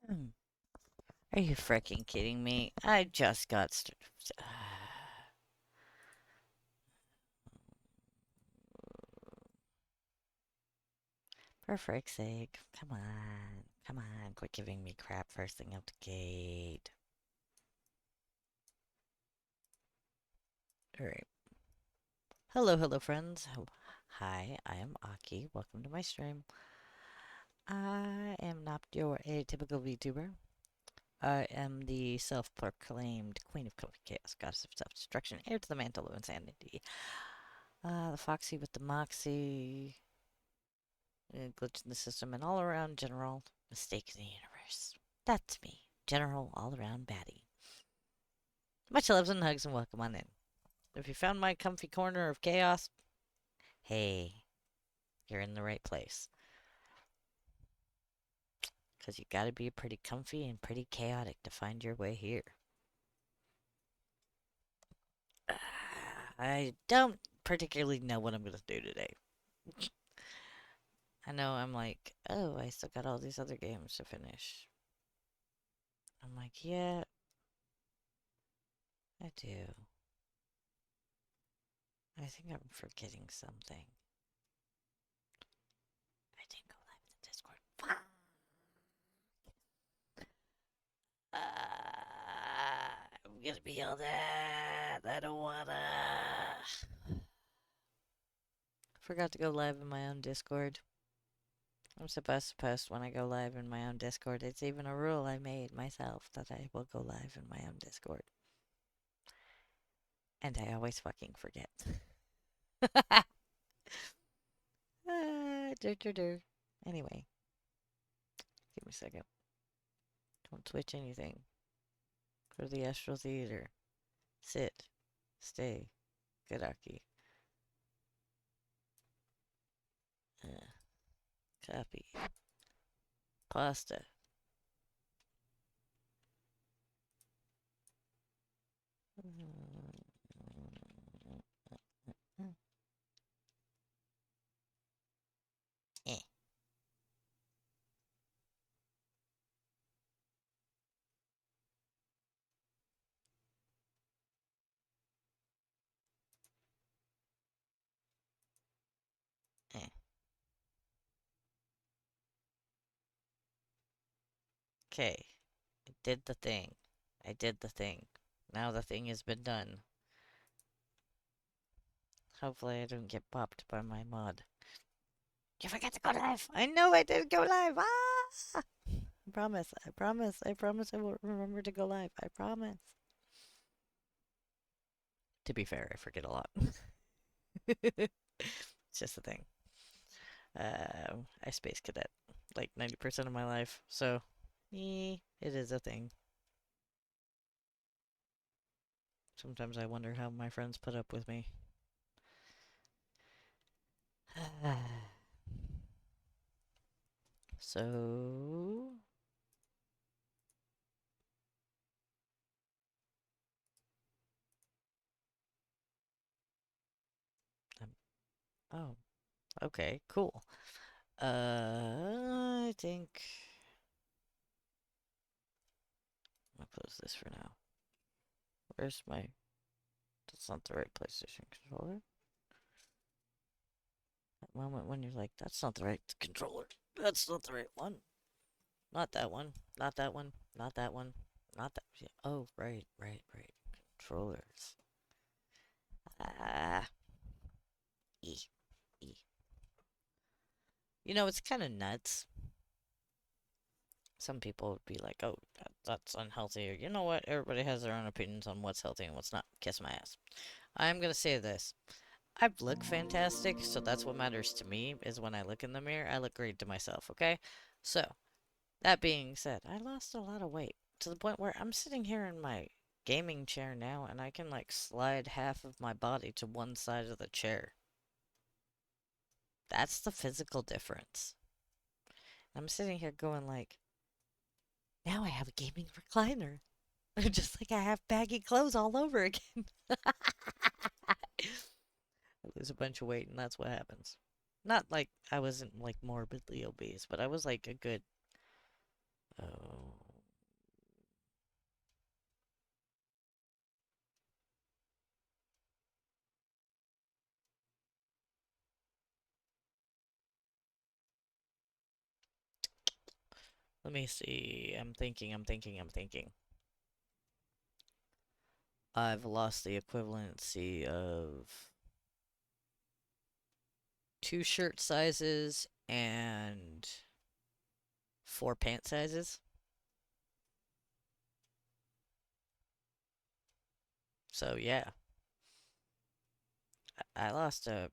Hmm. Are you freaking kidding me? I just got started. For frick's sake. Come on. Come on. Quit giving me crap first thing out the gate. Alright. Hello, hello, friends. Hi, I am Aki. Welcome to my stream. I am not your atypical VTuber. I am the self-proclaimed Queen of Comfy Chaos, Goddess of Self-Destruction, heir to the mantle of insanity. The Foxy with the Moxie, glitch in the system, and all-around general mistake in the universe. That's me, general all-around baddie. Much loves and hugs, and welcome on in. If you found my comfy corner of chaos, hey, you're in the right place. Because you gotta be pretty comfy and pretty chaotic to find your way here. I don't particularly know what I'm gonna do today. I know I'm like, oh, I still got all these other games to finish. I'm like, yeah, I do. I think I'm forgetting something. I didn't go live in the Discord. I'm gonna be all that. I don't wanna. Forgot to go live in my own Discord. I'm supposed to post when I go live in my own Discord. It's even a rule I made myself that I will go live in my own Discord. And I always fucking forget. Anyway, give me a second. Don't switch anything. Go to the Astral Theater. Sit. Stay. Gadaki. Copy. Pasta. Eh. Eh. Okay. I did the thing. I did the thing. Now the thing has been done. Hopefully I don't get popped by my mod. You forgot to go live. I know I didn't go live. Ah! I promise. I promise. I promise I will remember to go live. I promise. To be fair, I forget a lot. It's just a thing. I space cadet like 90% of my life, so it is a thing. Sometimes I wonder how my friends put up with me. So, um, oh, okay, cool. I think I'll close this for now. Where's my? That's not the right PlayStation controller. That moment when you're like, that's not the right controller. That's not the right one. Not that one. Not that one. Not that one. Not that. Yeah. Oh, right, right, right. Controllers. Ah, E, E. You know, it's kind of nuts. Some people would be like, oh, that's unhealthy. Or, you know what? Everybody has their own opinions on what's healthy and what's not. Kiss my ass. I'm going to say this. I look fantastic, so that's what matters to me, is when I look in the mirror, I look great to myself, okay? So, that being said, I lost a lot of weight to the point where I'm sitting here in my gaming chair now and I can like slide half of my body to one side of the chair. That's the physical difference. I'm sitting here going like, now I have a gaming recliner. Just like I have baggy clothes all over again. I lose a bunch of weight and that's what happens. Not like I wasn't like morbidly obese, but I was like a good, oh, let me see. I'm thinking. I've lost the equivalency of two shirt sizes and four pant sizes. So yeah, I lost a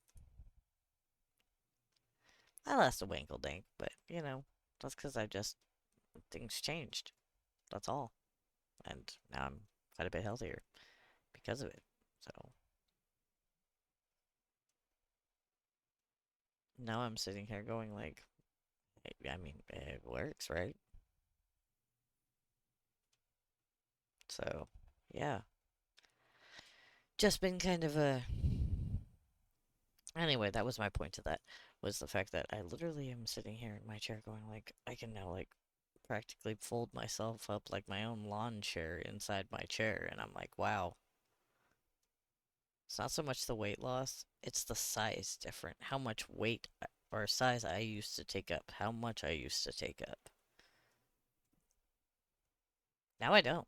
winkle dink, but you know, that's because I just things changed. That's all, and now I'm quite a bit healthier because of it. So now I'm sitting here going like, I mean, it works, right? So yeah, just been kind of a anyway, that was my point to that, was the fact that I literally am sitting here in my chair going like, I can now like practically fold myself up like my own lawn chair inside my chair, and I'm like, wow. It's not so much the weight loss, it's the size different. How much weight or size I used to take up, how much I used to take up. Now I don't,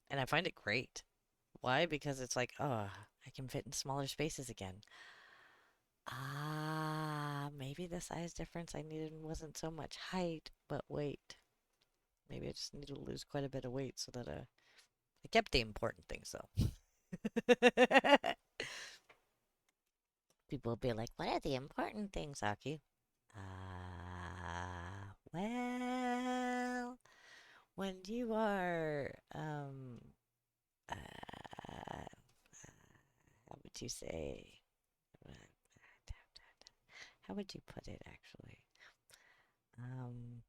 and I find it great. Why? Because it's like, oh, I can fit in smaller spaces again. Ah, maybe the size difference I needed wasn't so much height, but weight. Maybe I just need to lose quite a bit of weight so that I kept the important things though. People will be like, "What are the important things, Aki?" Well, when you are how would you say? How would you put it actually? Um,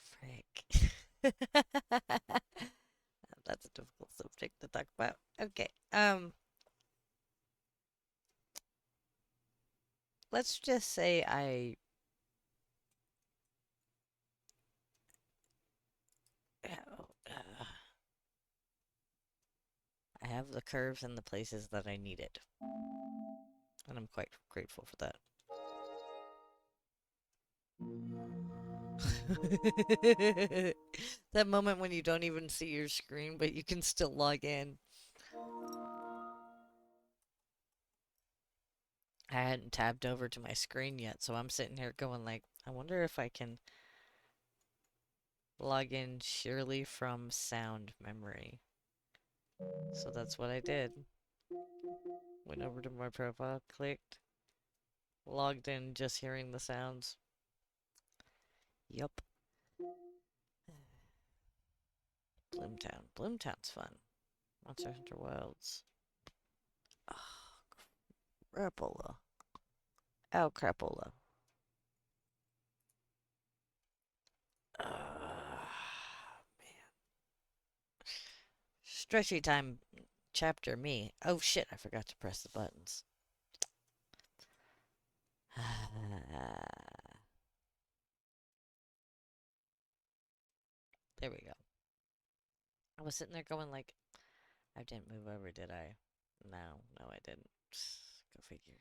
frick. That's a difficult subject to talk about. Okay. Let's just say I have the curves in the places that I need it, and I'm quite grateful for that. That moment when you don't even see your screen, but you can still log in. hadn't tabbed over to my screen yet, so I'm sitting here going like, I wonder if I can log in surely from sound memory. So that's what I did. Went over to my profile, clicked, logged in just hearing the sounds. Yup. Bloomtown. Bloomtown's fun. Monster Hunter Wilds. Oh, crapola. Oh, crapola. Man. Stretchy time chapter me. Oh shit, I forgot to press the buttons. There we go. I was sitting there going like, I didn't move over, did I? No, I didn't. Go figure.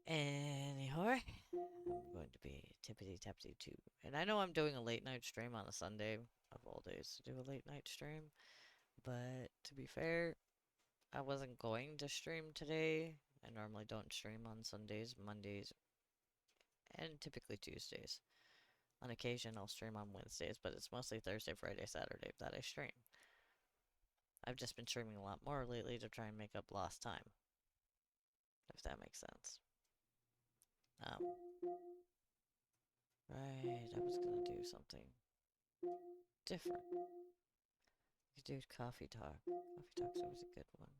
Anyhow, I'm going to be tippity tappity too. And I know I'm doing a late night stream on a Sunday of all days to do a late night stream. But to be fair, I wasn't going to stream today. I normally don't stream on Sundays, Mondays, and typically Tuesdays. On occasion, I'll stream on Wednesdays, but it's mostly Thursday, Friday, Saturday that I stream. I've just been streaming a lot more lately to try and make up lost time, if that makes sense. Um, right, I was gonna do something different. We could do Coffee Talk. Coffee Talk's always a good one.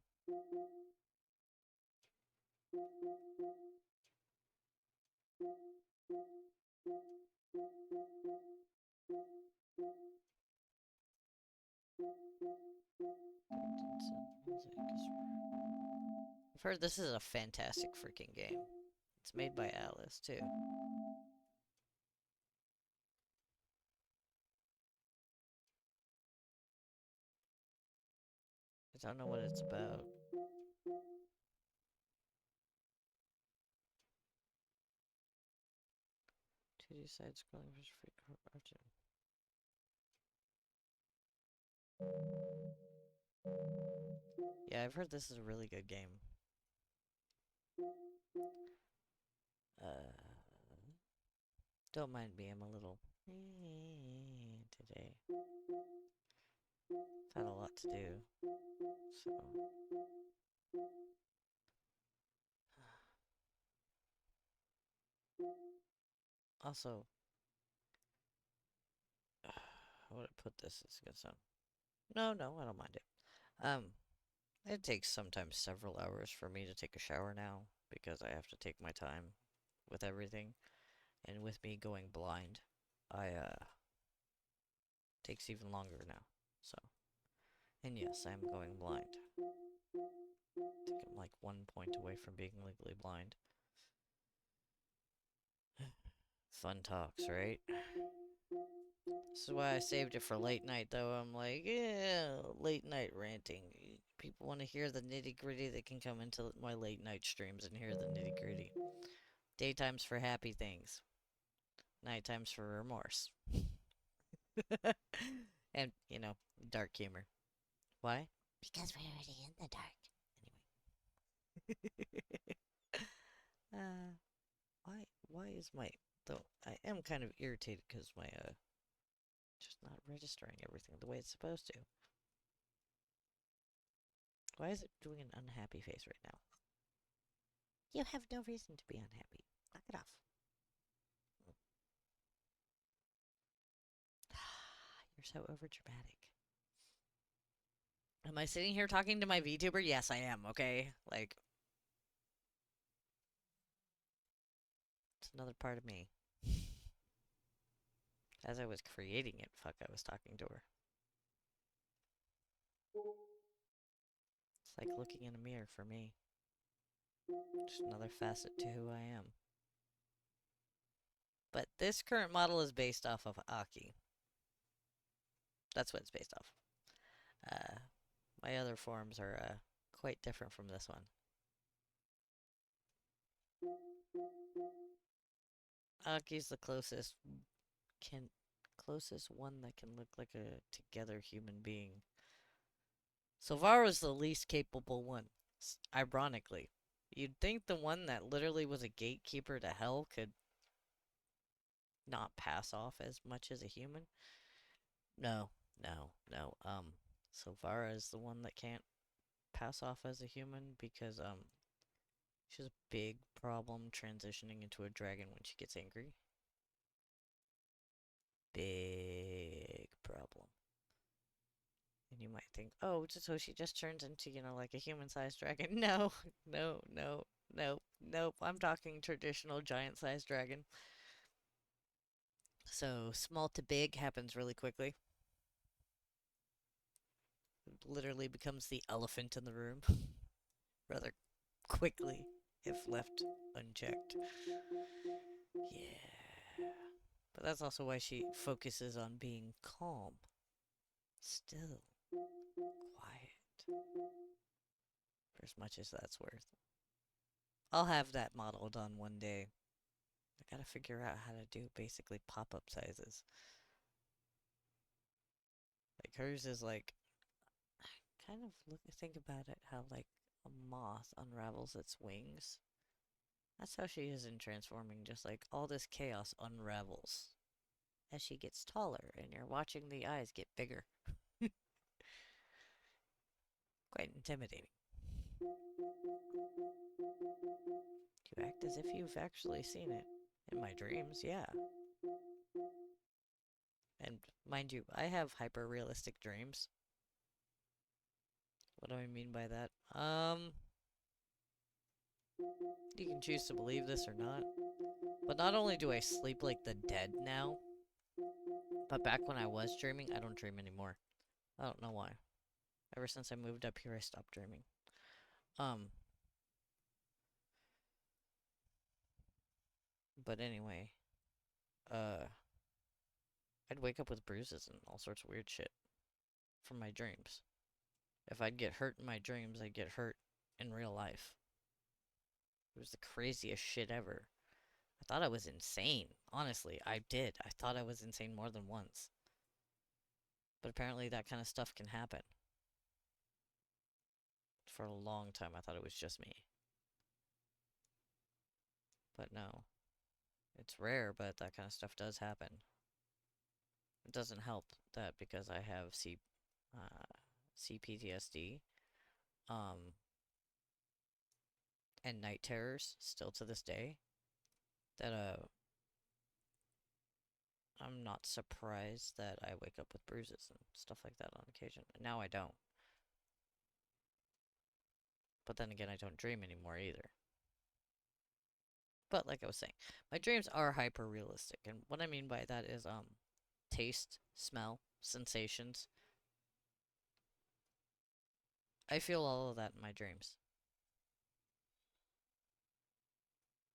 I've heard this is a fantastic freaking game. It's made by Alice, too. I don't know what it's about. 2D side-scrolling versus free cartoon. Yeah, I've heard this is a really good game. Don't mind me, I'm a little today. I've had a lot to do, so. Also, how would I put this? It's good sound. No, I don't mind it. It takes sometimes several hours for me to take a shower now because I have to take my time with everything. And with me going blind, I takes even longer now. So, and yes, I'm going blind. I think I'm like 1 point away from being legally blind. Fun talks, right? This is why I saved it for late night, though. I'm like, yeah, late night ranting. People want to hear the nitty gritty. They can come into my late night streams and hear the nitty gritty. Daytime's for happy things, nighttime's for remorse. And, dark humor. Why? Because we're already in the dark. Anyway. uh, why is my, though, I am kind of irritated because my, just not registering everything the way it's supposed to. Why is it doing an unhappy face right now? You have no reason to be unhappy. Knock it off. You're so overdramatic. Am I sitting here talking to my VTuber? Yes, I am, okay? Like, it's another part of me. As I was creating it, fuck, I was talking to her. It's like looking in a mirror for me. Just another facet to who I am. But this current model is based off of Aki. That's what it's based off. My other forms are quite different from this one. Aki's the closest one that can look like a together human being. Silvara's the least capable one, ironically. You'd think the one that literally was a gatekeeper to hell could not pass off as much as a human. No, no, no. Silvara is the one that can't pass off as a human because she has a big problem transitioning into a dragon when she gets angry. Big problem. And you might think, oh, so she just turns into, like a human-sized dragon. No, no, no, no, nope. I'm talking traditional giant-sized dragon. So small to big happens really quickly. It literally becomes the elephant in the room rather quickly if left unchecked. Yeah. But that's also why she focuses on being calm, still, quiet, for as much as that's worth. I'll have that model done one day. I gotta figure out how to do basically pop-up sizes. Like hers is like, kind of think about it how like a moth unravels its wings. That's how she is in transforming, just like all this chaos unravels as she gets taller and you're watching the eyes get bigger. Quite intimidating. You act as if you've actually seen it. In my dreams, yeah. And mind you, I have hyper realistic dreams. What do I mean by that? You can choose to believe this or not. But not only do I sleep like the dead now, but back when I was dreaming, I don't dream anymore. I don't know why. Ever since I moved up here, I stopped dreaming. Um, but anyway, uh, I'd wake up with bruises and all sorts of weird shit from my dreams. If I'd get hurt in my dreams, I'd get hurt in real life. It was the craziest shit ever. I thought I was insane. Honestly, I did. I thought I was insane more than once. But apparently that kind of stuff can happen. For a long time, I thought it was just me. But no. It's rare, but that kind of stuff does happen. It doesn't help that because I have CPTSD, um, and night terrors still to this day, that I'm not surprised that I wake up with bruises and stuff like that on occasion. Now I don't. But then again, I don't dream anymore either. But like I was saying, my dreams are hyper realistic, and what I mean by that is taste, smell, sensations. I feel all of that in my dreams.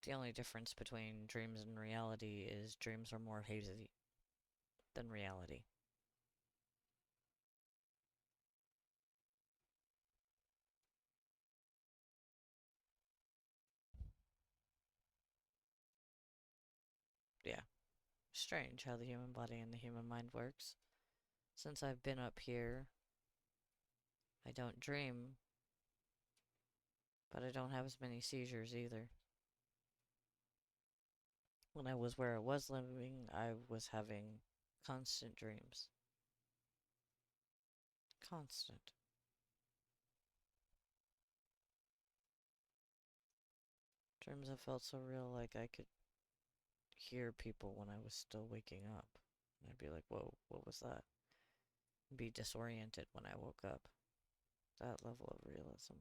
The only difference between dreams and reality is dreams are more hazy than reality. Yeah. Strange how the human body and the human mind works. Since I've been up here, I don't dream, but I don't have as many seizures either. When I was where I was living, I was having constant dreams. Constant. Dreams that felt so real, like I could hear people when I was still waking up. And I'd be like, whoa, what was that? Be disoriented when I woke up. That level of realism.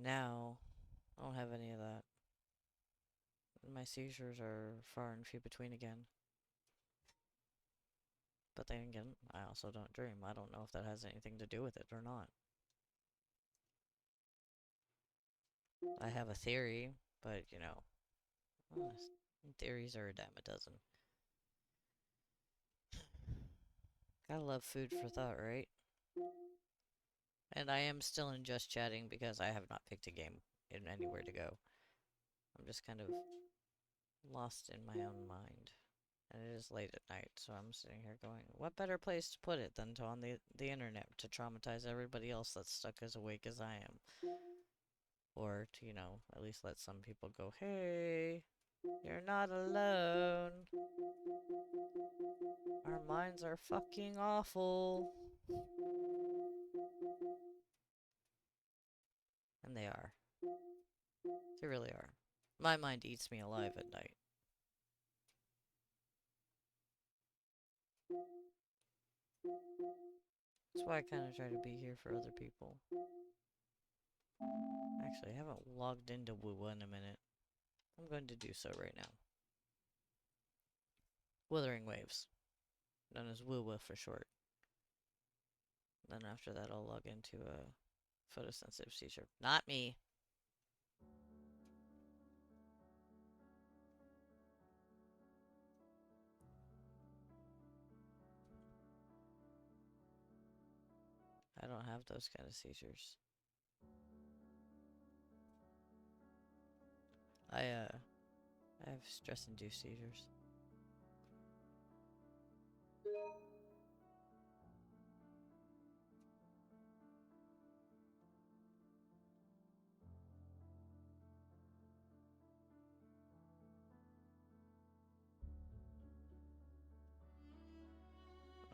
Now, I don't have any of that. My seizures are far and few between again. But then again, I also don't dream. I don't know if that has anything to do with it or not. I have a theory, but theories are a dime a dozen. Gotta love food for thought, right? And I am still in just chatting because I have not picked a game in anywhere to go. I'm just kind of lost in my own mind. And it is late at night, so I'm sitting here going, what better place to put it than to on the internet to traumatize everybody else that's stuck as awake as I am? Or to, you know, at least let some people go, hey, you're not alone. Our minds are fucking awful. And they are. They really are. My mind eats me alive at night. That's why I kind of try to be here for other people. Actually, I haven't logged into Woowa in a minute. I'm going to do so right now. Wuthering Waves, known as Woowa for short. Then after that, I'll log into a photosensitive seizure. Not me. I don't have those kind of seizures. I have stress-induced seizures.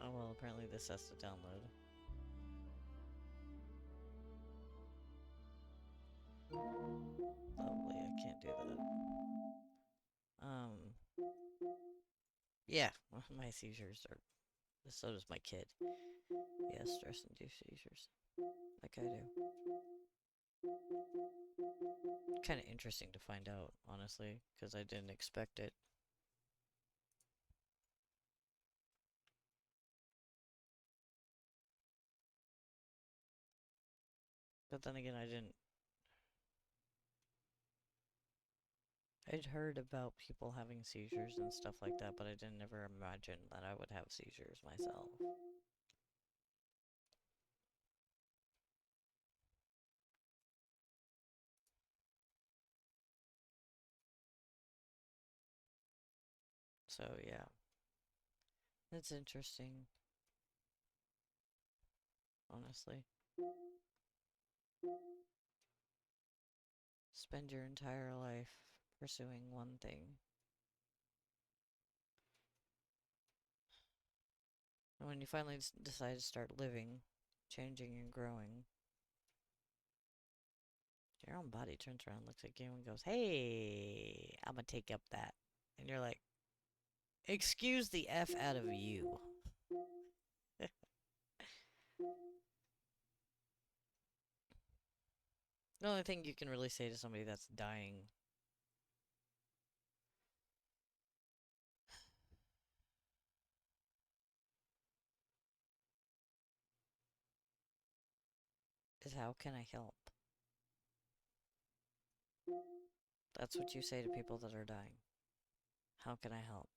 Oh well, apparently this has to download. Lovely, I can't do that. Yeah, my seizures are. So does my kid. Yeah, stress-induced seizures. Like I do. Kind of interesting to find out, honestly, because I didn't expect it. But then again, I'd heard about people having seizures and stuff like that, but I didn't ever imagine that I would have seizures myself. So, yeah. It's interesting, honestly. Spend your entire life pursuing one thing. And when you finally decide to start living, changing and growing, your own body turns around, looks at you and goes, hey, I'm gonna take up that. And you're like, excuse the F out of you. The only thing you can really say to somebody that's dying is, how can I help? That's what you say to people that are dying. How can I help?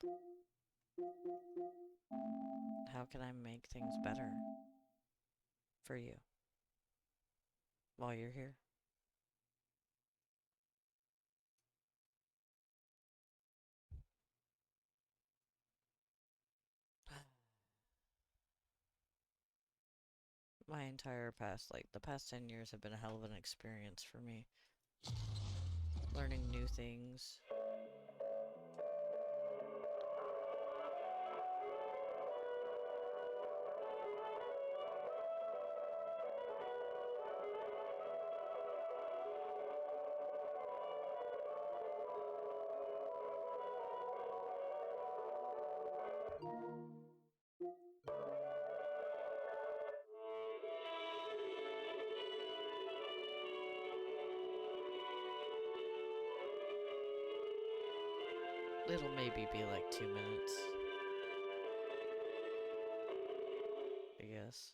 How can I make things better for you while you're here? My entire past, like the past 10 years, have been a hell of an experience for me. Learning new things. It'll maybe be like 2 minutes, I guess.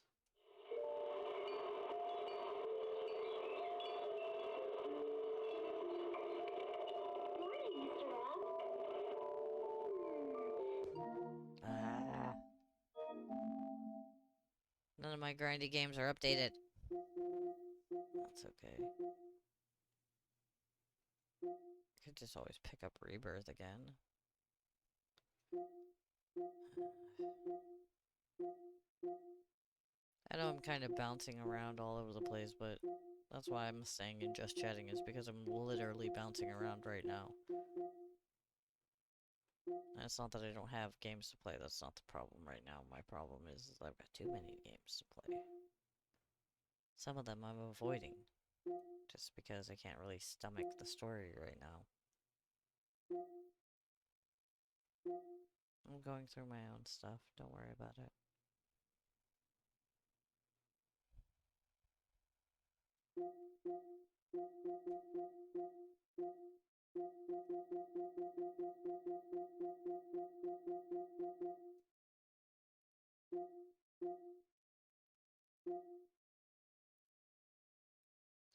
Ah. None of my grindy games are updated. That's okay. I could just always pick up Rebirth again. I know I'm kind of bouncing around all over the place, but that's why I'm staying in just chatting, is because I'm literally bouncing around right now. And it's not that I don't have games to play, that's not the problem right now. My problem is I've got too many games to play. Some of them I'm avoiding, just because I can't really stomach the story right now. I'm going through my own stuff, don't worry about it.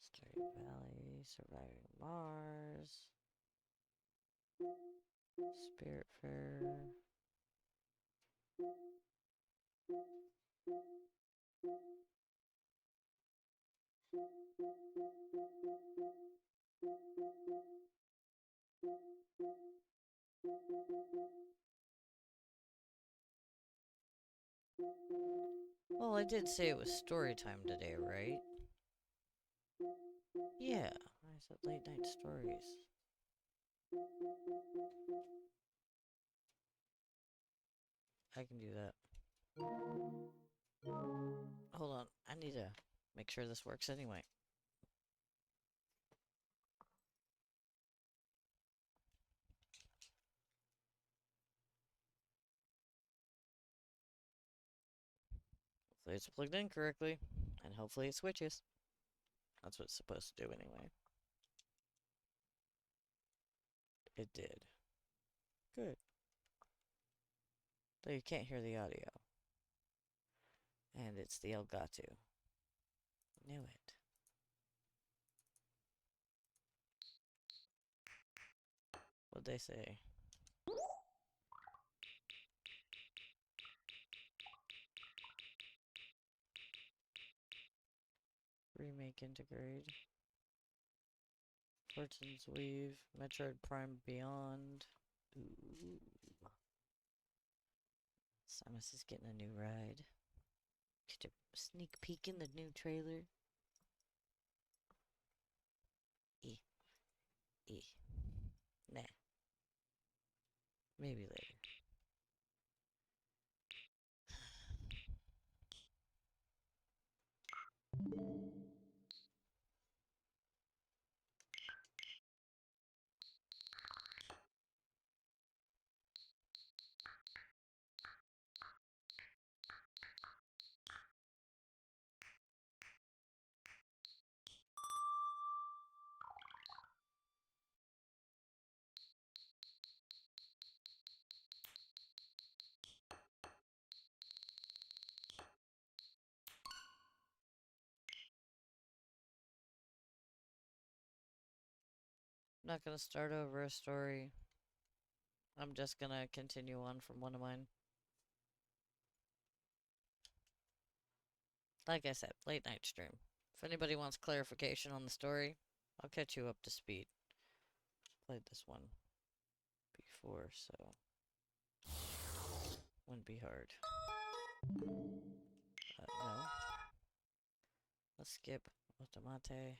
Stardew Valley, Surviving Mars, Spiritfarer. Well, I did say it was story time today, right? Yeah, I said late night stories. I can do that. Hold on, I need to make sure this works anyway. Hopefully it's plugged in correctly, and hopefully it switches. That's what it's supposed to do anyway. It did. Good. Though you can't hear the audio. And it's the Elgato. Knew it. What'd they say? Remake integrate. Fortune's Weave. Metroid Prime Beyond. Ooh. Samus is getting a new ride. Get a sneak peek in the new trailer. E. E. Nah. Maybe later. I'm not gonna start over a story. I'm just gonna continue on from one of mine. Like I said, late night stream. If anybody wants clarification on the story, I'll catch you up to speed. Played this one before, so wouldn't be hard. No. Let's skip Automate.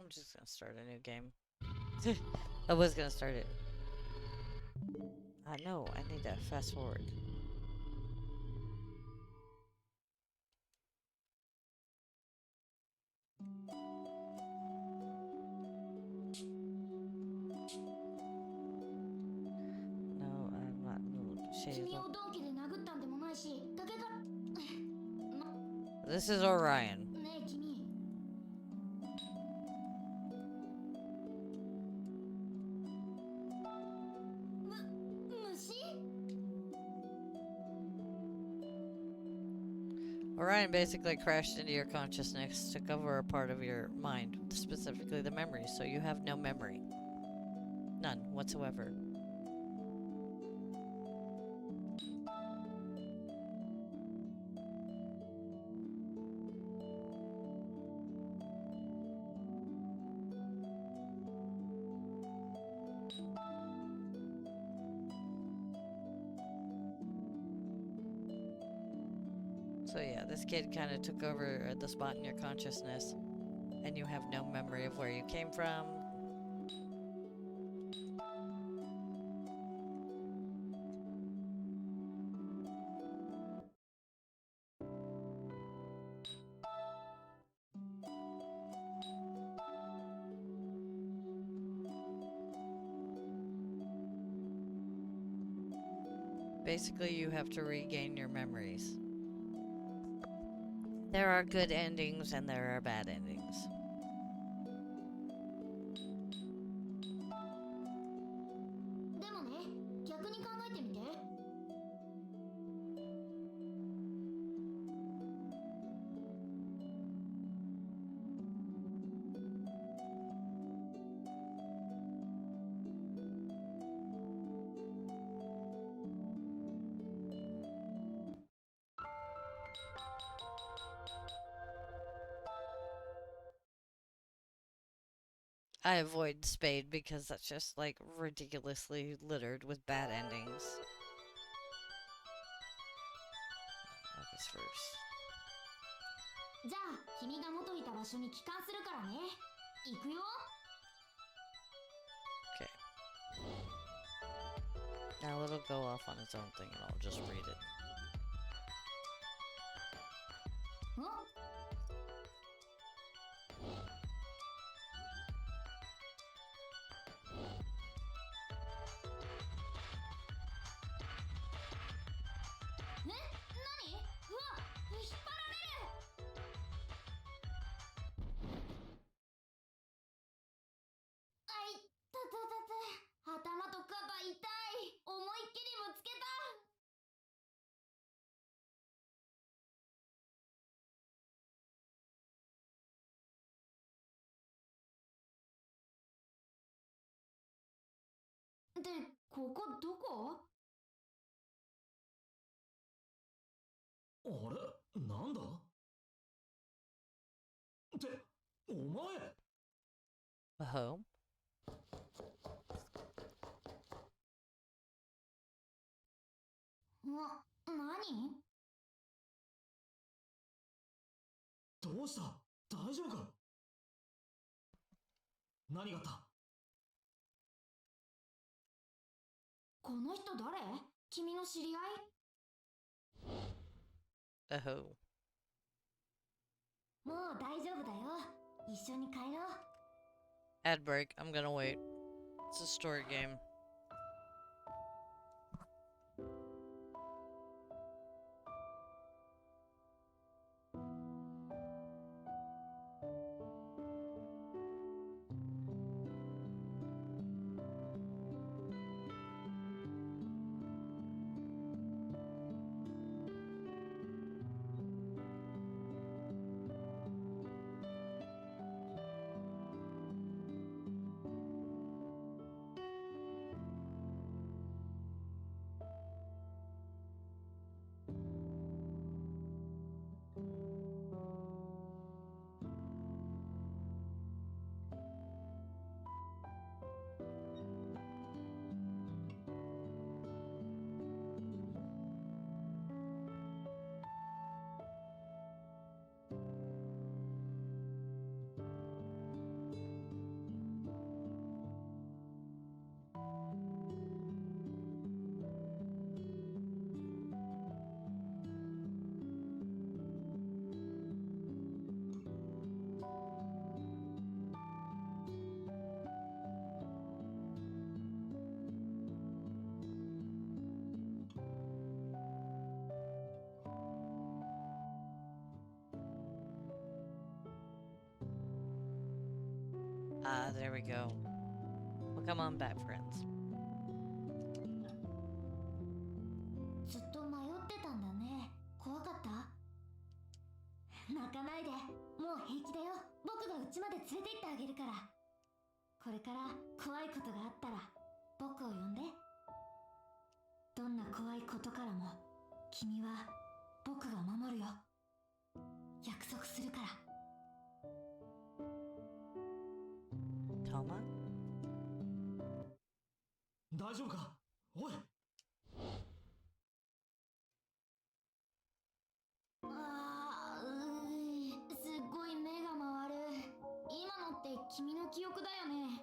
I'm just gonna start a new game. I was gonna start it. I know, I need to fast forward. No, I'm not in the shade. This is Orion. Orion basically crashed into your consciousness, took over a part of your mind, specifically the memories, so you have no memory. None whatsoever. So yeah, this kid kind of took over the spot in your consciousness, and you have no memory of where you came from. Basically, you have to regain your memories. There are good endings and there are bad endings. でもね、逆に考えてみて。I avoid Spade because that's just like ridiculously littered with bad endings. August 1st. じゃあ、君が元いた場所に帰還するからね。行くよ。Okay. Now it'll go off on its own thing and I'll just read it. ん？ね？何？うわ、引っ張られる。あいたたたた。頭と肩痛い。思いっきりぶつけた。で、ここどこ？あれなんだって、お前 A home? 何？どうした大丈夫か何があったこの人誰？君の知り合い？ A home. もう大丈夫だよ。一緒に帰ろう。 Ad break. I'm gonna wait. It's a story game. Ah, there we go. Well, come on back, friends. ずっと迷ってたんだね。怖かった？もう平気だよ。僕が家まで連れて行ってあげるから。これから怖いことがあったら僕を呼んで。どんな怖いことからも君は僕が守るよ。約束するから。Toma? 大丈夫か？おい。すっごい目が回る。今のって君の記憶だよね。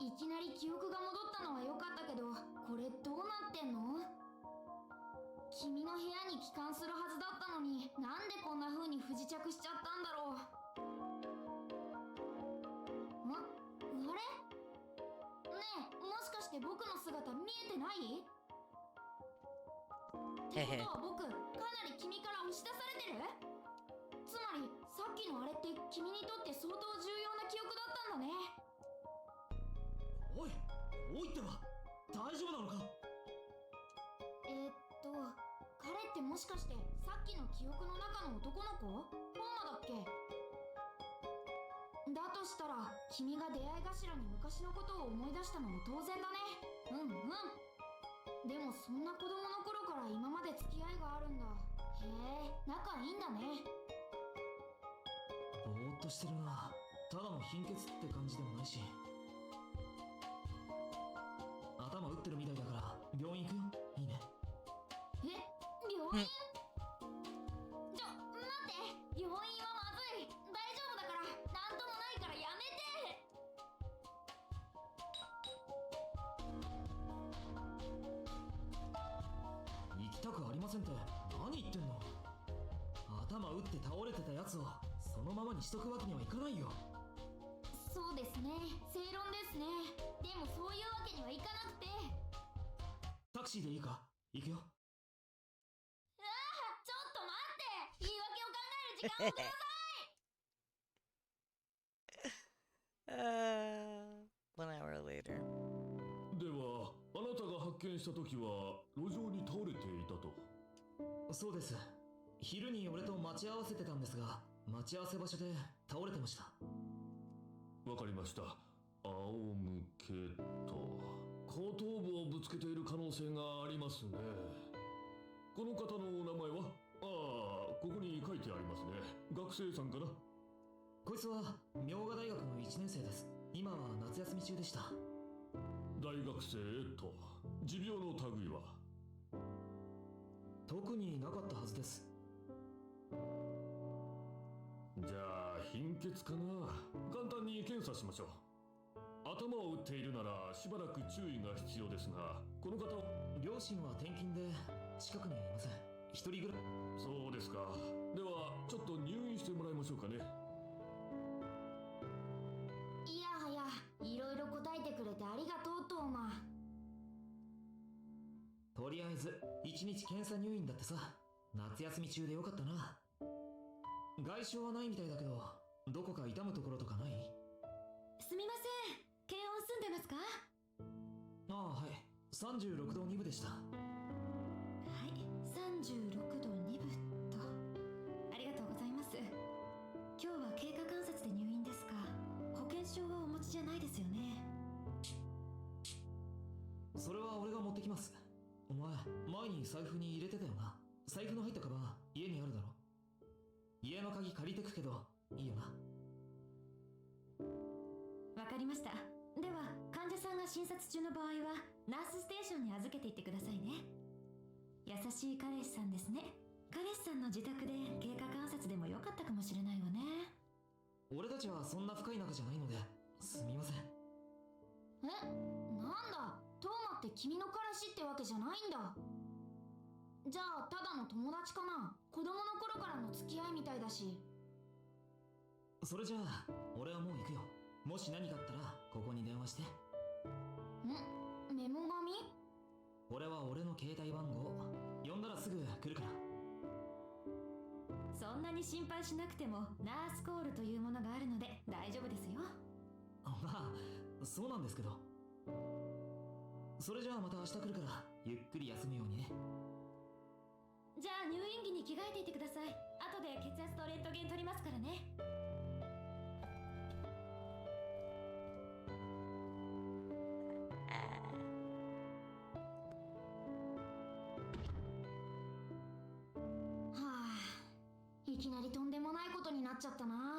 いきなり記憶が戻ったのは良かったけど、これどうなってんの？君の部屋に帰還するはずだったのに、なんでこんな風に不時着しちゃったんだろう。あれ？ねえ、もしかして僕の姿見えてない？ってことは僕、かなり君から押し出されてる？つまり、さっきのあれって君にとって相当重要な記憶だったんだね。おい、おいってば、大丈夫なのか？彼ってもしかしてさっきの記憶の中の男の子？本間だっけ？だとしたら君が出会い頭に昔のことを思い出したのも当然だね。でもそんな子供の頃から今まで付き合いがあるんだ。へえ、仲いいんだね。ぼーっとしてるな。ただの貧血って感じでもないし。頭打ってるみたいだから病院行くよ。いいね。病院？待って、病院はまずい。大丈夫だから、なんともないからやめて。行きたくありませんって何言ってんの？頭打って倒れてたやつをそのままにしとくわけにはいかないよ。そうですね、正論ですね。でもそういうわけにはいかなくて。タクシーでいいか？行くよ。ちょっと待って、言い訳を考える時間をください。One hour later. では、あなたが発見した時は路上に倒れていたと。そうです。昼に俺と待ち合わせてたんですが、待ち合わせ場所で倒れてました。わかりました。仰向けと後頭部をぶつけている可能性がありますね。この方のお名前は？ここに書いてありますね。学生さんかな？こいつは明賀大学の1年生です。今は夏休み中でした。大学生と持病の類は？特になかったはずです。じゃあ貧血かな。簡単に検査しましょう。頭を打っているならしばらく注意が必要ですが、この方は？両親は転勤で近くにはいません。一人暮らそうですか。ではちょっと入院してもらいましょうかね。いやはや、いろいろ答えてくれてありがとう、トーマ。とりあえず1日検査入院だってさ。夏休み中でよかったな。外傷はないみたいだけど、どこか痛むところとかない？すみません、検温済んでますか？はい。36度2分でした。はい、36度2分と。ありがとうございます。今日は経過観察で入院ですか？保険証はお持ちじゃないですよね。それは俺が持ってきます。お前、前に財布に入れてたよな。財布の入ったカバン、家にあるだろ。家の鍵借りてくけど、いいよな。わかりました。では、患者さんが診察中の場合は、ナースステーションに預けていってくださいね。優しい彼氏さんですね。彼氏さんの自宅で経過観察でもよかったかもしれないわね。俺たちはそんな深い仲じゃないので、すみません。なんだ、トーマって君の彼氏ってわけじゃないんだ。じゃあ、ただの友達かな？子供の頃からの付き合いみたいだし。それじゃあ、俺はもう行くよ。もし何かあったら、ここに電話して。メモ紙？俺は俺の携帯番号。呼んだらすぐ来るから。そんなに心配しなくても、ナースコールというものがあるので大丈夫ですよ。まあ、そうなんですけど。それじゃあまた明日来るから、ゆっくり休むようにね。じゃあ入院着にに着替えていてください。後で血圧とレントゲン取りますからね。はあ、いきなりとんでもないことになっちゃったな。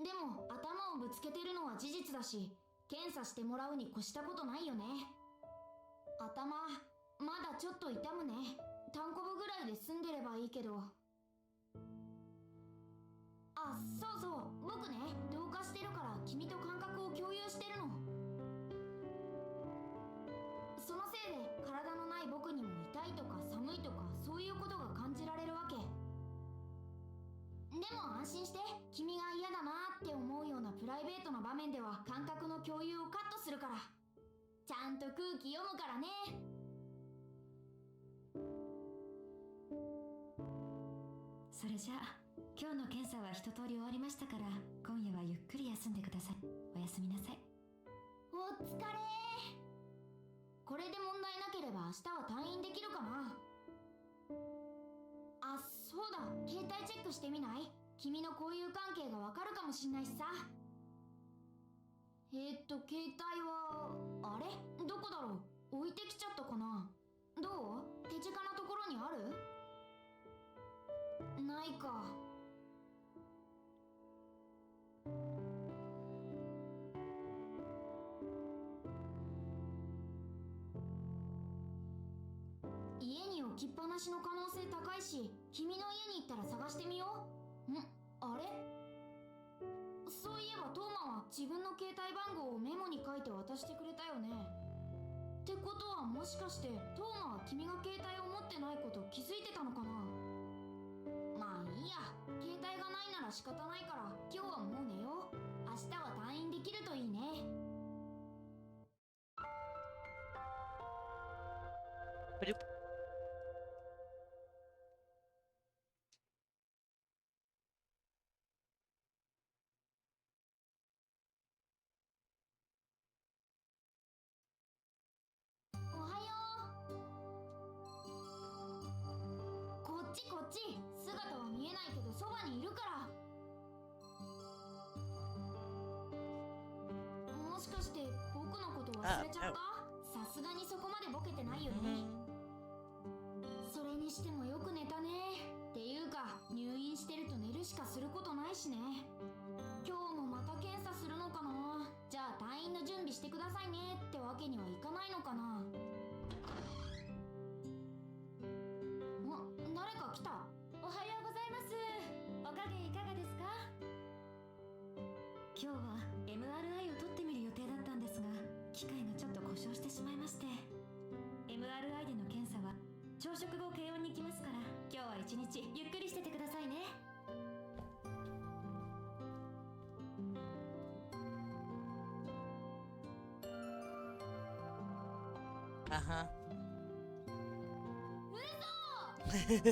でも頭をぶつけてるのは事実だし、検査してもらうに越したことないよね。頭まだちょっと痛むね。単コブぐらいで済んでればいいけど。あ、そうそう、僕ね、同化してるから君と感覚を共有してるの。そのせいで体のない僕にも痛いとか寒いとかそういうことが感じられるわけ。でも安心して、君が嫌だなって思うようなプライベートな場面では感覚の共有をカットするから。ちゃんと空気読むからね。それじゃあ今日の検査は一通り終わりましたから、今夜はゆっくり休んでください。おやすみなさい。お疲れ。これで問題なければ明日は退院できるかな。あ、そうだ、携帯チェックしてみない？君の交友関係がわかるかもしんないしさ。携帯はあれ、どこだろう。置いてきちゃったかな。どう？手近なところにある？ないか。家に置きっぱなしの可能性高いし、君の家に行ったら探してみよう。あれ？そういえばトーマは自分の携帯番号をメモに書いて渡してくれたよね。ってことはもしかしてトーマは君が携帯を持ってないこと気づいてたのかな。まあいいや、携帯がないなら仕方ないから今日はもう寝よう。明日は退院できるといいね。ブルッ。おはよう。こっちこっち。姿は見えないけどそばにいるから。もしかして僕のこと忘れちゃった？さすがにそこまでボケてないよね。それにしてもよく寝たね。っていうか入院してると寝るしかすることないしね。今日もまた検査するのかな。じゃあ退院の準備してくださいねってわけにはいかないのかな。誰か来た。おはようございます。お加減いかがですか？今日は MRI を取ってみる予定だったんですが、機械がちょっと故障してしまいまして。 MRI での検査は朝食後検温に来ますから、今日は一日ゆっくりしててくださいね。あは。困るよ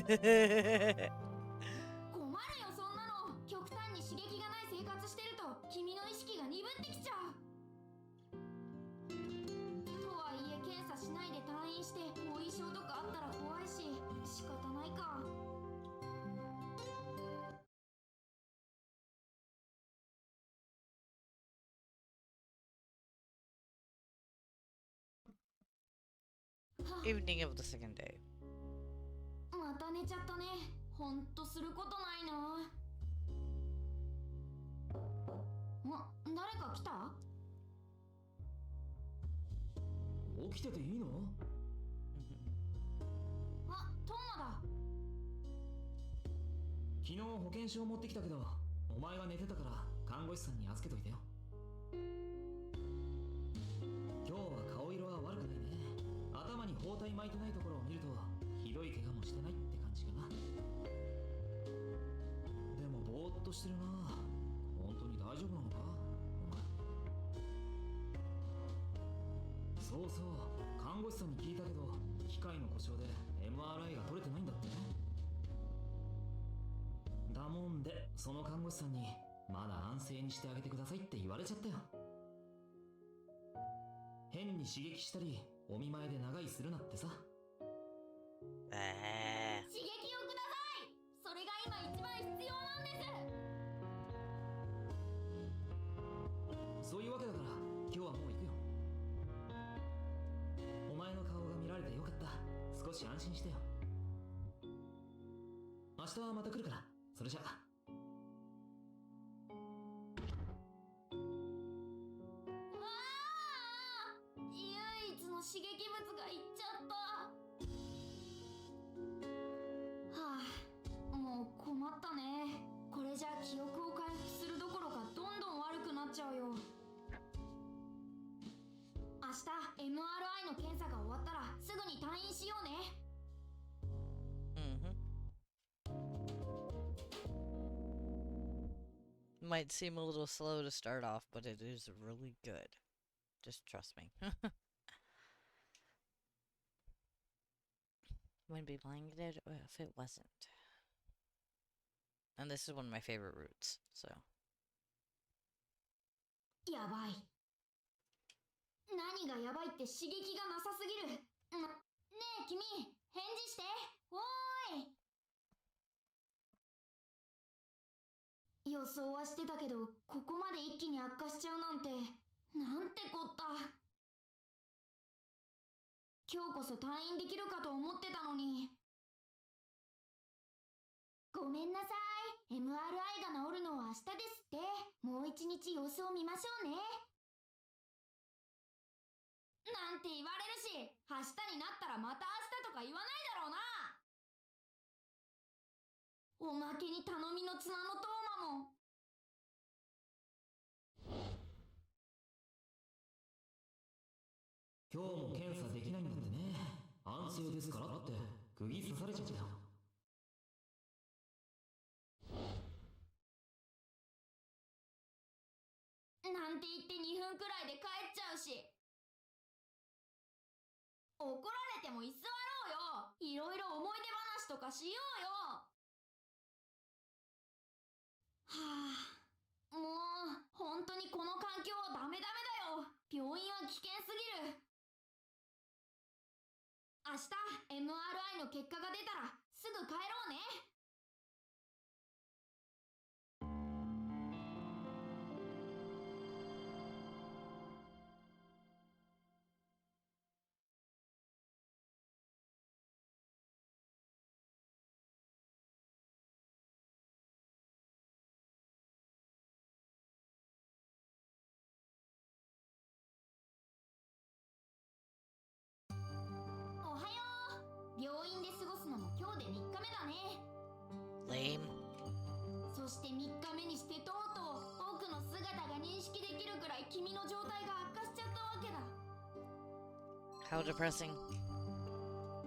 そんなの。極端に刺激がない生活してると君の意識が鈍ってきちゃう。とはいえ検査しないで退院して後遺症とかあったら怖いし仕方ないか。は Evening of the second day. また寝ちゃったね。ほんとすることないな。誰か来た？起きてていいの？あ、トーマだ。昨日保険証持ってきたけど、お前が寝てたから看護師さんに預けといてよ。今日は顔色は悪くないね。頭に包帯巻いてないところを見るとひどい怪我もしてないって感じかな。でもぼーっとしてるな。本当に大丈夫なのかお前。そうそう、看護師さんに聞いたけど機械の故障で MRI が取れてないんだってね。だもんでその看護師さんにまだ安静にしてあげてくださいって言われちゃったよ。変に刺激したりお見舞いで長居するなってさ。刺激をください。少し安心してよ。明日はまた来るから。それじゃ。唯一の刺激物がいっちゃった。はあ、もう困ったね。これじゃ記憶を回復するどころかどんどん悪くなっちゃうよ。明日 MRI の検査が終わったらすぐに退院しようね。Might seem a little slow to start off, but it is really good. Just trust me. Wouldn't be blanketed if it wasn't. And this is one of my favorite routes, so. やばい。何がやばいって刺激がなさすぎる。ねえ君、返事して。おーい。予想はしてたけど、ここまで一気に悪化しちゃうなんて、なんてこった。今日こそ退院できるかと思ってたのに。ごめんなさい。MRI が治るのは明日ですって。もう一日様子を見ましょうね。なんて言われるし、明日になったらまた明日とか言わないだろうな。おまけに頼みの綱のトーマも。今日も検査できないんだってね。安静ですからって釘刺されちゃったよ。なんて言って2分くらいで帰っちゃうし。怒られても居座ろうよ。いろいろ思い出話とかしようよ。はあ、もう本当にこの環境はダメだよ。病院は危険すぎる。明日 MRI の結果が出たらすぐ帰ろうね。おはよう。病院で過ごすのも今日で3日目だね。Lame. そして3日目にしてとうとう僕の姿が認識できるくらい君の状態が悪化しちゃったわけだ。 How depressing.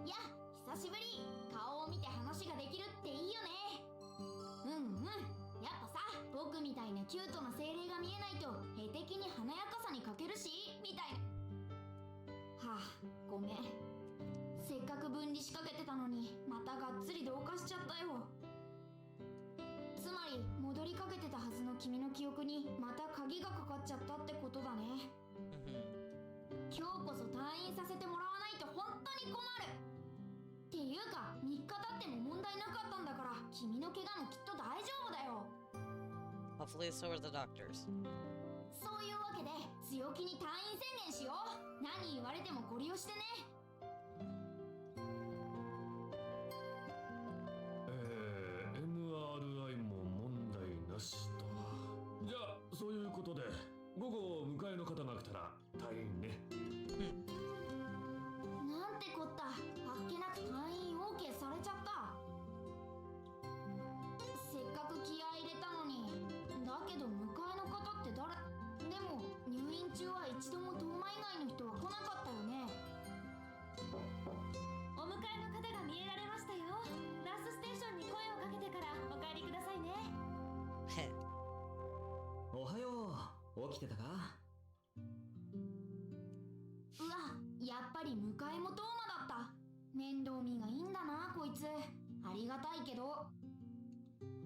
いや、久しぶり。顔を見て話ができるっていいよね。やっぱさ、僕みたいなキュートな精霊が見えないと絵的に華やかさに欠けるしみたいな。はあ、ごめん。せっかく分離しかけてたのにまたがっつり同化しちゃったよ。つまり戻りかけてたはずの君の記憶にまた鍵がかかっちゃったってことだね。今日こそ退院させてもらわないと本当に困る。っていうか3日経っても問題なかったんだから君の怪我もきっと大丈夫だよ。 Hopefully so are the doctors. そういうわけで強気に退院宣言しよう。何言われてもご利用してね。MRI も問題なしと。じゃあそういうことで午後迎えの方が来たら退院ね。なんてこった。あっけなく退院 OK されちゃった。せっかく気合い入れたのに。だけど迎えの方って誰。でも入院中は一度も遠間以外の人は来なかったよね。お迎えの方が見えられましたよ。ナースステーションに声をかけてからお帰りくださいね。おはよう。起きてたか？うわ、やっぱり迎えもトーマだった。面倒見がいいんだなこいつ。ありがたいけど。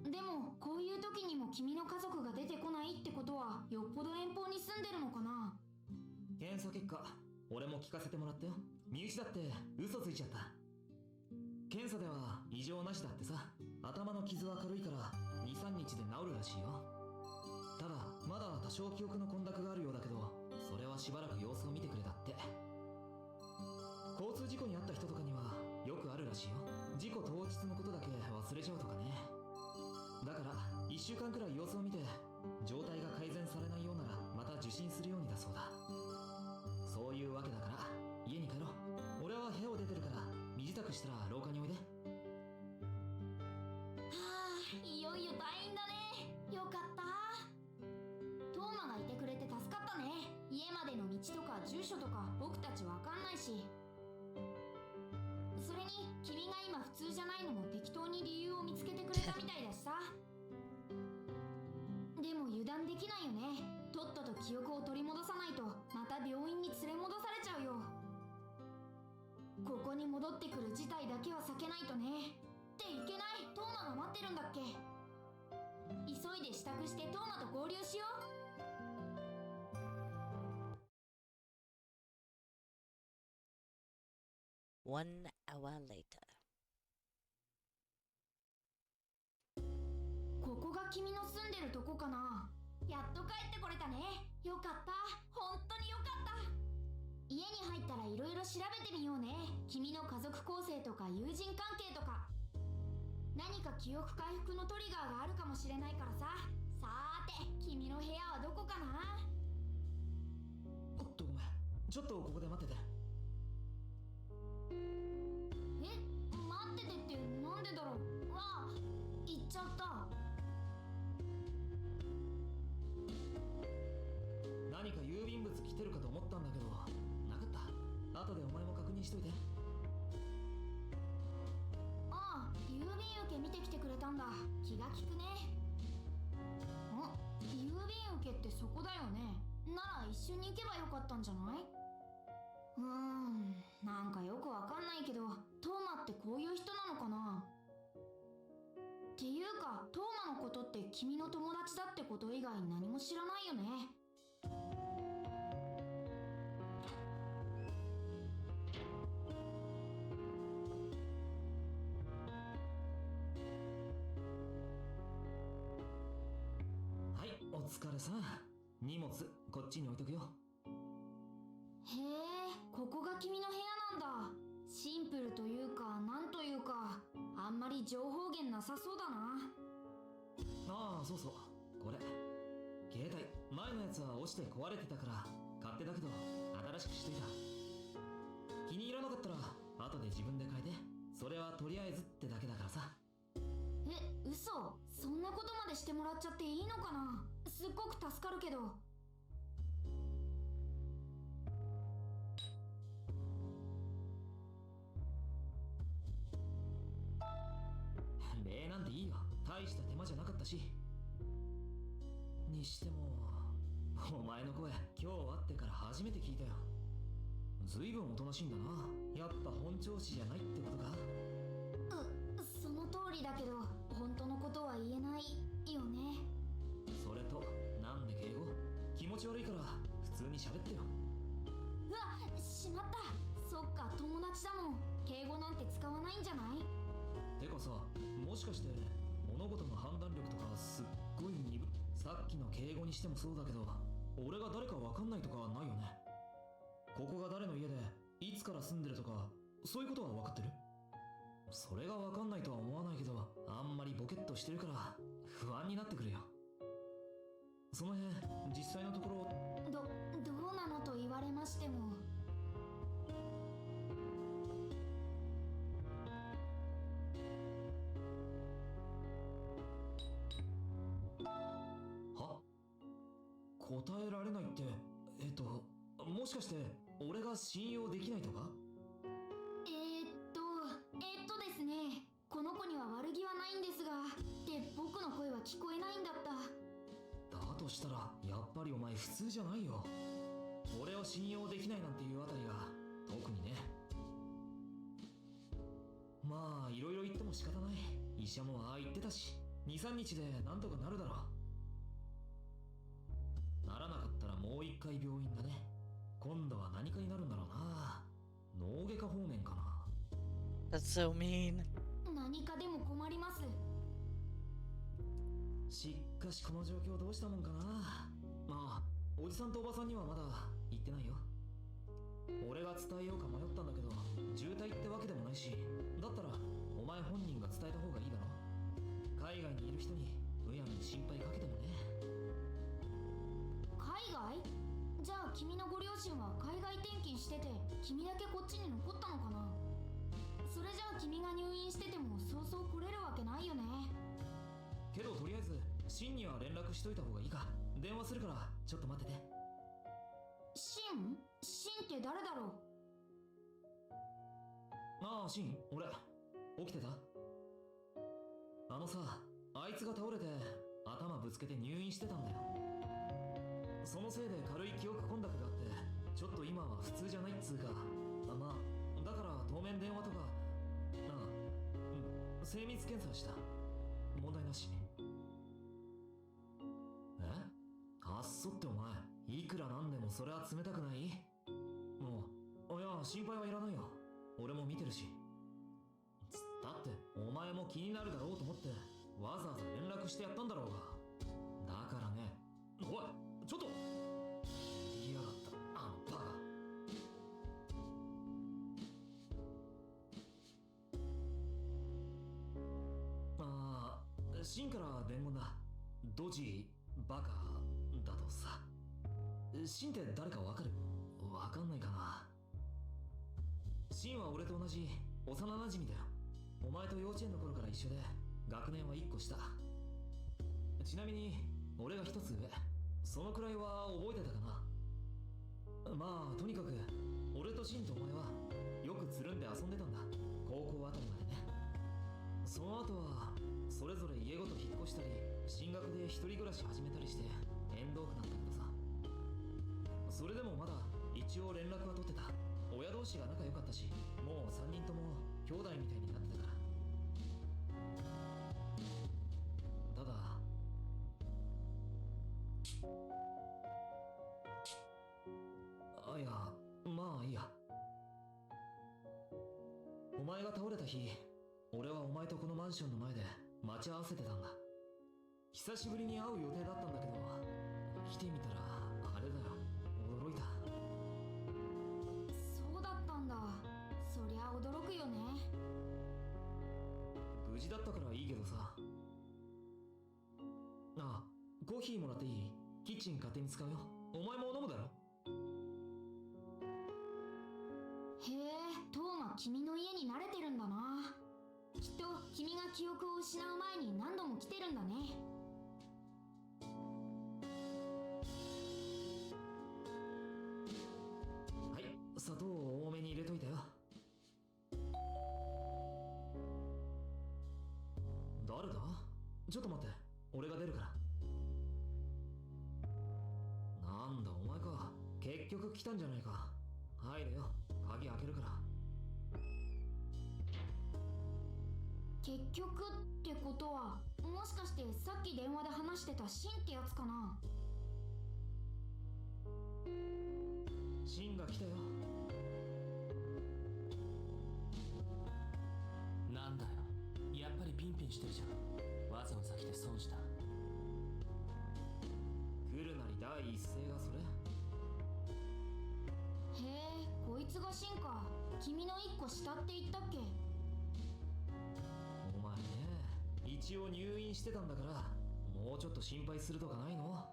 でもこういう時にも君の家族が出てこないってことはよっぽど遠方に住んでるのかな。検査結果、俺も聞かせてもらったよ。身内だって嘘ついちゃった。検査では異常なしだってさ。頭の傷は軽いから 2,3 日で治るらしいよ。ただまだ多少記憶の混濁があるようだけど、それはしばらく様子を見てくれたって。交通事故に遭った人とかにはよ1週間くらい様子を見て、状態が改善されないようならまた受診するようにだそうだ。そういうわけだから家に帰ろう。俺は部屋を出てるから身支度したら廊下においで。はあ、いよいよ退院だね。よかった。トーマがいてくれて助かったね。家までの道とか住所とか僕たちわかんないし。それに君が今普通じゃないのも適当に理由を見つけてくれたみたいだしさ。でも油断できないよね。とっとと記憶を取り戻さないとまた病院に連れ戻されちゃうよ。ここに戻ってくる事態だけは避けないとね。っていけない。トーマが待ってるんだっけ。急いで支度してトーマと合流しよう。1 hour later. ここが君の住んでるとこかな。やっと帰ってこれたね。よかった。本当によかった。家に入ったらいろいろ調べてみようね。君の家族構成とか友人関係とか。何か記憶回復のトリガーがあるかもしれないからさ。さーて、君の部屋はどこかな。おっとごめん、ちょっとここで待ってて。待っててってなんでだろう。わあ、行っちゃった。何か郵便物来てるかと思ったんだけどなかった。後でお前も確認しといて。ああ、郵便受け見てきてくれたんだ。気が利くね。郵便受けってそこだよね。なら一緒に行けばよかったんじゃない。なんかよくわかんないけど、トーマってこういう人なのかな。っていうか、トーマのことって君の友達だってこと以外何も知らないよね。はい、お疲れさん。荷物こっちに置いとくよ。へえ、ここが君の部屋なんだ。シンプルというか、なんというか、あんまり情報源なさそうだな。ああ、そうそう、これ携帯前のやつは落ちて壊れてたから勝手だけど新しくしといた。気に入らなかったら後で自分で変えて。それはとりあえずってだけだからさ。嘘。そんなことまでしてもらっちゃっていいのかな。すっごく助かるけど。礼なんていいよ、大した手間じゃなかったし。にしてもお前の声今日会ってから初めて聞いたよ。ずいぶんおとなしいんだな。やっぱ本調子じゃないってことか。その通りだけど、本当のことは言えないよね。それとなんで敬語。気持ち悪いから普通に喋ってよ。うわ、しまった。そっか、友達だもん。敬語なんて使わないんじゃない。てかさ、もしかして物事の判断力とかすっごい鈍。さっきの敬語にしてもそうだけど、俺が誰かわかんないとかはないよね。ここが誰の家でいつから住んでるとか、そういうことは分かってる。それが分かんないとは思わないけど、あんまりボケっとしてるから不安になってくるよ。その辺実際のところどうなのと言われましても。は？答えられないって、もしかして俺が信用できないとか？ですね。この子には悪気はないんですが、で、僕の声は聞こえないんだった。だとしたらやっぱりお前普通じゃないよ。俺を信用できないなんていうあたりが特にね。まあいろいろ言っても仕方ない。医者もああ言ってたし、 2,3 日でなんとかなるだろう。ならなかったらもう一回病院だね。今度は何かになるんだろうな。脳外科方面かな。 That's so mean. 何かでも困ります。しかしこの状況どうしたもんかな。まあおじさんとおばさんにはまだ言ってないよ。俺が伝えようか迷ったんだけど、渋滞ってわけでもないし、だったらお前本人が伝えた方がいいだろ。海外にいる人にむやみに心配かけてもね。海外？じゃあ君のご両親は海外転勤してて君だけこっちに残ったのかな。それじゃあ君が入院しててもそうそう来れるわけないよね。けどとりあえずシンには連絡しといた方がいいか。電話するからちょっと待ってて。シンって誰だろう。ああ、シン、俺起きてた？あのさ、あいつが倒れて頭ぶつけて入院してたんだよ。そのせいで軽い記憶混濁があってちょっと今は普通じゃないっつうか。まあだから当面電話とか精密検査した。問題なし。あっそってお前、いくらなんでもそれは冷たくない？もういや心配はいらないよ。俺も見てるし。だってお前も気になるだろうと思ってわざわざ連絡してやったんだろうが。だからね。おいちょっと言いやがったあのバカ。シンから伝言だ。ドジバカだとさ。シンって誰かわかる？わかんないかな。シンは俺と同じ幼馴染だよ。お前と幼稚園の頃から一緒で学年は1個下。ちなみに俺が1つ上。そのくらいは覚えてたかな。まあとにかく俺とシンとお前はよくつるんで遊んでたんだ、高校あたりまでね。その後はそれぞれ家ごと引っ越したり進学で一人暮らし始めたりして縁遠くなったけどさ。それでもまだ一応連絡は取ってた。親同士が仲良かったし、もう3人とも兄弟みたいになってたから。ただいやまあいいや。お前が倒れた日、俺はお前とこのマンションの前で待ち合わせてたんだ。久しぶりに会う予定だったんだけど来てみたらあれだよ、驚いた。そうだったんだ。そりゃ驚くよね。無事だったからいいけどさ。ああ、コーヒーもらっていい？キッチン勝手に使うよ。お前も飲むだろ？へえ、トーマ君の家に慣れてるんだな。きっと君が記憶を失う前に何度も来てるんだね。はい、砂糖を多めに入れといたよ。誰だ？ちょっと待って、俺が出るから。なんだお前か、結局来たんじゃないか。入れよ、鍵開けるから。結局ってことはもしかしてさっき電話で話してたシンってやつかな。シンが来たよ。なんだよ、やっぱりピンピンしてるじゃん。わざわざ来て損した。来るなり第一声がそれ？へえ、こいつがシンか。君の一個下って言ったっけ？お前ね、一応入院してたんだからもうちょっと心配するとかないの？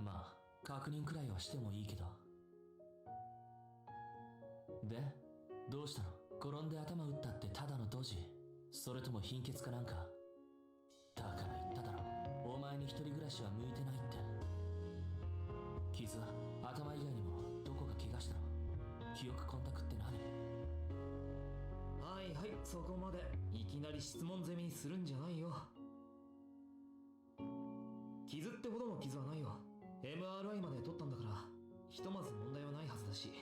まあ確認くらいはしてもいいけど。でどうしたの？転んで頭打ったってただのドジ？それとも貧血かなんか？だから言っただろ、お前に一人暮らしは向いてないって。傷は頭以外にもどこか怪我したの？記憶混濁って何？はいはい、そこまで。いきなり質問攻めにするんじゃないよ。傷ってほどの傷はないよ。 MRI まで取ったんだからひとまず問題はないはずだし、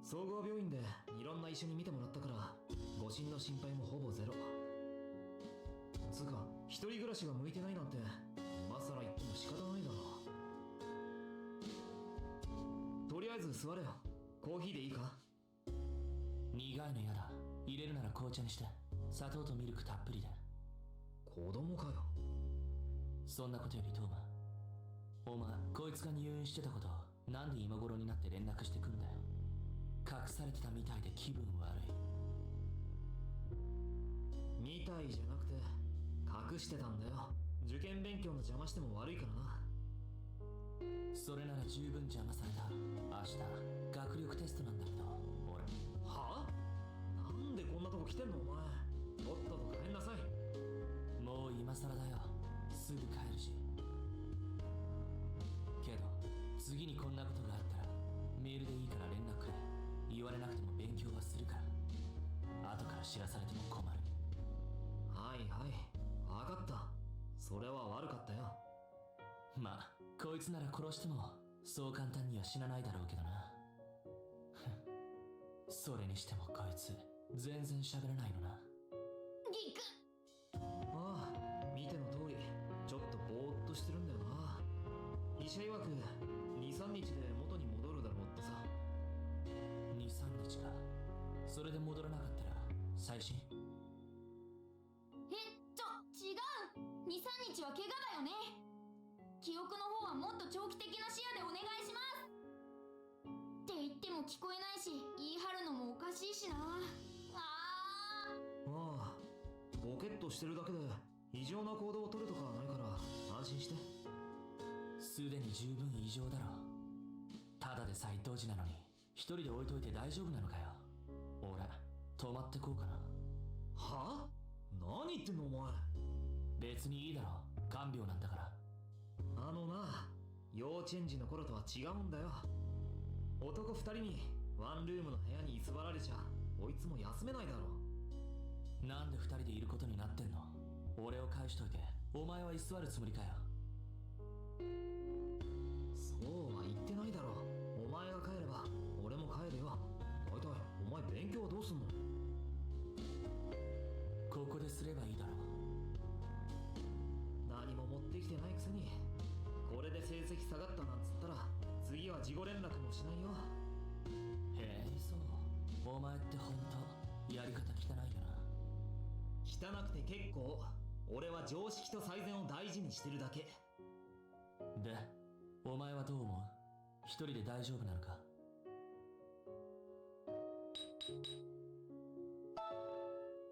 総合病院でいろんな医者に診てもらったから誤診の心配もほぼゼロ。つうか一人暮らしが向いてないなんて今更言っても仕方ないだろう。とりあえず座れよ。コーヒーでいいか？苦いのやだ。入れるなら紅茶にして、砂糖とミルクたっぷりで。子供かよ。そんなことよりトーマ、お前こいつが入院してたことなんで今頃になって連絡してくんだよ。隠されてたみたいで気分悪い。みたいじゃなくて隠してたんだよ。受験勉強の邪魔しても悪いからな。それなら十分邪魔された。明日学力テストなんだけど、俺。はあ？なんでこんなとこ来てんのお前。とっとと帰んなさい。もう今更だよ。すぐ帰るし。けど次にこんなことがあったらメールでいいから連絡くれ。言われなくても勉強はするから。後から知らされても困る。はいはい、わかった。それは悪かったよ。まあこいつなら殺してもそう簡単には死なないだろうけどな。それにしてもこいつ全然喋らないのな。ギク。ああ、見ての通りちょっとぼーっとしてるんだよな。医者曰く 2,3 日で元に戻るだろうってさ。 2,3 日か。それで戻らなかったら最新。違う。2、3日は怪我だよね。記憶の方はもっと長期的な視野でお願いします。って言っても聞こえないし、言い張るのもおかしいしな。あああ、ボケっとしてるだけで異常な行動を取るとかはないから安心して。すでに十分異常だろ。ただでさえ同時なのに一人で置いといて大丈夫なのかよ。俺泊まってこうかな。はあ？何言ってんのお前。別にいいだろ、看病なんだから。あのな、幼稚園児の頃とは違うんだよ。男2人にワンルームの部屋に居座られちゃこいつも休めないだろ。なんで二人でいることになってんの。俺を返しといてお前は居座るつもりかよ。そうは言ってないだろ。お前が帰れば俺も帰るよ。大体お前勉強はどうすんの。ここですればいいだろ。何も持ってきてないくせにこれで成績下がったなんつったら次は事後連絡もしないよ。へえ、そう。お前ってほんとやり方汚いよな。汚くて結構。俺は常識と最善を大事にしてるだけ。で、お前はどう思う？一人で大丈夫なのか？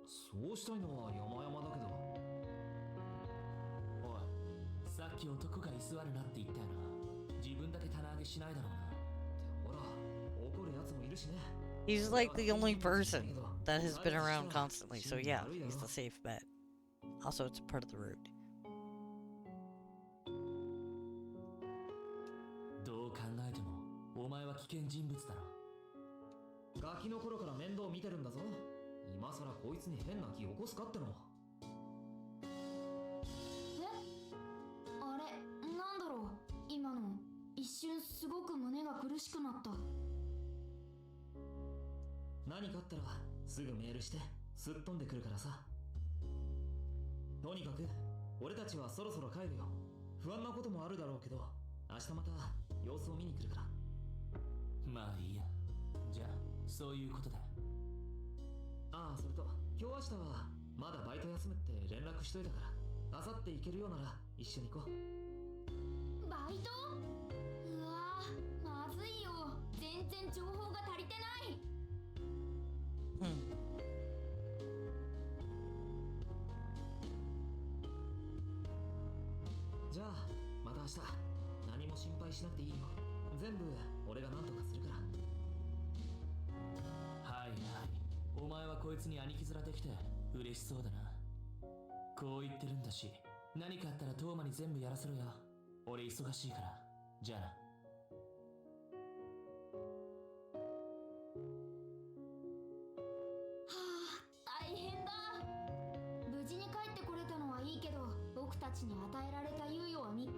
そうしたいのは山々だけど。おい、さっき男が居座るなって言ったよな。自分だけ棚上げしないだろうな。ほら、怒るやつもいるしね。 He's like the only person that has been around constantly, so yeah, he's the safe bet. Also, it's part of the route. どう考えてもお前は危険人物だろ。ガキの頃から面倒見てるんだぞ。今さらこいつに変な気起こすかっての。あれ、なんだろう。今の一瞬すごく胸が苦しくなった。何かあったらすぐメールしてすっ飛んでくるからさ。とにかく俺たちはそろそろ帰るよ。不安なこともあるだろうけど明日また様子を見に来るから。まあいいや。じゃあそういうことだ。ああ、それと今日明日はまだバイト休むって連絡しといたから明後日行けるようなら一緒に行こう。バイト？うわー、まずいよ。全然情報が足りてない。じゃあまた明日。何も心配しなくていいよ。全部俺が何とかするから。はいはい。お前はこいつに兄貴面できて嬉しそうだな。こう言ってるんだし、何かあったらトーマに全部やらせろよ。俺忙しいから。じゃあな。はあ、大変だ。無事に帰ってこれたのはいいけど、僕たちに与えられた猶予は3日。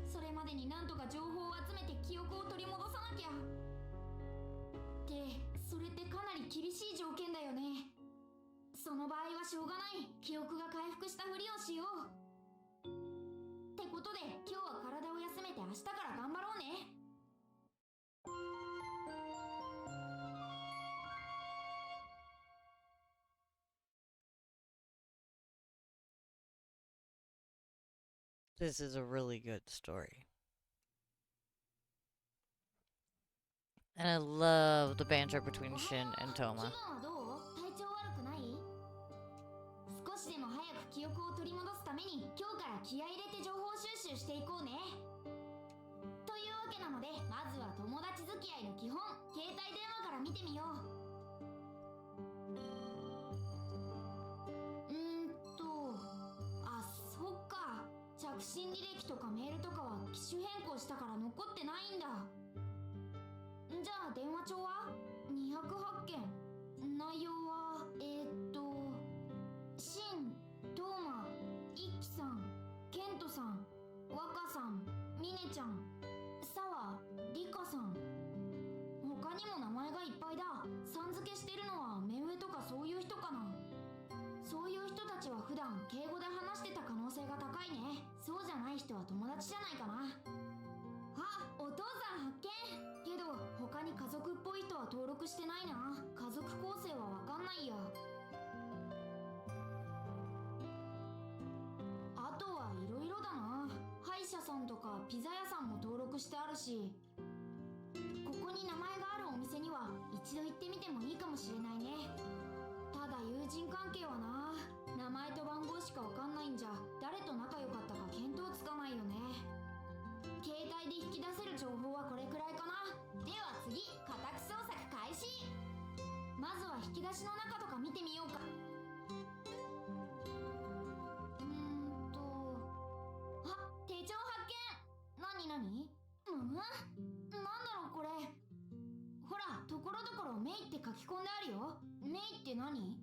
それまでになんとか情報を集めて記憶を取り戻さなきゃ。ってそれってかなり厳しい条件だよね。その場合はしょうがない。記憶が回復したふりをしよう。ってことで今日は体を休めて明日から頑張ろうね。This is a really good story. And I love the banter between Shin and 気分 Toma. はどう？体調悪くない？少しでも早く記憶を取り戻すために今日から気合い入れて情報収集していこうね。というわけなので、まずは友達付き合いの基本、携帯電話から見てみよう。あ、そっか。着信履歴とかメールとかは機種変更したから残ってないんだ。じゃあ電話帳は208件。内容はシン、トーマ、イッキさん、ケントさん、ワカさん、ミネちゃん、サワ、リカさん。他にも名前がいっぱいだ。さん付けしてるのは目上とかそういう人かな。そういう人たちは普段敬語で話してた可能性が高いね。そうじゃない人は友達じゃないかな。あ、お父さん発見。けど他に家族っぽい人は登録してないな。家族構成はわかんないや。あとはいろいろだな。歯医者さんとかピザ屋さんも登録してあるし、ここに名前があるお店には一度行ってみてもいいかもしれないね。ただ友人関係はな、名前と番号しかわかんないんじゃ誰と仲良かったか見当つかないよね。携帯で引き出せる情報はこれくらいかな。では次、家宅捜索開始。まずは引き出しの中とか見てみようか。あ、手帳発見。なになに？なんだろうこれ。ほら、ところどころメイって書き込んであるよ。メイって何？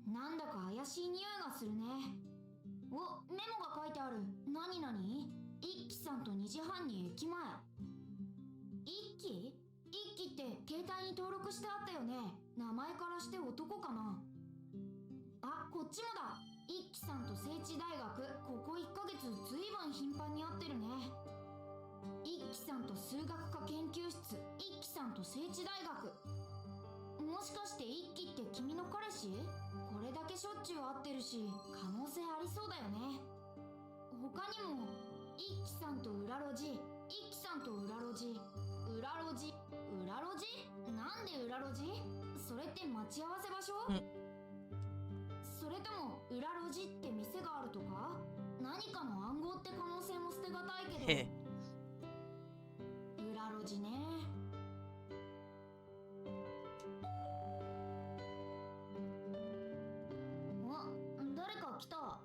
なんだか怪しい匂いがするね。お、メモが書いてある。なになに？一輝さんと2時半に駅前。一輝？一輝って携帯に登録してあったよね。名前からして男かな。あ、こっちもだ。一輝さんと聖地大学、ここ1ヶ月ずいぶん頻繁に会ってるね。一輝さんと数学科研究室、一輝さんと聖地大学。もしかして一輝って君の彼氏？これだけしょっちゅう会ってるし、可能性ありそうだよね。他にも一輝さんと裏路地、一輝さんと裏路地、裏路地、裏路地？なんで裏路地？それって待ち合わせ場所？それとも裏路地って店があるとか？何かの暗号って可能性も捨てがたいけど。裏路地ね。あ、誰か来た。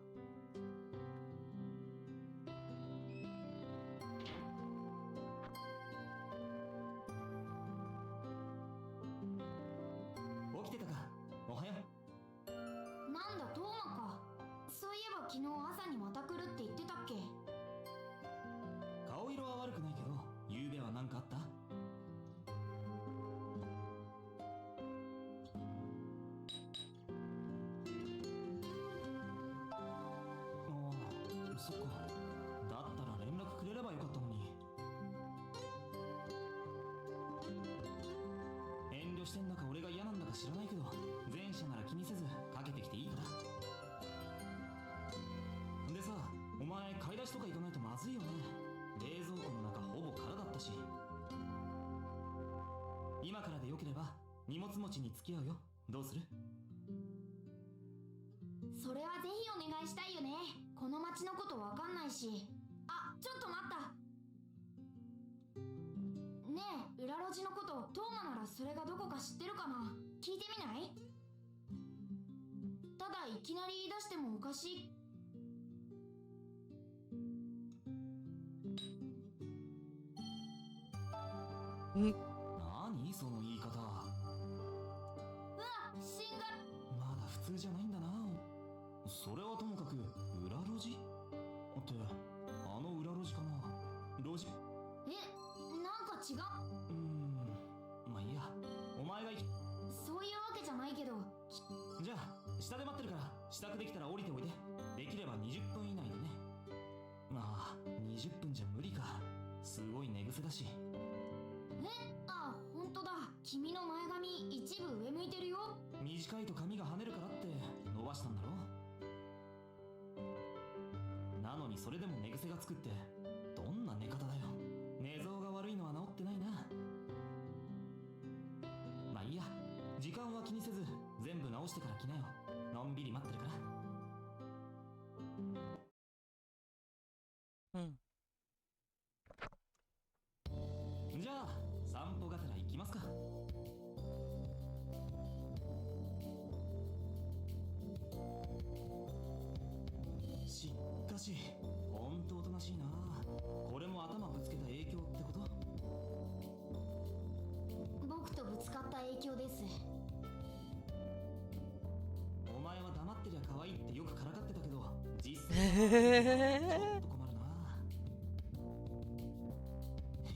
起きてたか。おはよう。なんだ、トーマか。そういえば昨日朝にまた来るって言ってたっけ？顔色は悪くないけど、昨夜は何かあった？そっか。だったら連絡くれればよかったのに。遠慮してんだか俺が嫌なんだか知らないけど、前者なら気にせずかけてきていいから。でさ、お前買い出しとか行かないとまずいよね。冷蔵庫の中ほぼ空だったし。今からでよければ荷物持ちに付き合うよ。どうする？それはぜひお願いしたいよね。この町のことわかんないし。あ、ちょっと待った。ねえ、裏路地のこと、トーマならそれがどこか知ってるかな？聞いてみない？ただいきなり言い出してもおかしい。ん？何その言い方。うわ、シンが。まだ普通じゃないんだな。それはともかく裏路地ってあの裏路地かな。路地？なんか違う。まあいいや。お前がそういうわけじゃないけど。じゃあ下で待ってるから支度できたら降りておいで。できれば20分以内でね。まあ20分じゃ無理か。すごい寝癖だし。あ、ほんとだ。君の前髪一部上向いてるよ。短いと髪が跳ねるからって伸ばしたんだろ。なのにそれでも寝癖がつくってどんな寝方だよ。寝相が悪いのは治ってないな。まあいいや。時間は気にせず全部直してから来なよ。のんびり待ってるから。提供です。お前は黙ってりゃ可愛いってよくからかってたけど、実際はちょっと困るな。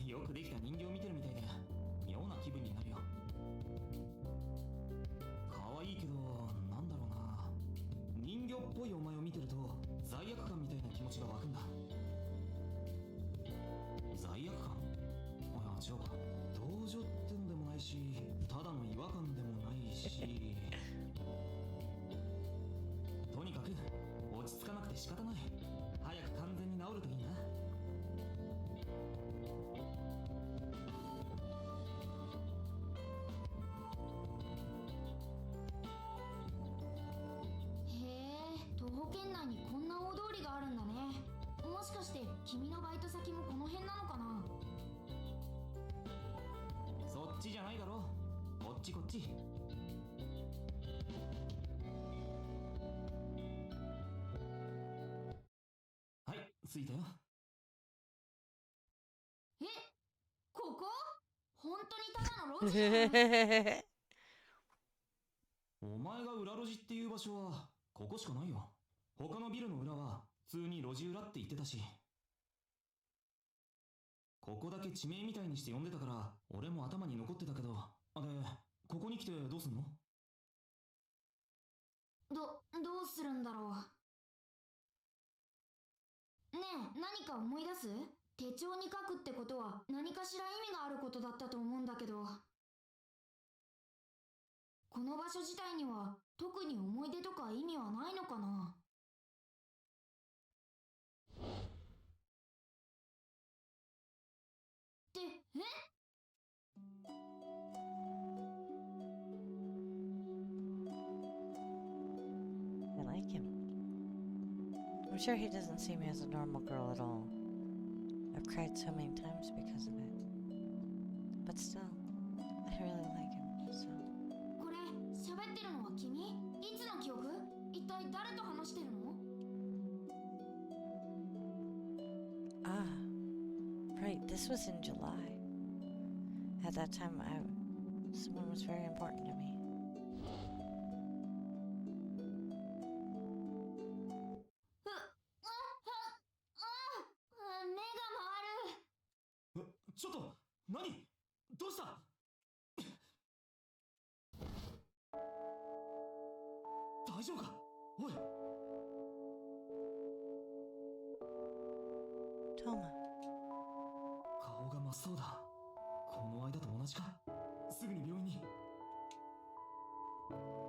よくできた人形見てるみたいで妙な気分になるよ。可愛いけどなんだろうな、人魚っぽいお前を見てると罪悪感みたいな気持ちが湧くんだ。罪悪感？いや違うか、同情ってのでもないしただの違和感でもないしとにかく落ち着かなくて仕方ない。早く完全に治るといいな。へえ、徒歩圏内にこんな大通りがあるんだね。もしかして君のバイト先もこの辺なのかな？そっちじゃないだろ、こっちこっち。はい、着いたよ。え、ここ？本当にただの路地なの？お前が裏路地っていう場所はここしかないよ。他のビルの裏は普通に路地裏って言ってたし、ここだけ地名みたいにして呼んでたから俺も頭に残ってたけど。あれ、ここに来てどうすんの？どうするんだろう。ねえ、何か思い出す？手帳に書くってことは何かしら意味があることだったと思うんだけど。この場所自体には特に思い出とか意味はないのかな？って、I like him. I'm sure he doesn't see me as a normal girl at all. I've cried so many times because of it. But still, I really like him, so. これ、喋ってるのは君？いつの記憶？一体誰と話してるの？ Ah, right, this was in July. At that time, someone was very important to me. 目が回る。ちょっと何？どうした？大丈夫か？おい。 Toma. 顔が真っ青だ。この間と同じか？すぐに病院に。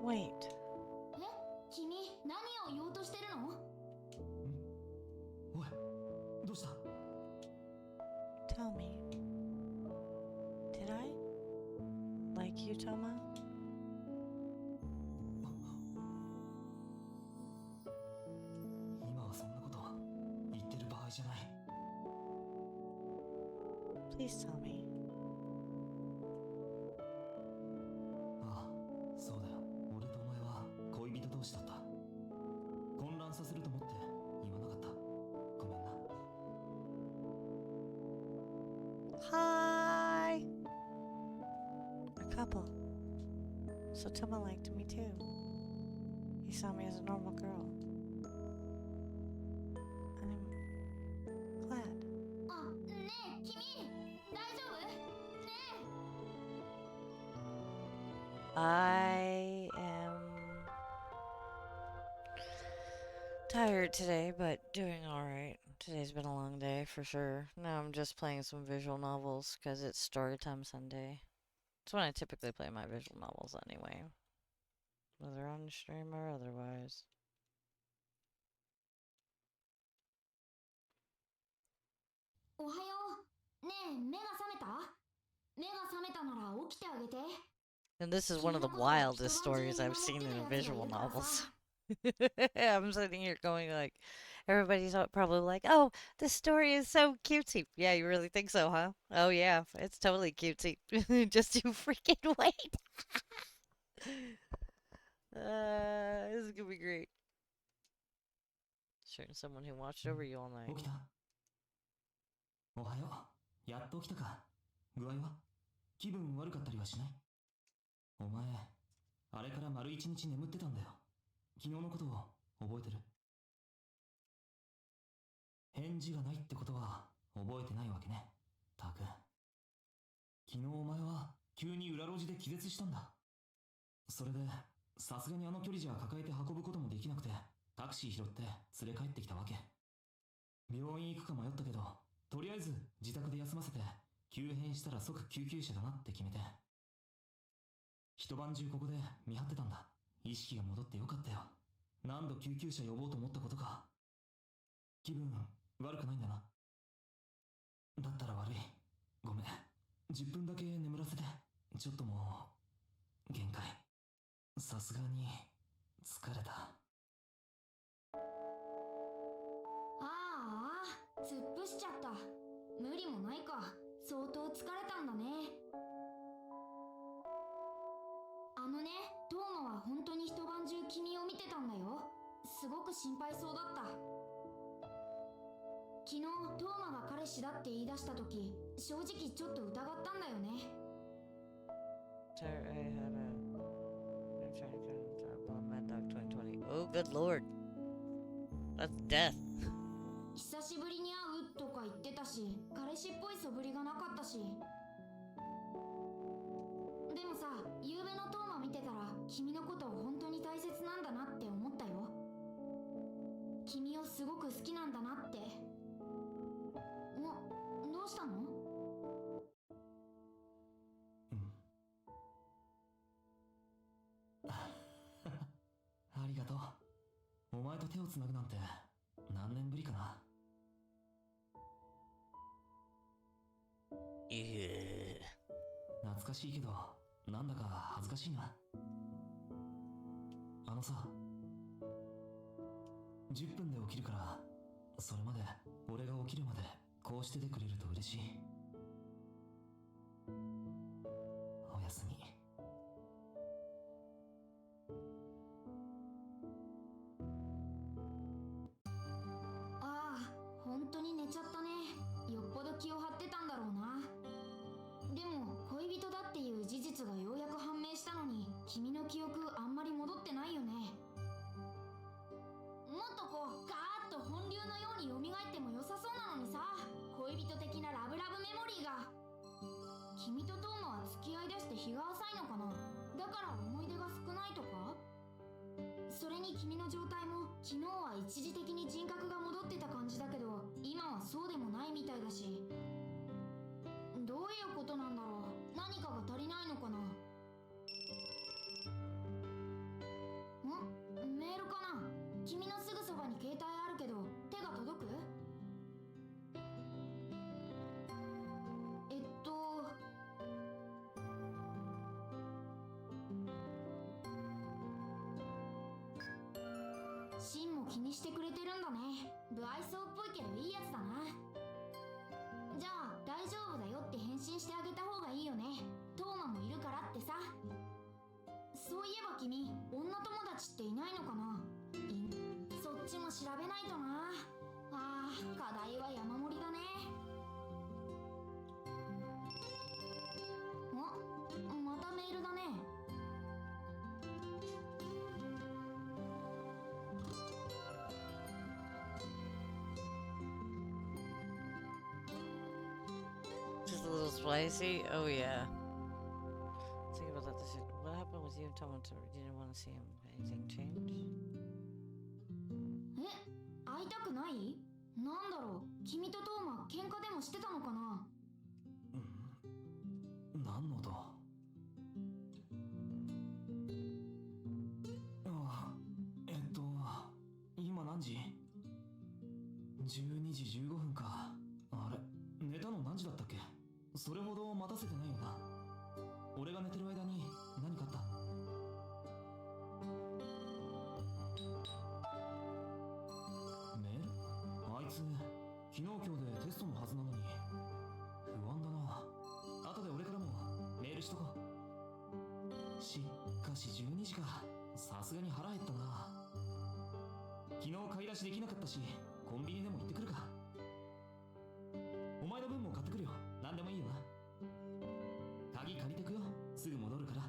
Wait. 君、何を言おうとしてるの？おい、どうした？ Tell me. Did I like you, Toma? 今はそんなこと言ってる場合じゃない。 Please tell me. ああ、そうだよ。俺とお前は恋人同士だった。混乱させると思って言わなかった。ごめんな。 Hi! A couple. So Toma liked me too. He saw me as a normal girl. I'm glad. あ、ねえ、君、大丈夫？ね I am tired today, but doing alright. Today's been a long day for sure. Now I'm just playing some visual novels because it's Storytime Sunday. It's when I typically play my visual novels anyway, whether on stream or otherwise. え、おはよう。ねえ、目が覚めた？目が覚めたなら起きてあげて。 And this is one of the 君のことを一 wildest 晩中 stories 見 I've 守って seen る in や a つがい visual るから novels. さ。 I'm sitting here going everybody's probably like, oh, this story is so cutesy. Yeah, you really think so, huh? Oh yeah, it's totally cutesy. Just you freaking wait. This is gonna be great. Sure, someone who watched over you all night. 起きた？おはよう。やっと起きたか。具合は？気分悪かったりはしない？お前、あれから丸一日眠ってたんだよ。昨日のことを覚えてる？返事がないってことは覚えてないわけね、たく。昨日お前は急に裏路地で気絶したんだ。それで、さすがにあの距離じゃ抱えて運ぶこともできなくて、タクシー拾って連れ帰ってきたわけ。病院行くか迷ったけど、とりあえず自宅で休ませて、急変したら即救急車だなって決めて。一晩中ここで見張ってたんだ。意識が戻ってよかったよ。何度救急車呼ぼうと思ったことか。気分悪くないんだな。だったら悪い。ごめん。10分だけ眠らせて。ちょっともう、限界。さすがに、疲れた。ああ、突っ伏しちゃった。無理もないか。相当疲れたんだね。あのね、トーマは本当に一晩中君を見てたんだよ。すごく心配そうだった。昨日トーマが彼氏だって言い出した時、正直ちょっと疑ったんだよね。Oh, good lord. That's death. 久しぶりに会うとか言ってたし、彼氏っぽい素振りがなかったし。でもさ、夕べのトーマ見てたら君のことを本当に大切なんだなって思ったよ。君をすごく好きなんだなって。どうしたの？ありがとう。お前と手をつなぐなんて何年ぶりかな。懐かしいけど、なんだか恥ずかしいな。あのさ、10分で起きるから、それまで俺が起きるまでこうしててくれると嬉しい。おやすみ。ああ、本当に寝ちゃったね。よっぽど気を張ってたんだろうな。でも恋人だっていう事実がようやく判明したのに、君の記憶あんまり戻ってないよね。もっとこうガーッと本流のように蘇っても良さそうなのにさ。恋人的なラブラブメモリーが。君とトーマは付き合いだして日が浅いのかな。だから思い出が少ないとか。それに君の状態も昨日は一時的に人格が戻ってた感じだけど、今はそうでもないみたいだし。どういうことなんだろう。何かが足りないのかな。メールかな。君のすぐそばに携帯あるけど手が届く？シンも気にしてくれてるんだね。不愛想っぽいけどいいやつだな。じゃあ大丈夫だよって返信してあげた方がいいよね。トーマもいるからってさ。そういえば君、女友達っていないのかな。そっちも調べないとな。あー、課題は山盛りだね。またメールだね。Just a little spicy? Oh, yeah. Think about that. This what happened with you and Tom? You didn't want to see him. Anything change? 会いたくない？なんだろう、君とトーマ喧嘩でもしてたのかな。何の音？今何時？ 12時15分か。あれ、寝たの何時だったっけ？それほど待たせてないよな。俺が寝てる間に何かあった？メール？あいつ、昨日今日でテストのはずなのに。不安だな。後で俺からもメールしとこう。しかし12時か。さすがに腹減ったな。昨日買い出しできなかったし、コンビニでも行ってくるか。お前の分も買ってくるよ。何でもいいよな。鍵借りてくよ。すぐ戻るから。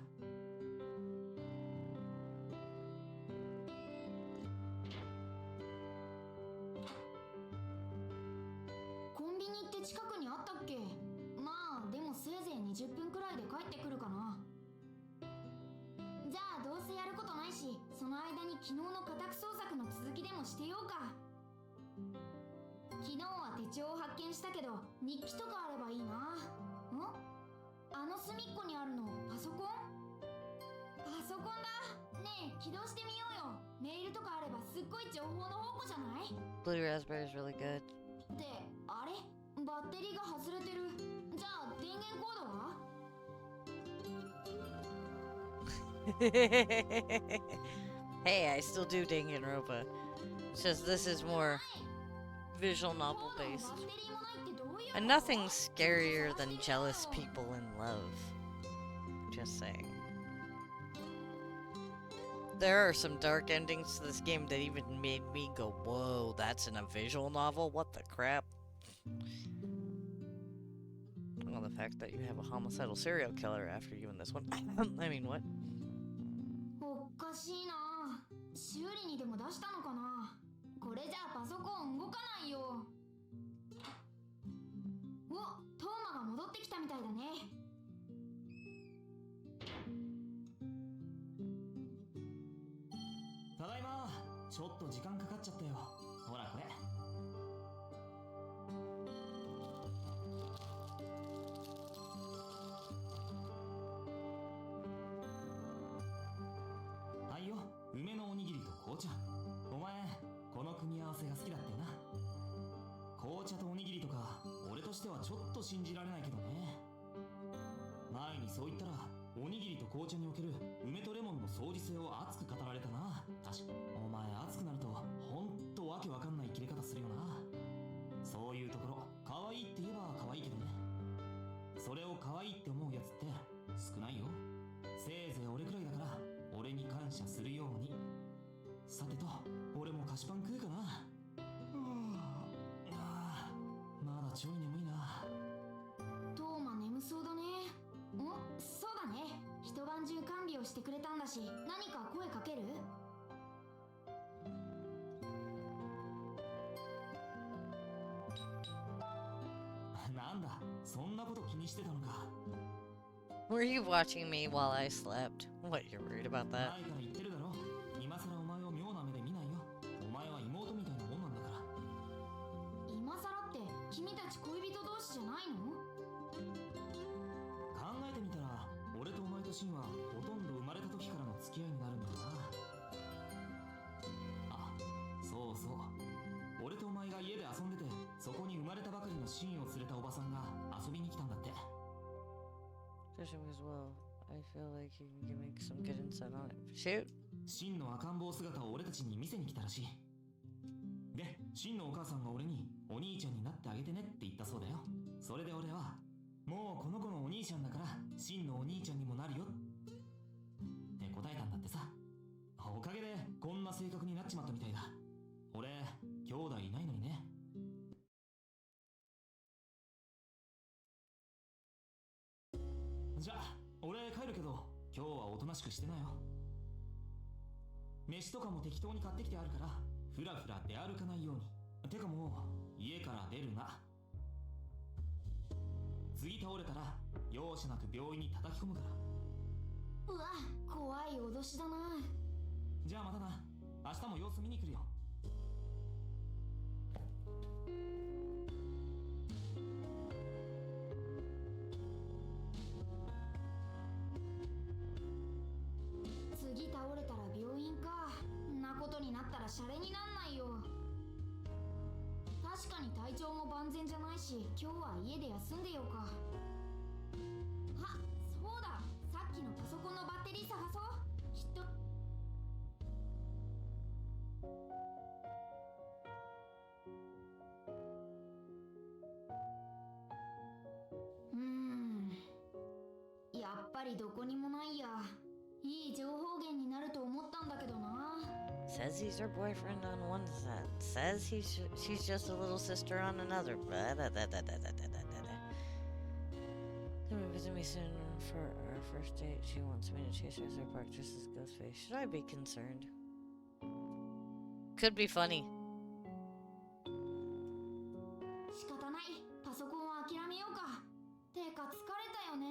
っけ。まあでもせいぜい20分くらいで帰ってくるかな。じゃあどうせやることないし、その間に昨日の家宅捜索の続きでもしてようか。昨日は手帳を発見したけど、日記とかあればいいな。あの隅っこにあるのパソコン？パソコンだ。ねえ起動してみようよ。メールとかあればすっごい情報の宝庫じゃない？ Blue raspberry is really good. ってあれバッテリーが外れてる。じゃあ電源コードは？ Hey, I still do Danganronpa. It's just this is more visual novel コードも based. バッテリーもないってどういうこと？ And nothing's scarier than jealous people in love. Just saying. There are some dark endings to this game that even made me go, whoa, that's in a visual novel? What the crap? Well, the fact that you have a homicidal serial killer after you in this one. I mean, what? おかしいな。修理にでも出したのかな。これじゃあパソコン動かないよ。お、トーマが戻ってきたみたいだね。ただいま。ちょっと時間かかっちゃったよ。ほらこれ。はいよ、梅のおにぎりと紅茶。お前この組み合わせが好きだったよな。紅茶とおにぎりとか俺としてはちょっと信じられないけどね。前にそう言ったらおにぎりと紅茶における梅とレモンの相似性を熱く語られたな。確かお前熱くなるとほんとわけわかんない切れ方するよな。そういうところ可愛いって言えば可愛いけどね。それを可愛いって思うやつって少ないよ。せいぜい俺くらいだから俺に感謝するように。さてと俺も菓子パン食うかな。まだちょい眠いな。トーマ眠そうだね。そうだね。一晩中看病してくれたんだし、何か声かける？なんだ、そんなこと気にしてたのか。Were you watching me while I slept? What, you're worried about 前 that? から言ってるだろ。今さらお前を妙な目で見ないよ。お前は妹みたいなもんなんだから。今さらって君たち恋人同士じゃないの？考えてみたら俺とお前とシンはほとんど生まれた時からの付き合いになるんだよな。あ、そうそう。俺とお前が家で遊んでて、そこに生まれたばかりのシンを連れたおばさんが遊びに来たんだって。 Fishing as well. I feel like you can make some good insight on it. Shoot! シンの赤ん坊姿を俺たちに見せに来たらしい。で、シンのお母さんが俺にお兄ちゃんになってあげてねって言ったそうだよ。それで俺はもうこの子のお兄ちゃんだからシンのお兄ちゃんにもなるよって答えたんだってさ。おかげでこんな性格になっちまったみたいだ。俺兄弟いないのにね。じゃあ俺帰るけど今日はおとなしくしてなよ。飯とかも適当に買ってきてあるからふらふら出歩かないように。てかもう家から出るな。次倒れたら容赦なく病院に叩き込むから。うわ、怖い脅しだな。じゃあまたな。明日も様子見に来るよ。次倒れたら病院か。んなことになったらシャレになんないよ。確かに体調も万全じゃないし、今日は家で休んでようか。あ、そうだ。さっきのパソコンのバッテリー探そう。きっと。やっぱりどこにもないや。いい情報源になると思ったんだけどな。 Says he's her boyfriend on one side. Says she's just a little sister on another. Come and visit me soon for our first date. She wants me to chase her through the park just as Ghostface. Should I be concerned? Could be funny. 仕方ない。パソコンは諦めようか。てか疲れたよね。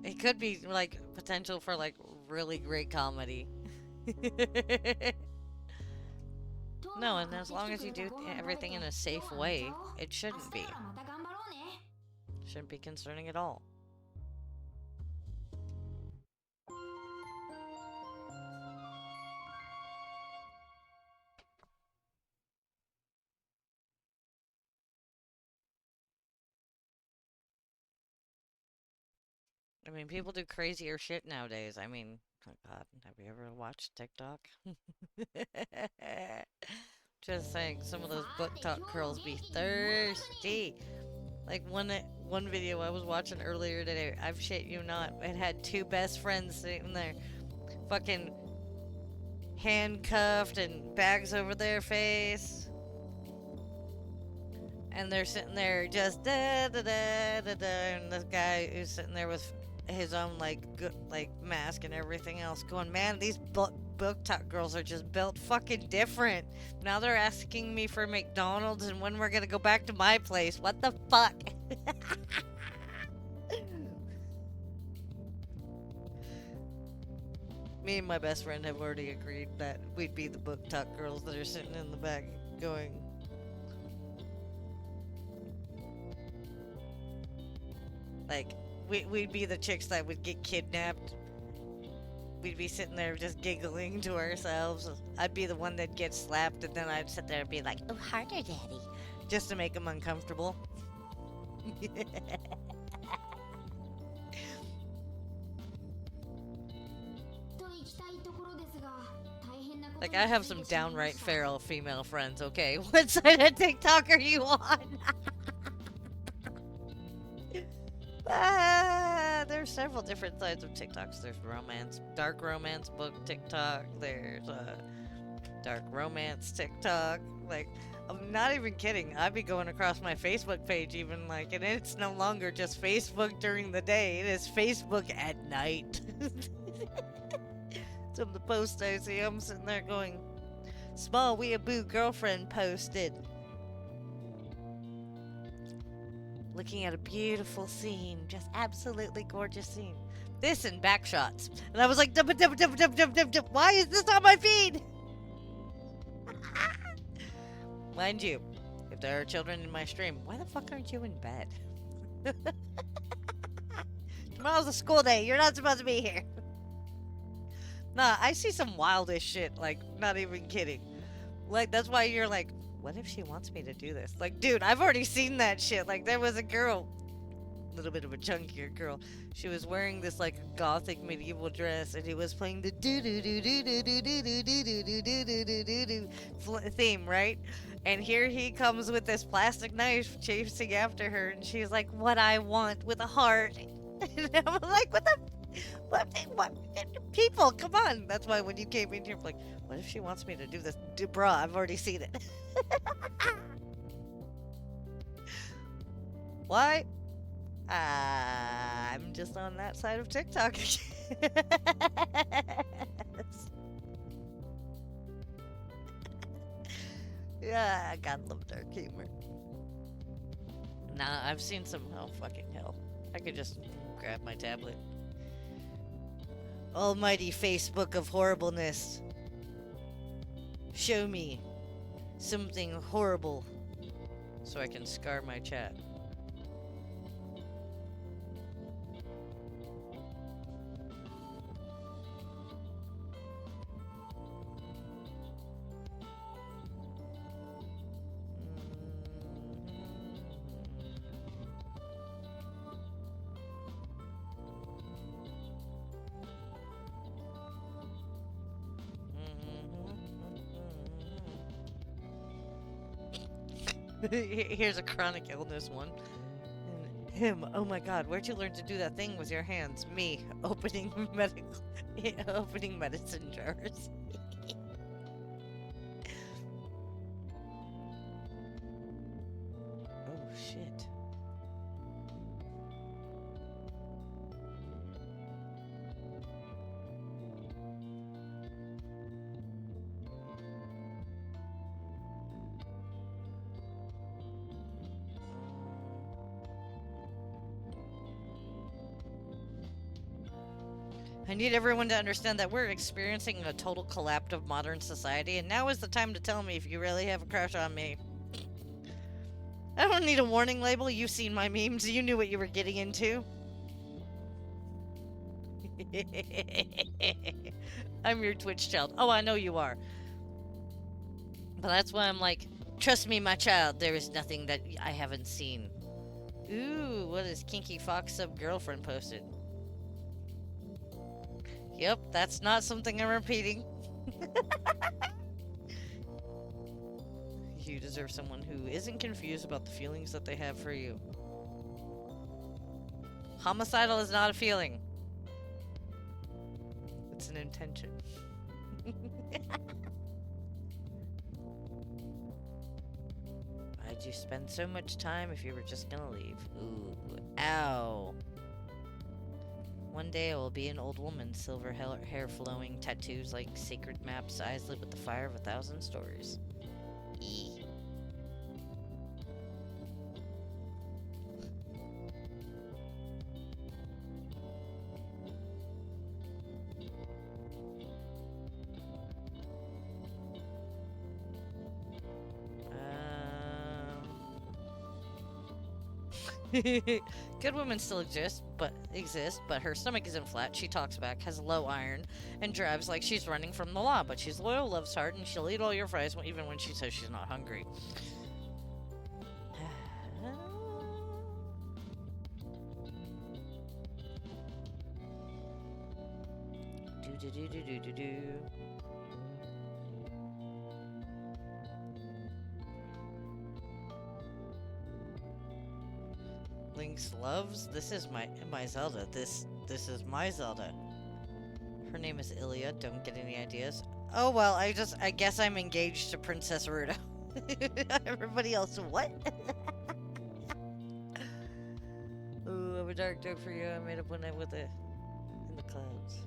It could be like potential for like really great comedy. No, and as long as you do everything in a safe way, it shouldn't be. 明日からまた頑張ろうね。 Shouldn't be concerning at all. I mean, people do crazier shit nowadays. I mean, oh God, have you ever watched TikTok? Just saying, some of those book talk girls be thirsty. Like one video I was watching earlier today, I've shit you not, it had two best friends sitting there, fucking handcuffed and bags over their face. And they're sitting there just da da da da da, and this guy who's sitting there with his own like mask and everything else, going, man, these book talk girls are just built fucking different. Now they're asking me for McDonald's and when we're gonna go back to my place. What the fuck? Me and my best friend have already agreed that we'd be the book talk girls that are sitting in the back going, like, we'd be the chicks that would get kidnapped. We'd be sitting there just giggling to ourselves. I'd be the one that gets slapped, and then I'd sit there and be like, oh, harder, daddy. Just to make them uncomfortable. Like, I have some downright feral female friends, okay? What side of TikTok are you on? There's several different sides of TikToks. There's romance, dark romance book TikTok. There's dark romance TikTok. Like, I'm not even kidding. I'd be going across my Facebook page even, like, and it's no longer just Facebook during the day. It is Facebook at night. Some of the posts I see, I'm sitting there going, small weeaboo girlfriend posted. Looking at a beautiful scene, just absolutely gorgeous scene. This and back shots. And I was like, why is this on my feed? Mind you, if there are children in my stream, why the fuck aren't you in bed? Tomorrow's a school day, you're not supposed to be here. Nah, I see some wildish shit, like, not even kidding. Like, that's why you're like, what if she wants me to do this? Like, dude, I've already seen that shit. Like, there was a girl, a little bit of a chunkier girl. She was wearing this, like, gothic medieval dress, and he was playing the do-do-do-do-do-do-do-do-do-do-do-do-do-do theme, right? And here he comes with this plastic knife chasing after her, and she's like, what I want, with a heart. And I'm like, what? People, come on. That's why when you came in here, I'm like, what if she wants me to do this? Bruh, I've already seen it. Why? I'm just on that side of TikTok. Yeah, I gotta love dark humor. Nah, I've seen some. Oh, fucking hell. I could just grab my tablet. Almighty Facebook of horribleness. Show me something horrible so I can scar my chat. Here's a chronic illness one. And him, oh my god, where'd you learn to do that thing with your hands? Me, opening opening medicine jars. Oh shit. I need everyone to understand that we're experiencing a total collapse of modern society, and now is the time to tell me if you really have a crush on me. I don't need a warning label. You've seen my memes. You knew what you were getting into. I'm your Twitch child. Oh, I know you are. But that's why I'm like, trust me, my child, there is nothing that I haven't seen. Ooh, what is Kinky Fox Sub Girlfriend posted? Yep, that's not something I'm repeating. You deserve someone who isn't confused about the feelings that they have for you. Homicidal is not a feeling. It's an intention. Why'd you spend so much time if you were just gonna leave? Ooh, ow. One day I will be an old woman, silver hair flowing, tattoos like sacred maps, eyes lit with the fire of 1,000 stories. E. Good women still exist, but her stomach isn't flat. She talks back, has low iron, and drives like she's running from the law. But she's loyal, loves hard, and she'll eat all your fries even when she says she's not hungry. Do do do do do do do. Link's loves? This is my Zelda. This is my Zelda. Her name is Ilya. Don't get any ideas. Oh well, I guess I'm engaged to Princess Ruto. Everybody else, what? Ooh, I have a dark joke for you. I made up one night with it in the clouds.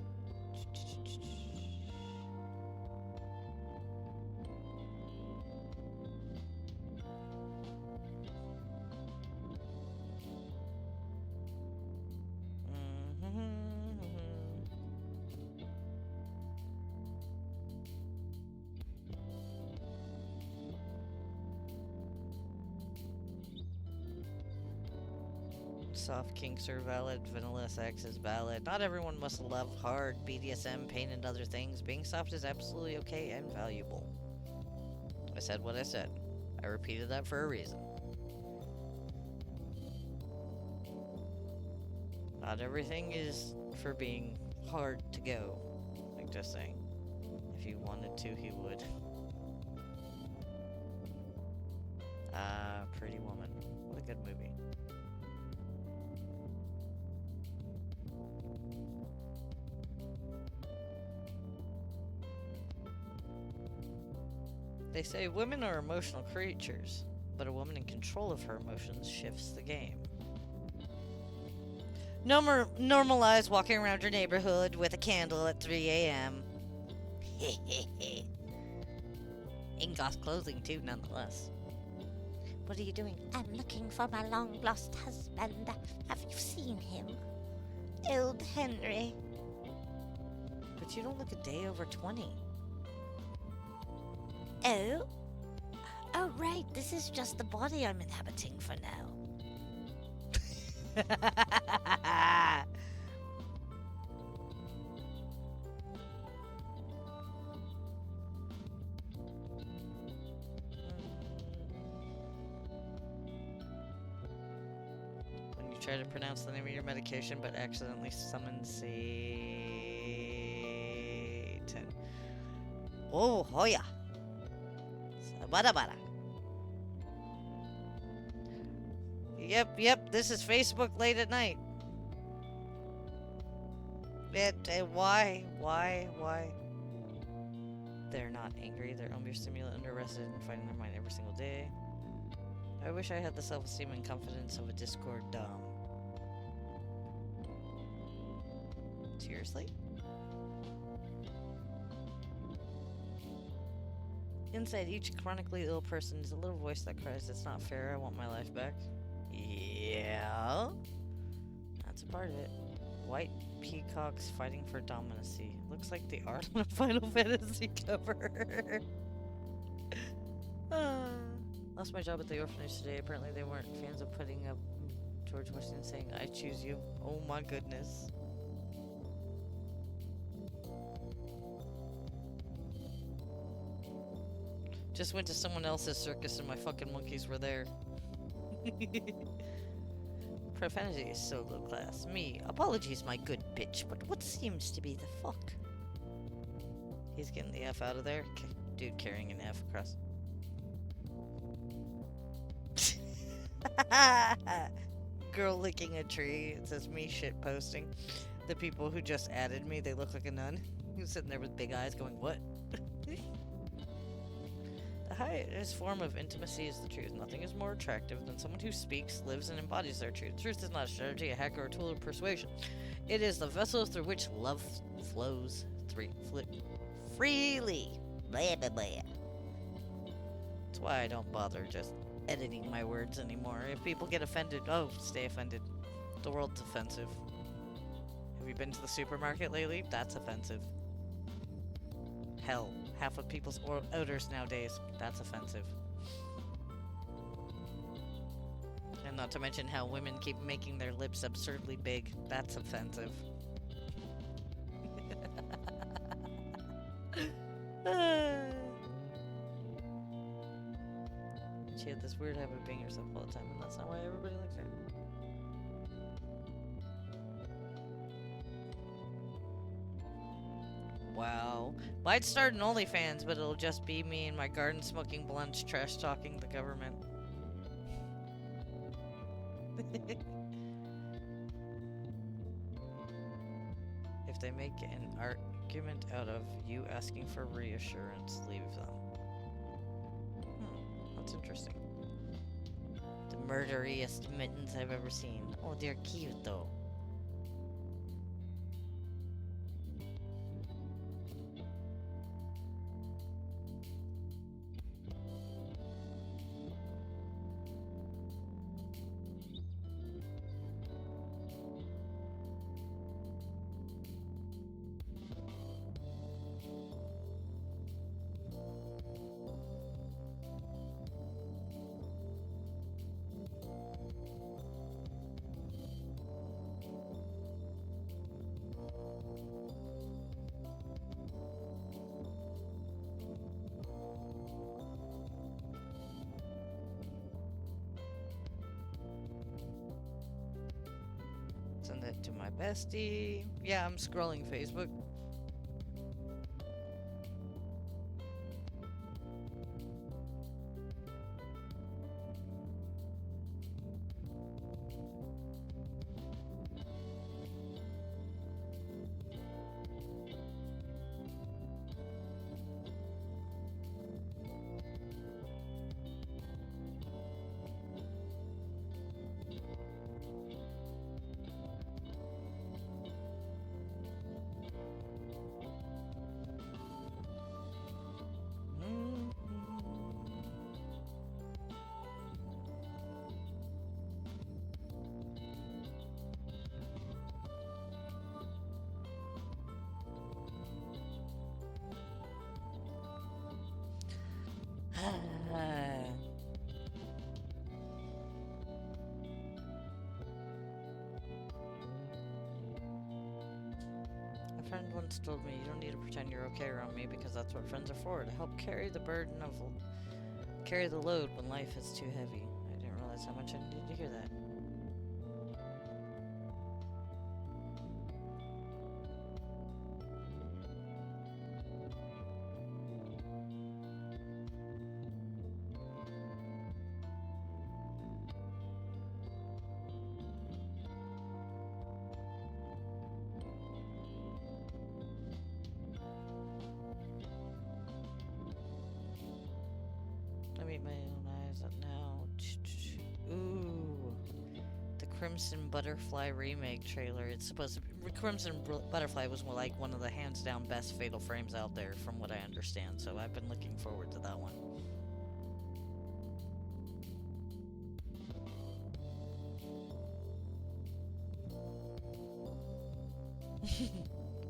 Soft kinks are valid, vanilla sex is valid. Not everyone must love hard, BDSM, pain, and other things. Being soft is absolutely okay and valuable. I said what I said. I repeated that for a reason. Not everything is for being hard to go. Like just saying. If he wanted to, he would. Pretty Woman. What a good movie. They say women are emotional creatures, but a woman in control of her emotions shifts the game. Normalize walking around your neighborhood with a candle at 3 a.m. In goth clothing, too, nonetheless. What are you doing? I'm looking for my long-lost husband. Have you seen him? Old Henry. But you don't look a day over 20. Oh? Oh, right. This is just the body I'm inhabiting for now. When you try to pronounce the name of your medication but accidentally summon Satan. Oh, hoya. Bada bada. Yep, this is Facebook late at night. Why? They're not angry, they're overstimulated, underrested, and fighting their mind every single day. I wish I had the self-esteem and confidence of a Discord Dom. Seriously? Inside each chronically ill person is a little voice that cries, "It's not fair, I want my life back." Yeah? That's a part of it. White peacocks fighting for dominacy. Looks like the art on a Final Fantasy cover. Lost my job at the orphanage today. Apparently they weren't fans of putting up George Washington saying, "I choose you." Oh my goodness. Just went to someone else's circus and my fucking monkeys were there. Profanity is so low class. Me. Apologies, my good bitch, but what seems to be the fuck? He's getting the F out of there. Dude carrying an F across. Girl licking a tree. It says me shit posting. The people who just added me, they look like a nun. Who's sitting there with big eyes going, what? The highest form of intimacy is the truth. Nothing is more attractive than someone who speaks, lives, and embodies their truth. Truth is not a strategy, a hack, or a tool of persuasion. It is the vessel through which love flows freely. Blah, blah, blah. That's why I don't bother just editing my words anymore. If people get offended, oh, stay offended. The world's offensive. Have you been to the supermarket lately? That's offensive. Hell, half of people's odors nowadays, that's offensive. And not to mention how women keep making their lips absurdly big. That's offensive. She had this weird habit of being herself all the time, and that's not why everybody likes her. Wow. Might start an OnlyFans, but it'll just be me in my garden smoking blunts, trash talking the government. If they make an argument out of you asking for reassurance, leave them. That's interesting. The murderiest mittens I've ever seen. Oh, they're cute though. Send that to my bestie. Yeah, I'm scrolling Facebook. A friend once told me, you don't need to pretend you're okay around me because that's what friends are for, to help carry the burden of, carry the load when life is too heavy. I didn't realize how much I needed to hear that. My own eyes up now. Ooh, the Crimson Butterfly remake trailer. It's supposed to be, Crimson Butterfly was like one of the hands down best Fatal Frames out there, from what I understand. So I've been looking forward to that one.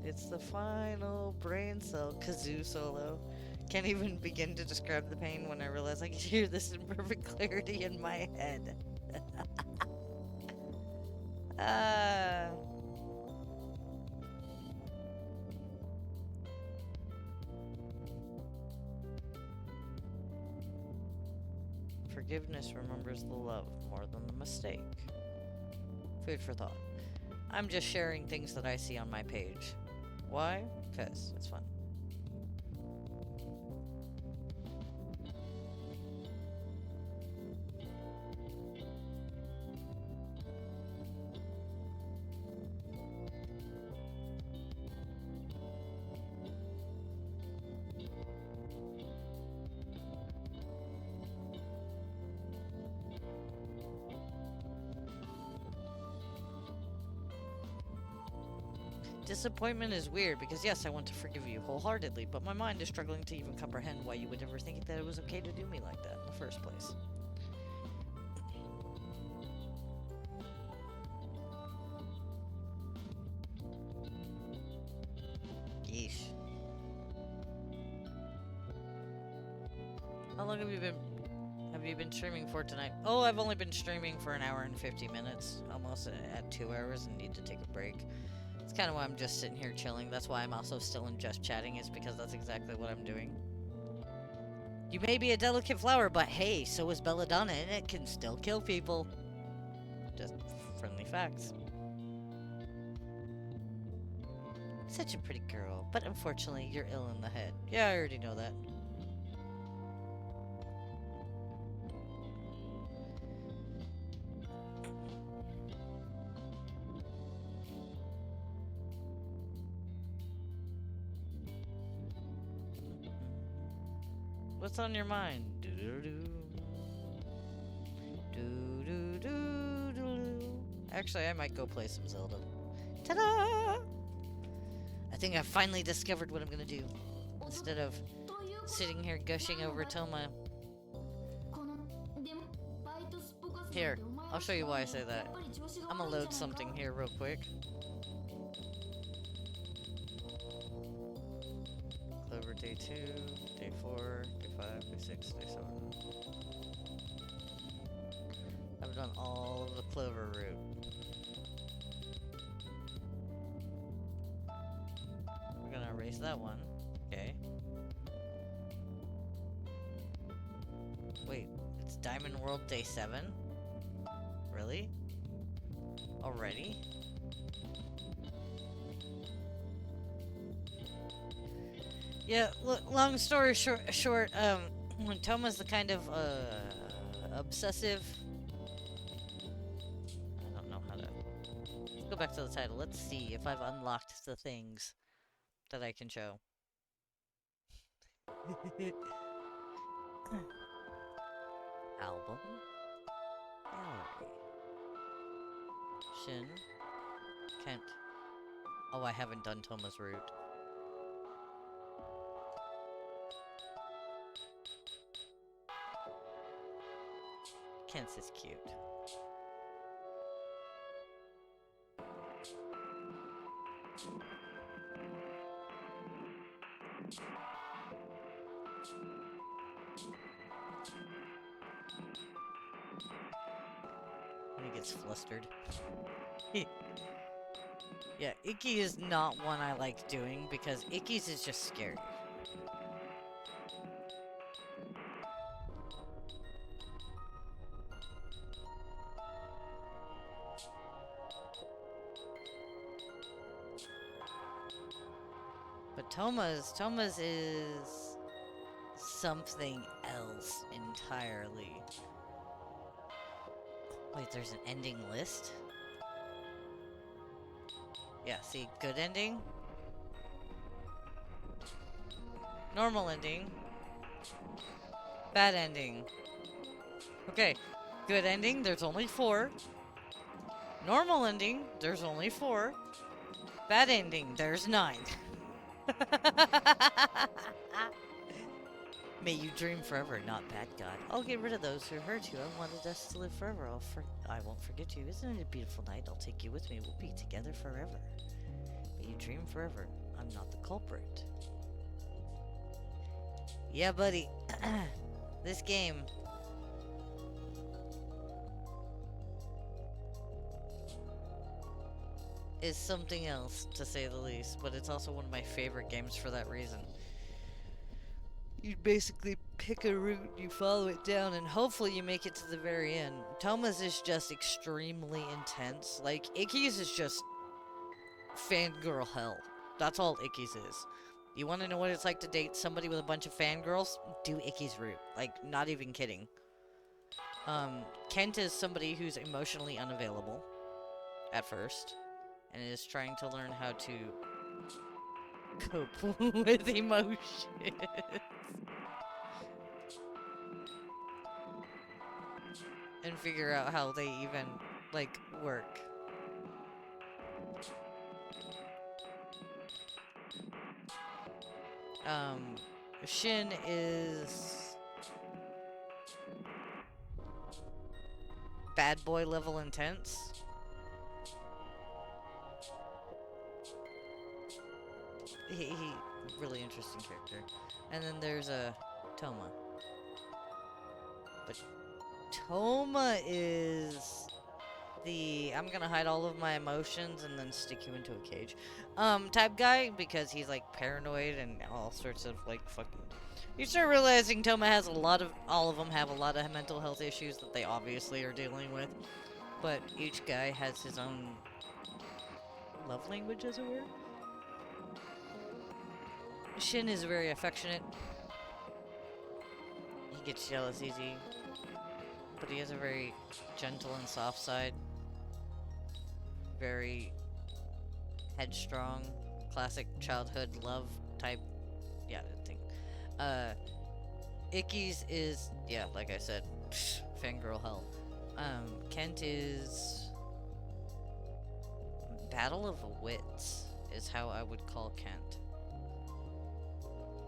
It's the final brain cell kazoo solo. Can't even begin to describe the pain when I realize I can hear this in perfect clarity in my head. Ah. Forgiveness remembers the love more than the mistake. Food for thought. I'm just sharing things that I see on my page. Why? Because it's fun. Disappointment is weird because yes, I want to forgive you wholeheartedly, but my mind is struggling to even comprehend why you would ever think that it was okay to do me like that in the first place. Yeesh. How long have you been streaming for tonight? Oh, I've only been streaming for an hour and 50 minutes, almost at 2 hours, and need to take a break. It's kind of why I'm just sitting here chilling. That's why I'm also still in just chatting, is because that's exactly what I'm doing. You may be a delicate flower, but hey, so is belladonna, and it can still kill people. Just friendly facts. Such a pretty girl, but unfortunately, you're ill in the head. Yeah, I already know that. What's on your mind? Actually, I might go play some Zelda. Ta-da! I think I finally discovered what I'm gonna do. Instead of sitting here gushing over Toma. Here, I'll show you why I say that. I'm gonna load something here real quick. Clover day 2, day 4, day 5, day 6, day 7. I've done all of the clover route. We're gonna erase that one. Okay. Wait, it's Diamond World day 7? Really? Already? Yeah, long story short, when Toma's the kind of, obsessive... I don't know how to... Let's go back to the title. Let's see if I've unlocked the things that I can show. Album. Gallery. Shin. Kent. Oh, I haven't done Toma's route. Kent's is cute. When he gets flustered. Yeah, Icky is not one I like doing because Icky's is just scary. But Toma's is something else entirely. Wait, there's an ending list? Yeah, see, good ending. Normal ending. Bad ending. Okay, good ending, there's only 4. Normal ending, there's only 4. Bad ending, there's 9. May you dream forever, not bad God. I'll get rid of those who hurt you. I wanted us to live forever. I won't forget you. Isn't it a beautiful night? I'll take you with me. We'll be together forever. May you dream forever. I'm not the culprit. Yeah, buddy. This game. Is something else, to say the least, but it's also one of my favorite games for that reason. You basically pick a route, you follow it down, and hopefully you make it to the very end. Thomas is just extremely intense. Like, Icky's is just fangirl hell. That's all Icky's is. You want to know what it's like to date somebody with a bunch of fangirls? Do Icky's route. Like, not even kidding. Kent is somebody who's emotionally unavailable at first, and is trying to learn how to cope with emotion. And figure out how they even, like, work. Shin is bad boy level intense. He really interesting character. And then there's a Toma. But Toma is the I'm gonna hide all of my emotions and then stick you into a cage type guy, because he's like paranoid and all sorts of like fucking. You start realizing Toma has all of them have a lot of mental health issues that they obviously are dealing with, but each guy has his own love language, as it were. Shin is very affectionate. He gets jealous easy, but he has a very gentle and soft side. Very headstrong, classic childhood love type, yeah, thing. Icky's is, yeah, like I said, fangirl hell. Kent is battle of wits is how I would call Kent.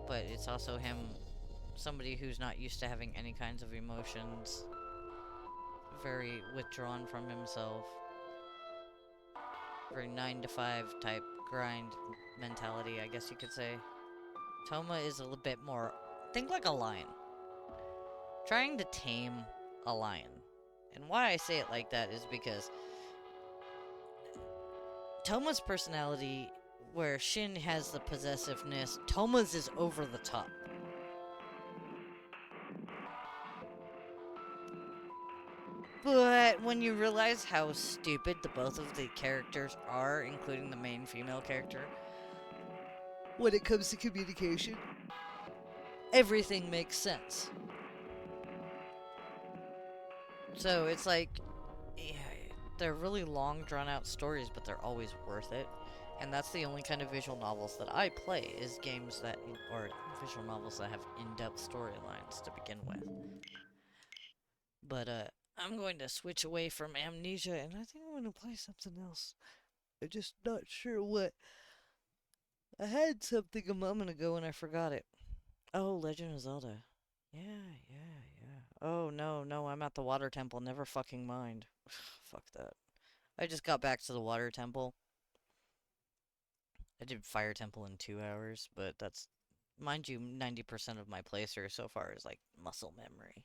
But it's also him, somebody who's not used to having any kinds of emotions, very withdrawn from himself. Very 9-to-5 type grind mentality, I guess you could say. Toma is a little bit more, think like a lion. Trying to tame a lion. And why I say it like that is because Toma's personality, where Shin has the possessiveness, Toma's is over the top. But when you realize how stupid the both of the characters are, including the main female character, when it comes to communication, everything makes sense. So it's like, yeah, they're really long, drawn-out stories, but they're always worth it. And that's the only kind of visual novels that I play, is games that, or visual novels that have in-depth storylines to begin with. But, I'm going to switch away from Amnesia, and I think I'm going to play something else. I'm just not sure what. I had something a moment ago and I forgot it. Oh, Legend of Zelda. Yeah. Oh, no, I'm at the Water Temple. Never fucking mind. Fuck that. I just got back to the Water Temple. I did Fire Temple in 2 hours, but that's, mind you, 90% of my playthrough so far is like muscle memory.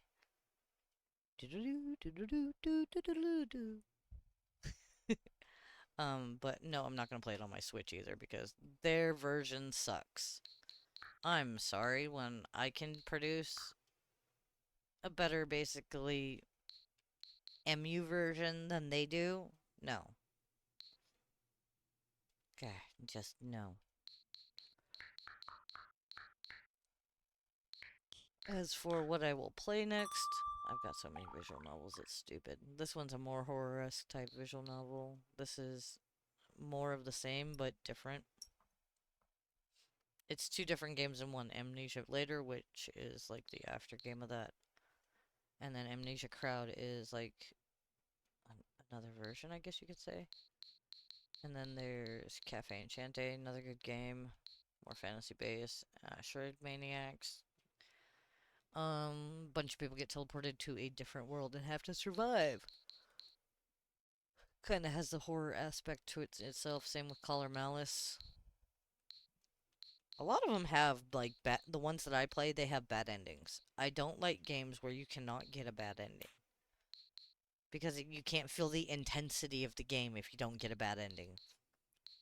But no, I'm not gonna play it on my Switch either because their version sucks. I'm sorry, when I can produce a better, basically, MU version than they do, no. Okay, just no. As for what I will play next, I've got so many visual novels, it's stupid. This one's a more horror-esque type visual novel. This is more of the same, but different. It's 2 different games in one. Amnesia Later, which is like the after game of that. And then Amnesia Crowd is like another version, I guess you could say. And then there's Cafe Enchante, another good game. More fantasy based. Shredded Maniacs. Bunch of people get teleported to a different world and have to survive. kind of has the horror aspect to it itself. Same with Collar Malice. A lot of them have like the ones that I play, they have bad endings. I don't like games where you cannot get a bad ending because you can't feel the intensity of the game if you don't get a bad ending.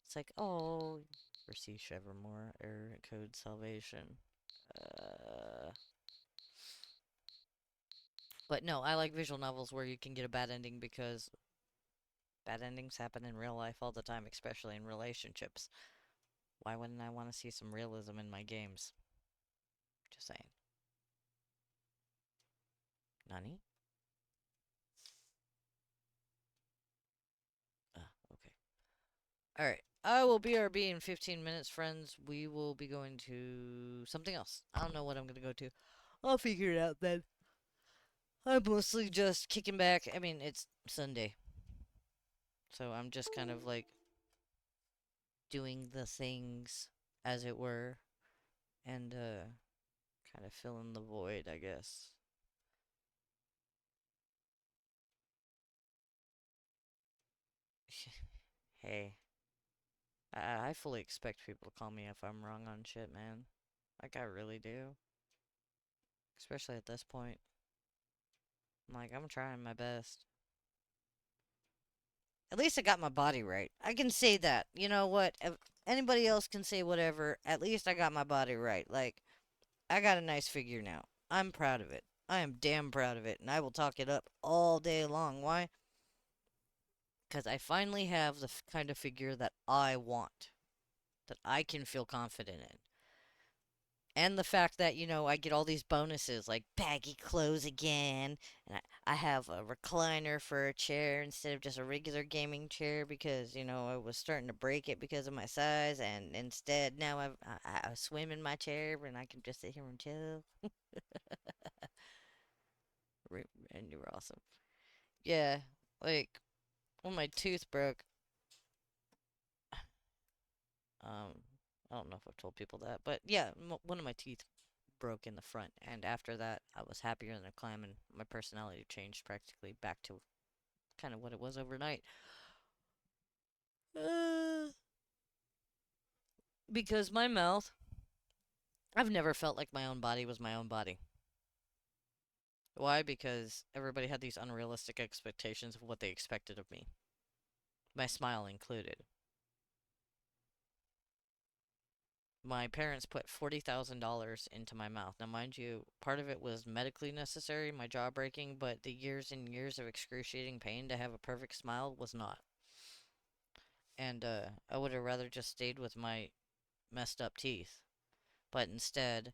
It's like, oh, receive Chevermore error code salvation. But no, I like visual novels where you can get a bad ending because bad endings happen in real life all the time, especially in relationships. Why wouldn't I want to see some realism in my games? Just saying. Nani? Okay. Alright. I will BRB in 15 minutes, friends. We will be going to something else. I don't know what I'm going to go to. I'll figure it out then. I'm mostly just kicking back. I mean, it's Sunday. So I'm just kind of like doing the things, as it were, and kind of filling the void, I guess. Hey, I fully expect people to call me if I'm wrong on shit, man. Like, I really do. Especially at this point. I'm like, I'm trying my best. At least I got my body right. I can say that. You know what? If anybody else can say whatever, at least I got my body right. Like, I got a nice figure now. I'm proud of it. I am damn proud of it, and I will talk it up all day long. Why? Because I finally have the kind of figure that I want, that I can feel confident in. And the fact that, you know, I get all these bonuses like baggy clothes again, and I have a recliner for a chair instead of just a regular gaming chair because, you know, I was starting to break it because of my size, and instead now I swim in my chair and I can just sit here and chill. And you were awesome. Yeah, like, when my tooth broke, um, I don't know if I've told people that, but yeah, one of my teeth broke in the front, and after that, I was happier than a clam, and my personality changed practically back to kind of what it was overnight. Uh, because my mouth, I've never felt like my own body was my own body. Why? Because everybody had these unrealistic expectations of what they expected of me, my smile included. My parents put $40,000 into my mouth. Now, mind you, part of it was medically necessary, my jaw breaking, but the years and years of excruciating pain to have a perfect smile was not. And I would have rather just stayed with my messed up teeth. But instead,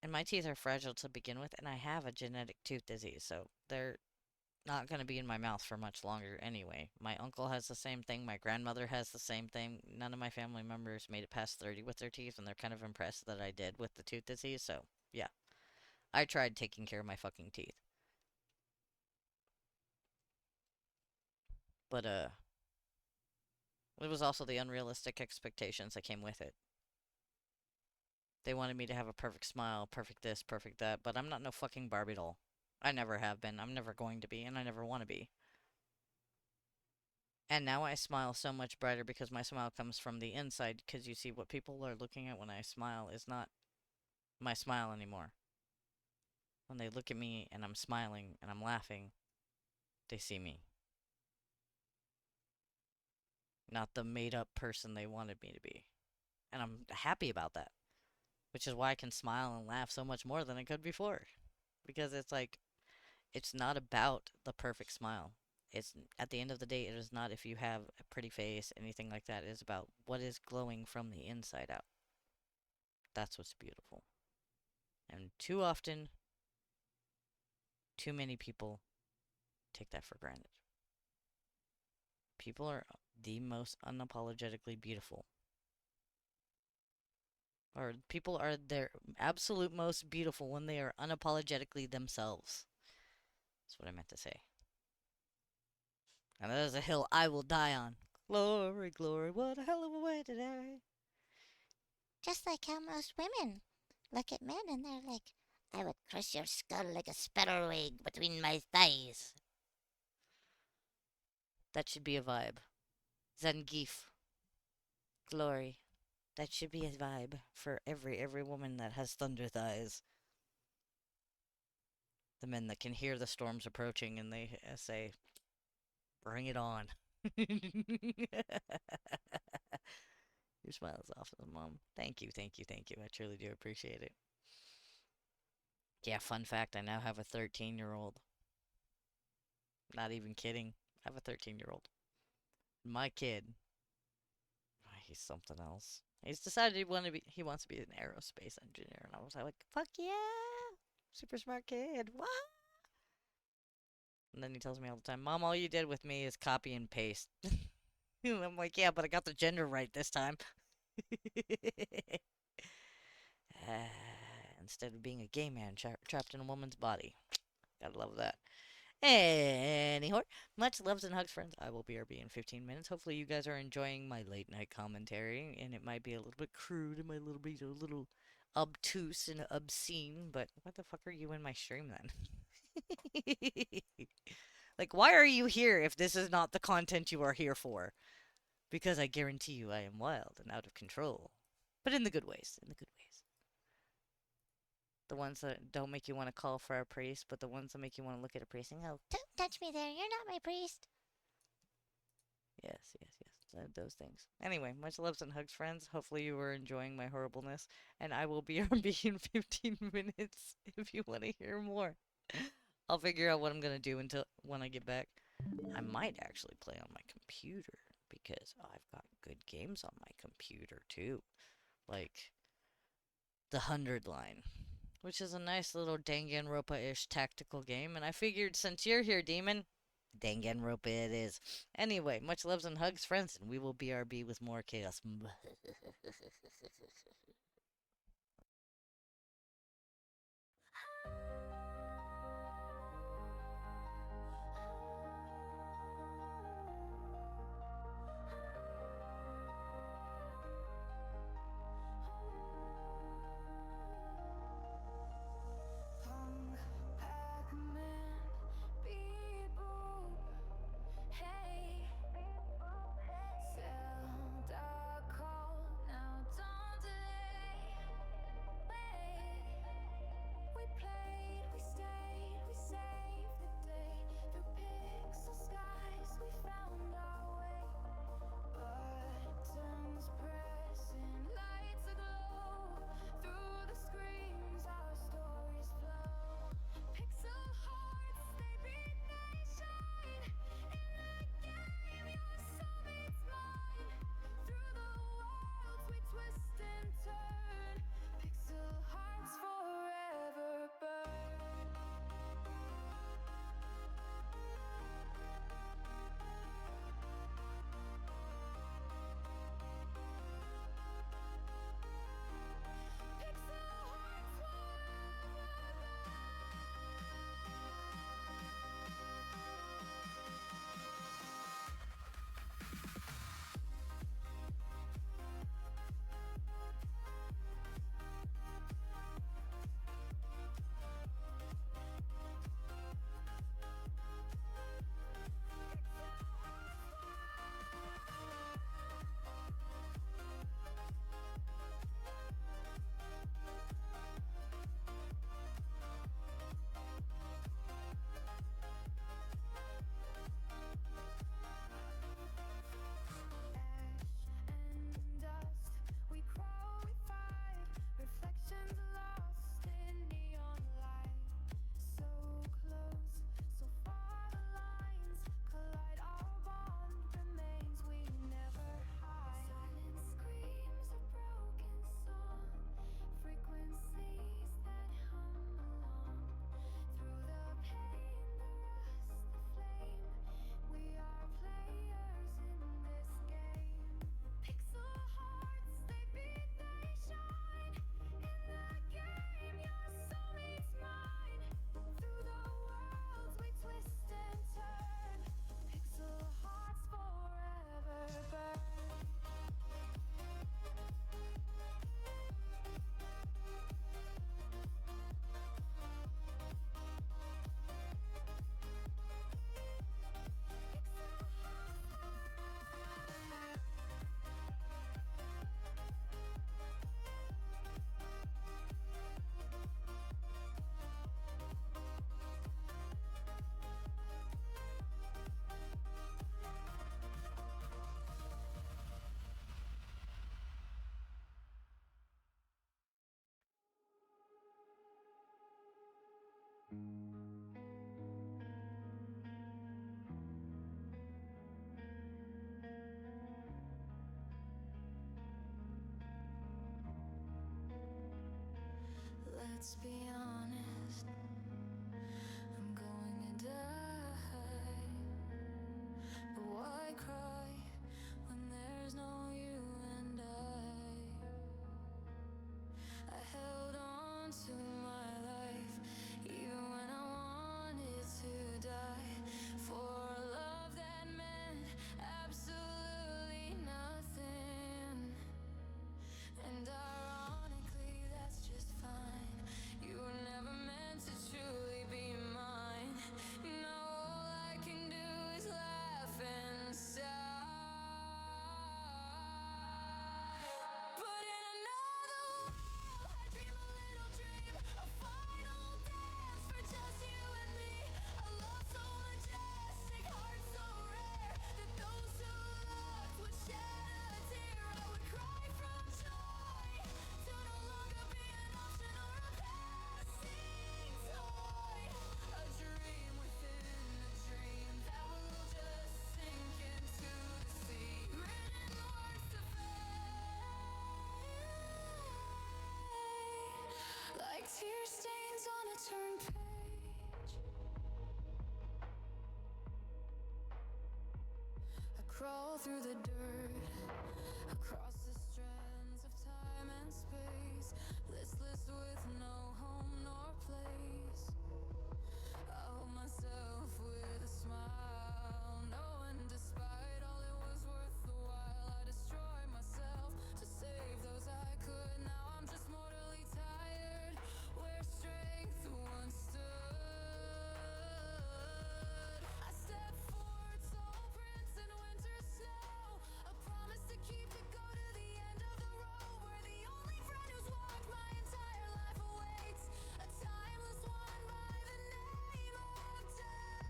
and my teeth are fragile to begin with, and I have a genetic tooth disease, so they're not going to be in my mouth for much longer anyway. My uncle has the same thing, my grandmother has the same thing. None of my family members made it past 30 with their teeth, and they're kind of impressed that I did with the tooth disease, so yeah. I tried taking care of my fucking teeth. But, it was also the unrealistic expectations that came with it. They wanted me to have a perfect smile, perfect this, perfect that, but I'm not no fucking Barbie doll. I never have been, I'm never going to be, and I never want to be. And now I smile so much brighter because my smile comes from the inside, because you see, what people are looking at when I smile is not my smile anymore. When they look at me and I'm smiling and I'm laughing, they see me. Not the made up person they wanted me to be. And I'm happy about that. Which is why I can smile and laugh so much more than I could before. Because it's like, it's not about the perfect smile. It's, at the end of the day, it is not if you have a pretty face, anything like that. It is about what is glowing from the inside out. That's what's beautiful. And too often, too many people take that for granted. People are the most unapologetically beautiful. Or people are their absolute most beautiful when they are unapologetically themselves. That's what I meant to say. And that is a hill I will die on. Glory, glory, what a hell of a way to die. Just like how most women look at men and they're like, I would crush your skull like a sparrow egg between my thighs. That should be a vibe. Zangief. Glory. That should be a vibe for every woman that has thunder thighs. The men that can hear the storms approaching and they say, bring it on. Your smile is awesome, Mom. Thank you, thank you, thank you. I truly do appreciate it. Yeah, fun fact, I now have a 13-year-old. Not even kidding. I have a 13-year-old. My kid. He's something else. He's decided he wants to be an aerospace engineer, and I was like, fuck yeah! Super smart kid. What? And then he tells me all the time, Mom, all you did with me is copy and paste. And I'm like, yeah, but I got the gender right this time. Instead of being a gay man trapped in a woman's body. Gotta love that. Anyhow, much loves and hugs, friends. I will BRB in 15 minutes. Hopefully, you guys are enjoying my late night commentary, and it might be a little bit crude and a little obtuse and obscene. But what the fuck are you in my stream then? Like, why are you here if this is not the content you are here for? Because I guarantee you, I am wild and out of control, but in the good ways. In the good ways. The ones that don't make you want to call for a priest, but the ones that make you want to look at a priest and go, Don't touch me there. You're not my priest. yes, yes, yes, those things. Anyway, much loves and hugs, friends. Hopefully you were enjoying my horribleness, and I will be in 15 minutes if you want to hear more. I'll figure out what I'm gonna do until when I get back. I might actually play on my computer because I've got good games on my computer too, like the 100 Line, which is a nice little Danganronpa-ish tactical game, and I figured since you're here, Demon, Danganronpa it is. Anyway, much loves and hugs, friends, and we will BRB with more chaos. Zelda call, now don't delay. let's be honest. I'm going to die. But why cry when there's no you and I held on to my life even when I wanted to die for a love that meant absolutely nothing. And ironically, that's just fine. You were never meant to truly be mine. Now all I can do is laugh and sigh. But in another world, I dream a little dream, a final dance for just you and me. A love so majestic, heart so rare, that those who looked would shed a tear. I would cry from joy to no longer be an option or a passing toy. A dream within a dream that will just sink into the sea. Written words to fade, like tear stains on a turned page. I crawl through the dirt, across the strands of time and space, listless with no home nor place. I hold myself with a smile, knowing despite all it was worth the while. I destroyed myself to save those I could. Now I'm just mortally tired, where strength once stood. I step forward, soul prints in winter snow, a promise to keep, to go to the end of the road, where the only friend who's walked my entire life awaits, a timeless one by the name of death.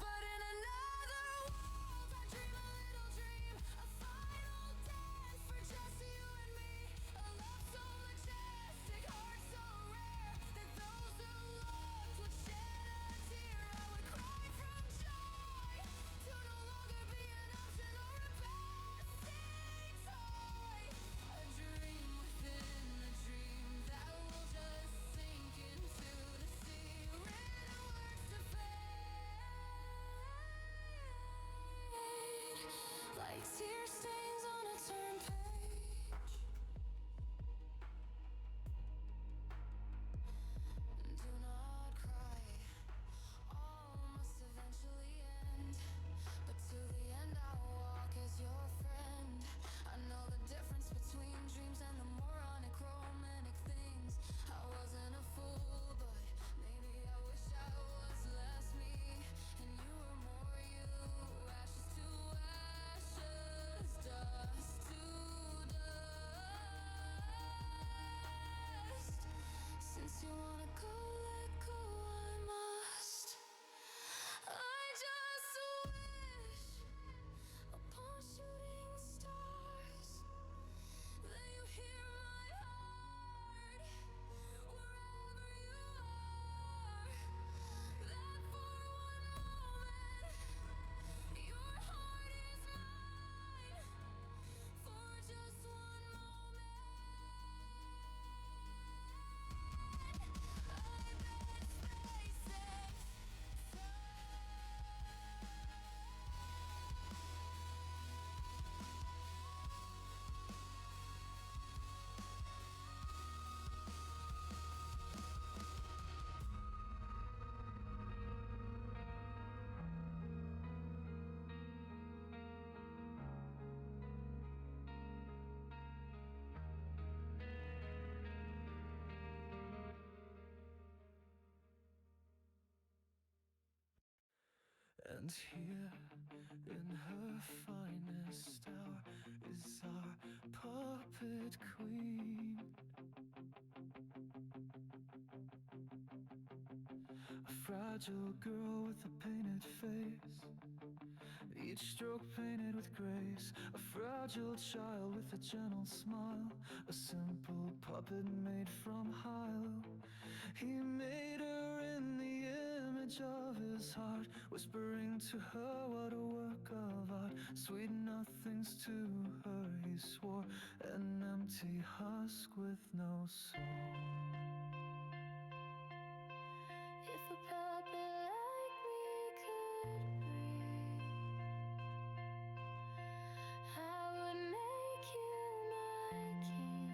But in another world, I dream a little dream, a final dance for just you and me. A love so majestic, heart so rare, that those who looked would shed a tear. I would cry from joy to no longer be an option or a passing toy. A dream within a dream that will just sink into the sea. Written words to fade, like tear stains on a turned page. Do not cry, all must eventually end, but to the end I'll walk as your friend. I know the difference between dreams and the moronic romantic things. I wasn't a fool, but maybe I wish I was less me, and you were more you. Ashes to ashes, dust to dust. Since you wanna go, let go, I must. I just wish upon shooting stars that you hear my heart wherever you are. That for one moment your heart is mine. For just one moment, I bet spaces. And here in her finest hour is our puppet queen, a fragile girl with a painted face, each stroke painted with grace, a fragile child with a gentle smile, a simple puppet made from Hilo. He made her in the image of his heart, whispering to her what a work of art. Sweet nothings to her, he swore, an empty husk with no soul. If a puppet like me could breathe, I would make you my king.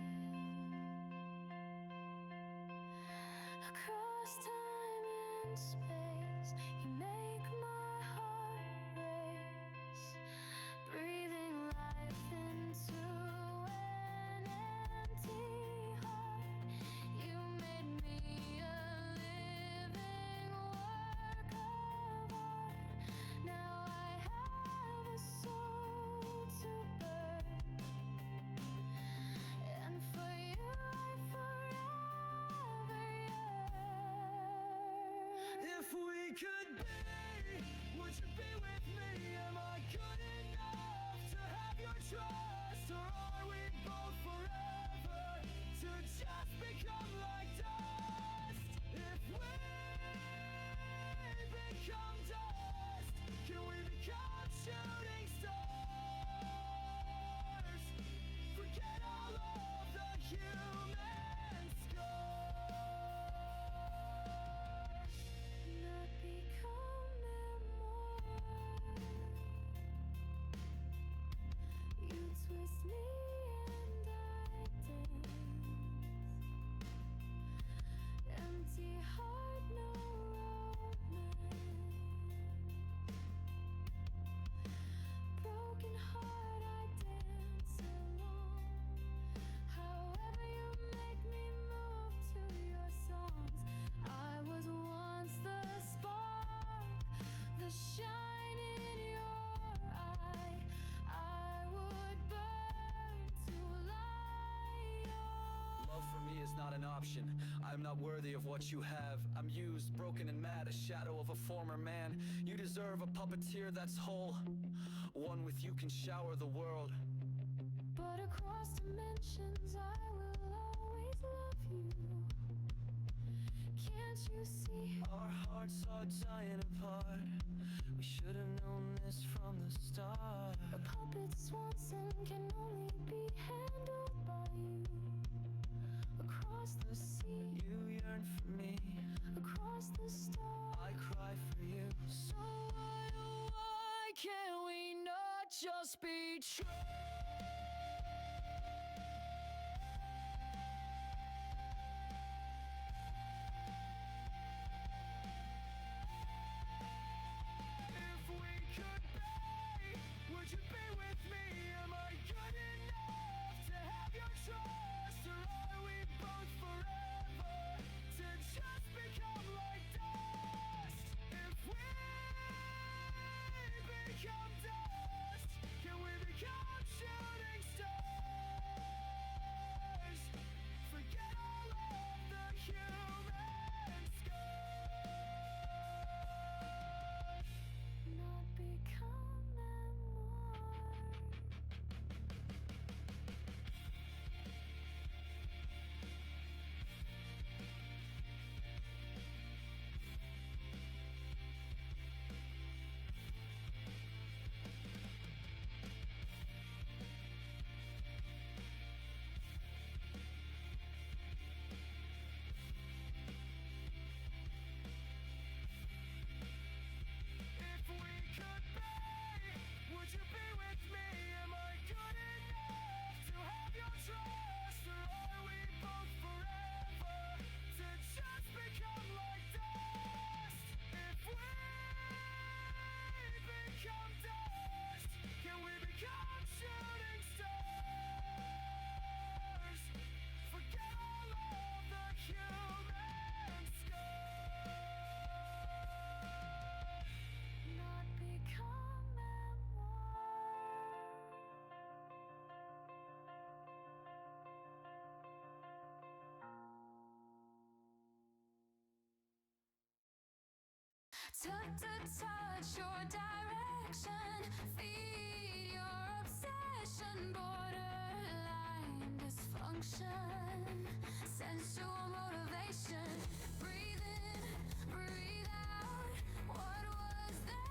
Across time and space, you make my heart race, breathing life into an empty heart. You made me a living work of art. Now I have a soul to burn, and for you I forever yearn. If we could be, would you be with me? Am I good enough to have your trust? Or are we both forever to just become like dust? If we become dust, can we become shooting stars? Forget all of the human scars. Not become immortal. You twist me and I dance. Empty heart, no romance. Broken heart, I dance along. However you make me move to your songs. I was once the spark, the shine in your eye. I would burn to light your Love for me is not an option. I'm not worthy of what you have. I'm used, broken and mad, a shadow of a former man. You deserve a puppeteer that's whole. One with you can shower the world. But across dimensions, I will always love you. Can't you see? Our hearts are dying apart. We should have known this from the start. A puppet Swanson can only be handled by you. Across the sea, You yearn for me, across the stars. I cry for you. So why can't we not just be true? If we could be, would you be with me? Am I good enough to have your trust? Or are we both forever to just become like dust? If we become dust, can we become shooting stars? Forget all of the human scars. Not become immortal. If we could be, would you be with me? Am I good enough to have your trust? Or are we both forever to just become like dust? If we become dust, can we become shooting stars? Forget all of the human scars. Not become immortal. Touch your direction, feed your obsession, borderline dysfunction, sensual motivation. Breathe in, breathe out. What was that?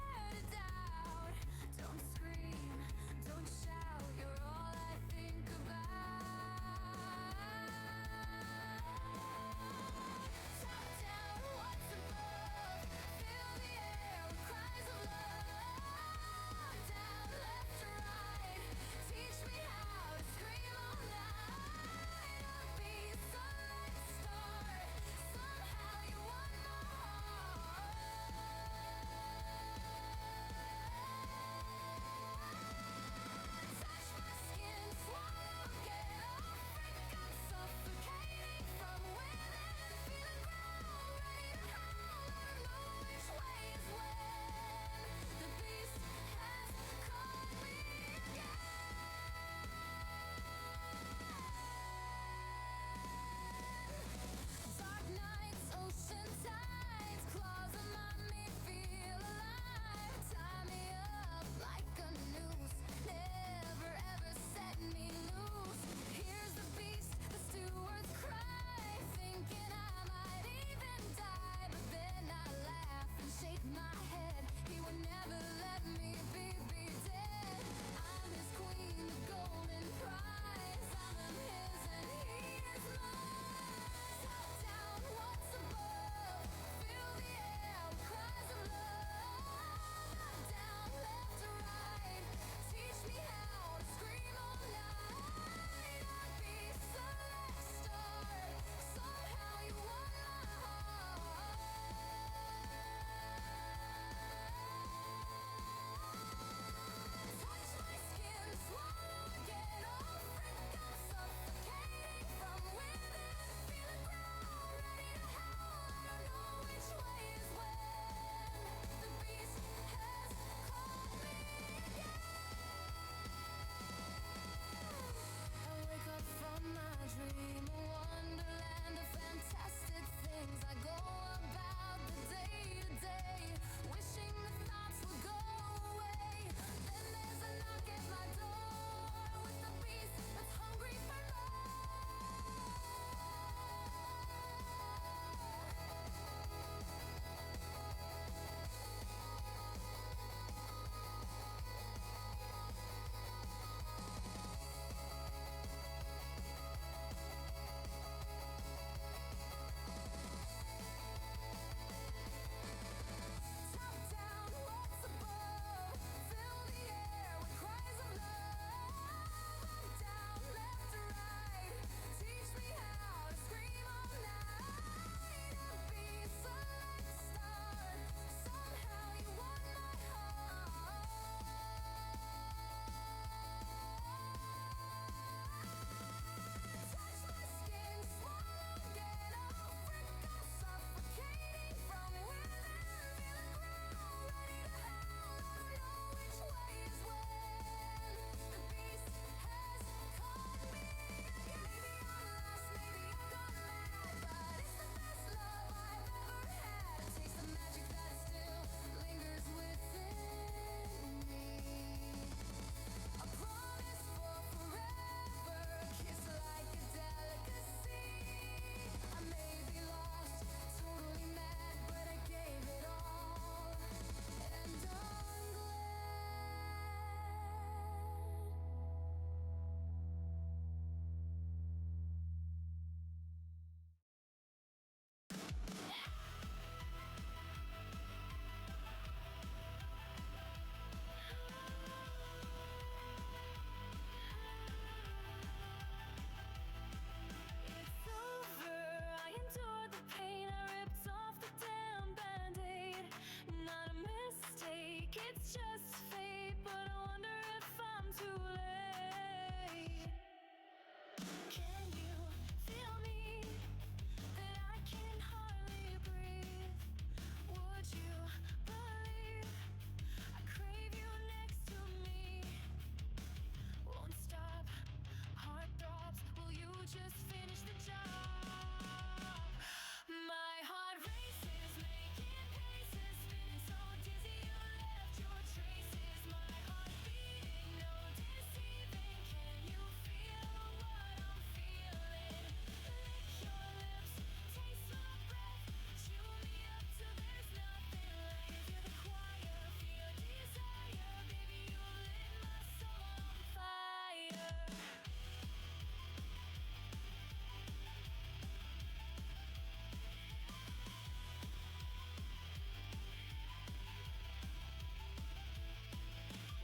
it's just fate, but I wonder if I'm too late. Can you feel me? That I can hardly breathe. Would you believe I crave you next to me? Won't stop, heart throbs. Will you just finish the job? My heart races, making paces, spinning so dizzy you left your traces. My heart beating, no deceiving. Can you feel what I'm feeling? Lick your lips, taste my breath, chew me up till there's nothing left. Hear the choir, feel desire, baby you lit my soul on fire.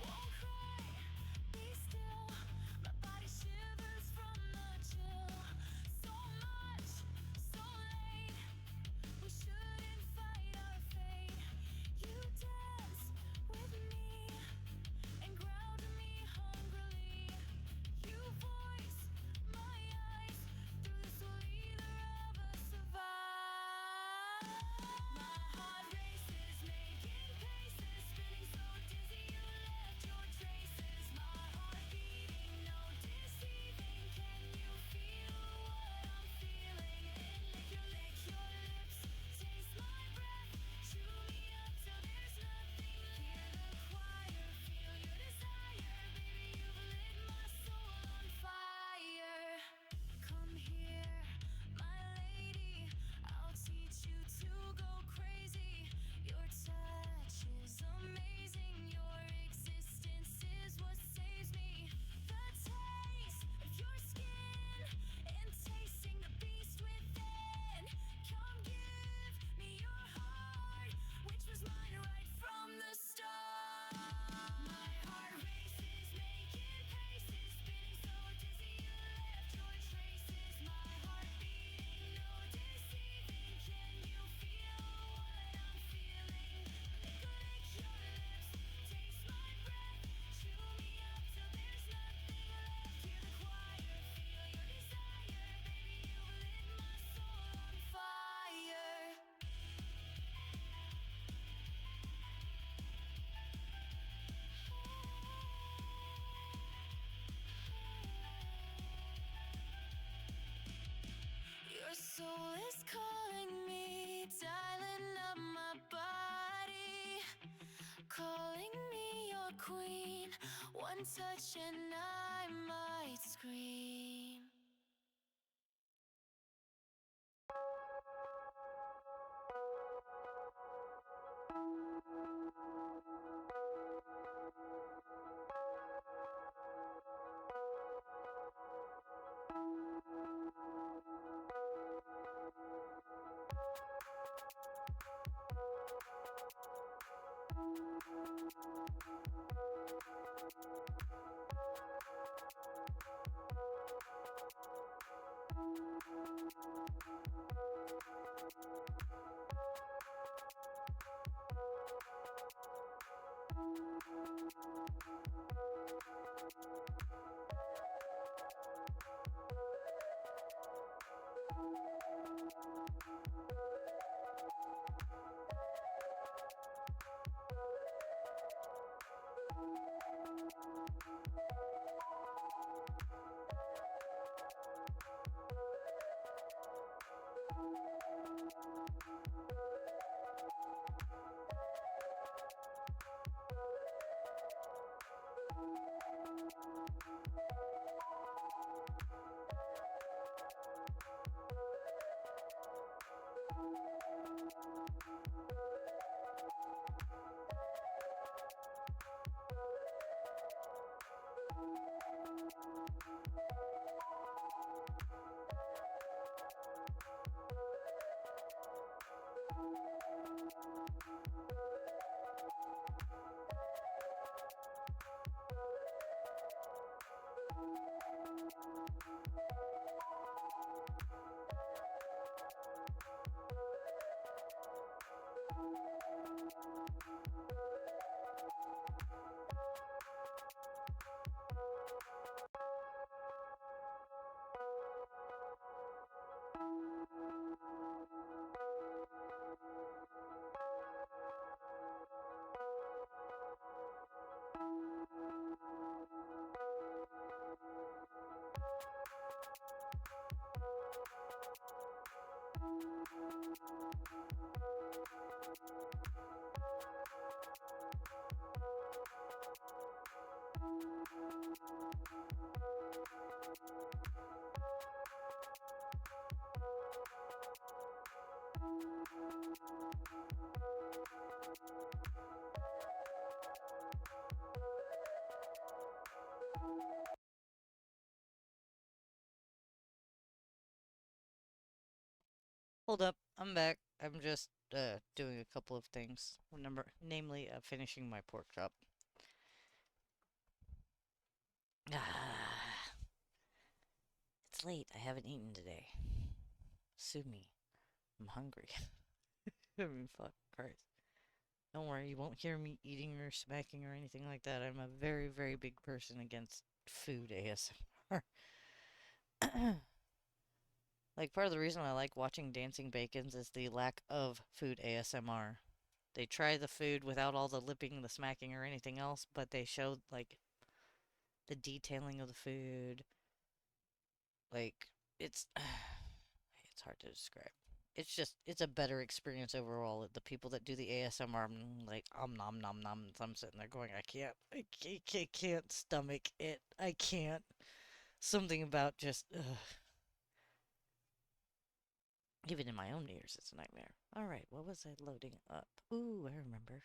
Won't cry, be still. My body shivers from the chill. So much, so late. We shouldn't fight our fate. You dance with me and ground me hungrily. You voice my eyes. Through this will either of us survive. My heart races, making paces, spinning so dizzy you left your traces. My heart beating, no deceiving. Can you feel what I'm feeling? Lick your lips, taste my breath, chew me up till there's nothing left. Hear the choir, feel your desire, baby you've lit my soul on fire. Come here, my lady, I'll teach you to go crazy. Your touch is amazing, your existence is what saves me. The taste of your skin and tasting the beast within. Come give me your heart, which was mine right from the start. My heart races, making paces, spinning so dizzy you left your traces. My heart beating, no deceiving. Can you feel what I'm feeling? Lick your lips, taste my breath, chew me up till there's nothing left. Hear the choir, feel your desire, baby you've lit my soul on fire. Your soul is calling me, dialing up my body, calling me your queen. One touch and I might scream. Hold up, I'm back. I'm just doing a couple of things. Namely, finishing my pork chop. Ah, it's late. I haven't eaten today. Sue me. I'm hungry. I mean, fuck Christ. Don't worry, you won't hear me eating or smacking or anything like that. I'm a very, very big person against food ASMR. Like, part of the reason I like watching Dancing Bacons is the lack of food ASMR. They try the food without all the lipping, the smacking, or anything else, but they show, like, the detailing of the food. Like, it's... it's hard to describe. It's just, it's a better experience overall. The people that do the ASMR, like, nom nom nom, I'm sitting there going, I can't stomach it. I can't. Something about just, ugh. Even in my own ears, it's a nightmare. Alright, what was I loading up? Ooh, I remember.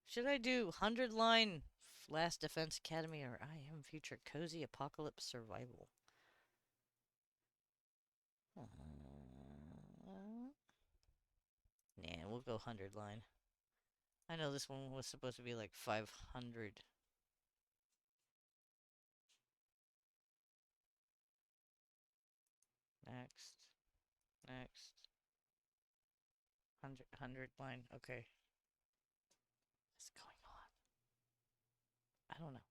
Should I do 100 line Last Defense Academy or I Am Future Cozy Apocalypse Survival? Nah, we'll go 100 line. I know this one was supposed to be like 500. Next. Next. 100 line. Okay. What's going on? I don't know.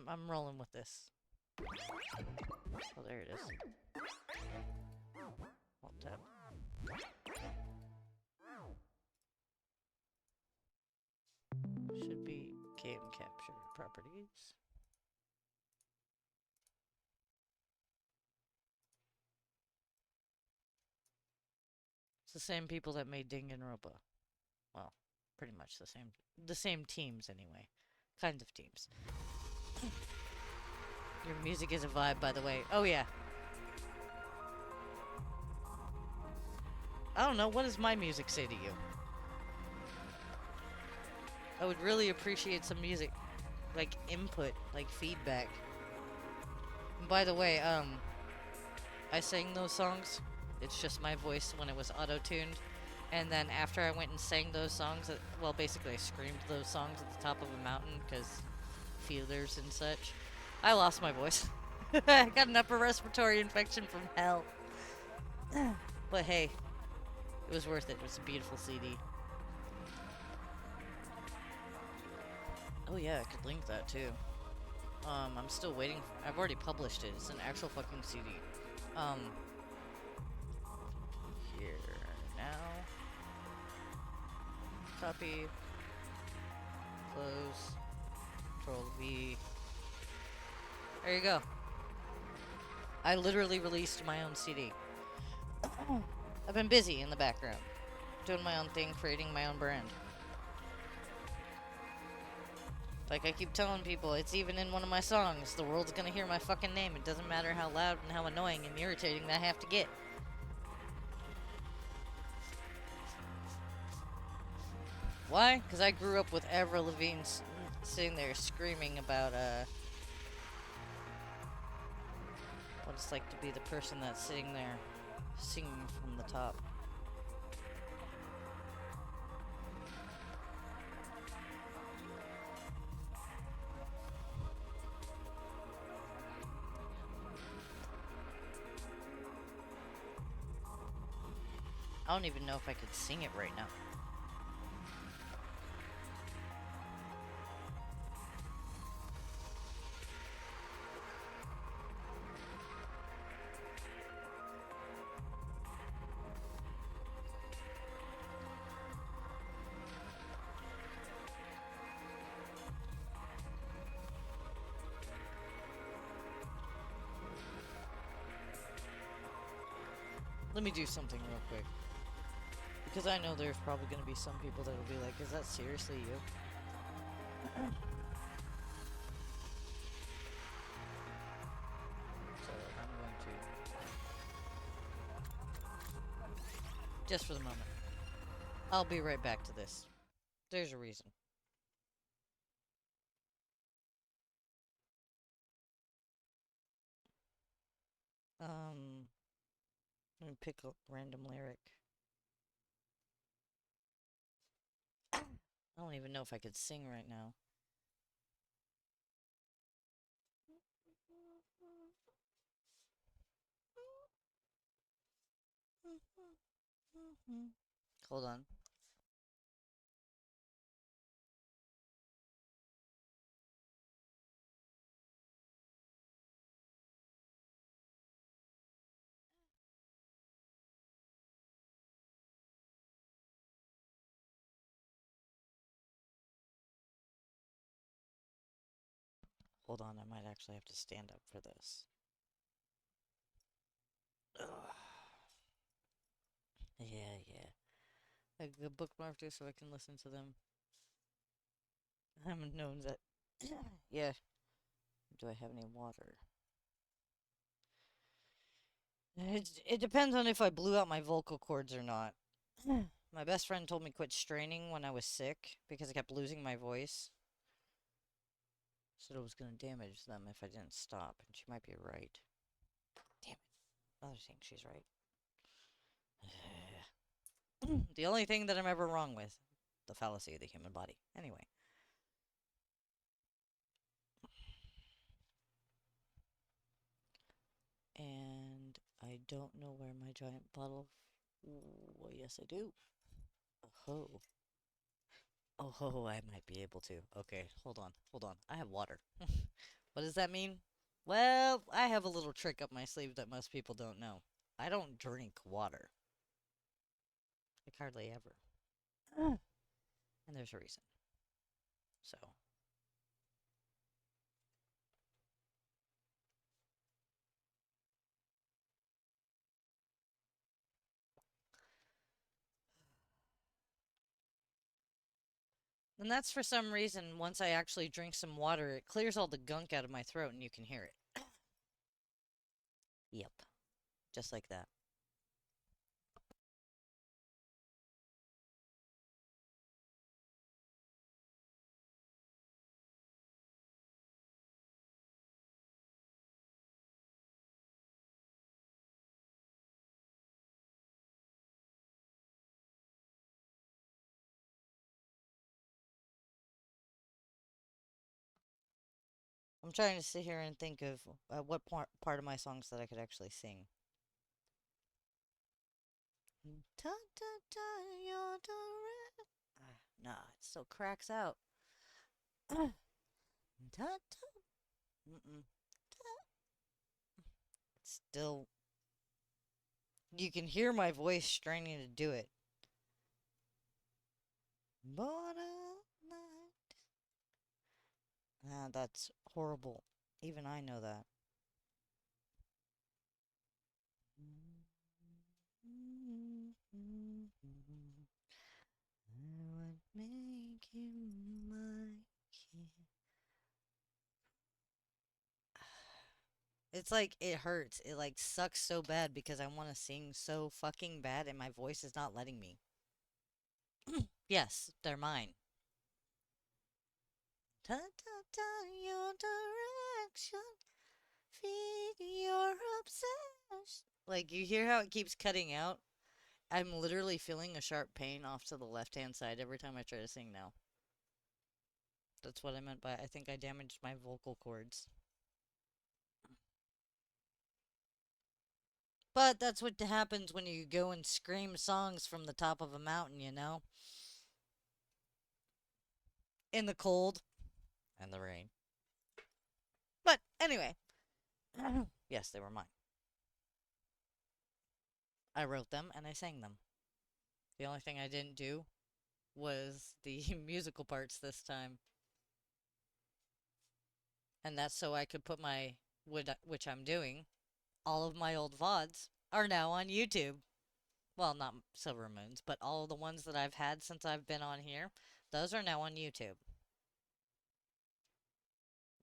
I'm rolling with this. Oh, there it is. Hold tab. Should be game capture properties. It's the same people that made Danganronpa. Well, pretty much the same teams anyway. Kinds of teams. Your music is a vibe, by the way. Oh yeah. I don't know, what does my music say to you? I would really appreciate some music, like input, like feedback. And by the way, I sang those songs. It's just my voice when it was auto-tuned. And then after I went and sang those songs, well, basically I screamed those songs at the top of a mountain because feelers and such. I lost my voice. I got an upper respiratory infection from hell. But hey, it was worth it. It was a beautiful CD. Oh yeah, I could link that too. I'm still waiting. I've already published it. It's an actual fucking CD. Here now. Copy. Close. Control V. There you go. I literally released my own CD. I've been busy in the background, doing my own thing, creating my own brand. Like I keep telling people, it's even in one of my songs. The world's gonna hear my fucking name. It doesn't matter how loud and how annoying and irritating that I have to get. Why? Because I grew up with Avril Lavigne sitting there screaming about, what it's like to be the person that's sitting there singing from the top. I don't even know if I could sing it right now. Let me do something real quick. Because I know there's probably going to be some people that will be like, is that seriously you? So I'm going to... Just for the moment. I'll be right back to this. There's a reason. Let me pick a random lyric. I don't even know if I could sing right now. Hold on. Hold on, I might actually have to stand up for this. Ugh. Yeah. I bookmarked it so I can listen to them. I haven't known that. Yeah. Do I have any water? It depends on if I blew out my vocal cords or not. My best friend told me quit straining when I was sick because I kept losing my voice. Said it was going to damage them if I didn't stop, and she might be right. Damn it. Other thing, she's right. The only thing that I'm ever wrong with. The fallacy of the human body. Anyway. And I don't know where my giant bottle of... Well, yes, I do. Oh. Oh, I might be able to. Okay, hold on. I have water. What does that mean? Well, I have a little trick up my sleeve that most people don't know. I don't drink water. Like, hardly ever. And there's a reason. So. And that's for some reason, once I actually drink some water, it clears all the gunk out of my throat and you can hear it. Yep. Just like that. I'm trying to sit here and think of what part of my songs that I could actually sing. Ta ta ta, you're the nah, it still cracks out. Ta ta. It's still. You can hear my voice straining to do it. Born a night. Ah, that's horrible. Even I know that. I would make you my king. It's like it hurts. It like sucks so bad because I want to sing so fucking bad and my voice is not letting me. Yes, they're mine. Ta ta ta, your direction. Feed your obsession. Like, you hear how it keeps cutting out? I'm literally feeling a sharp pain off to the left-hand side every time I try to sing now. That's what I meant by I think I damaged my vocal cords. But that's what happens when you go and scream songs from the top of a mountain, you know? In the cold and the rain. But anyway. Yes, they were mine. I wrote them and I sang them. The only thing I didn't do was the musical parts this time. And that's so I could put my, which I'm doing, all of my old VODs are now on YouTube. Well, not Silver Moons, but all the ones that I've had since I've been on here, those are now on YouTube.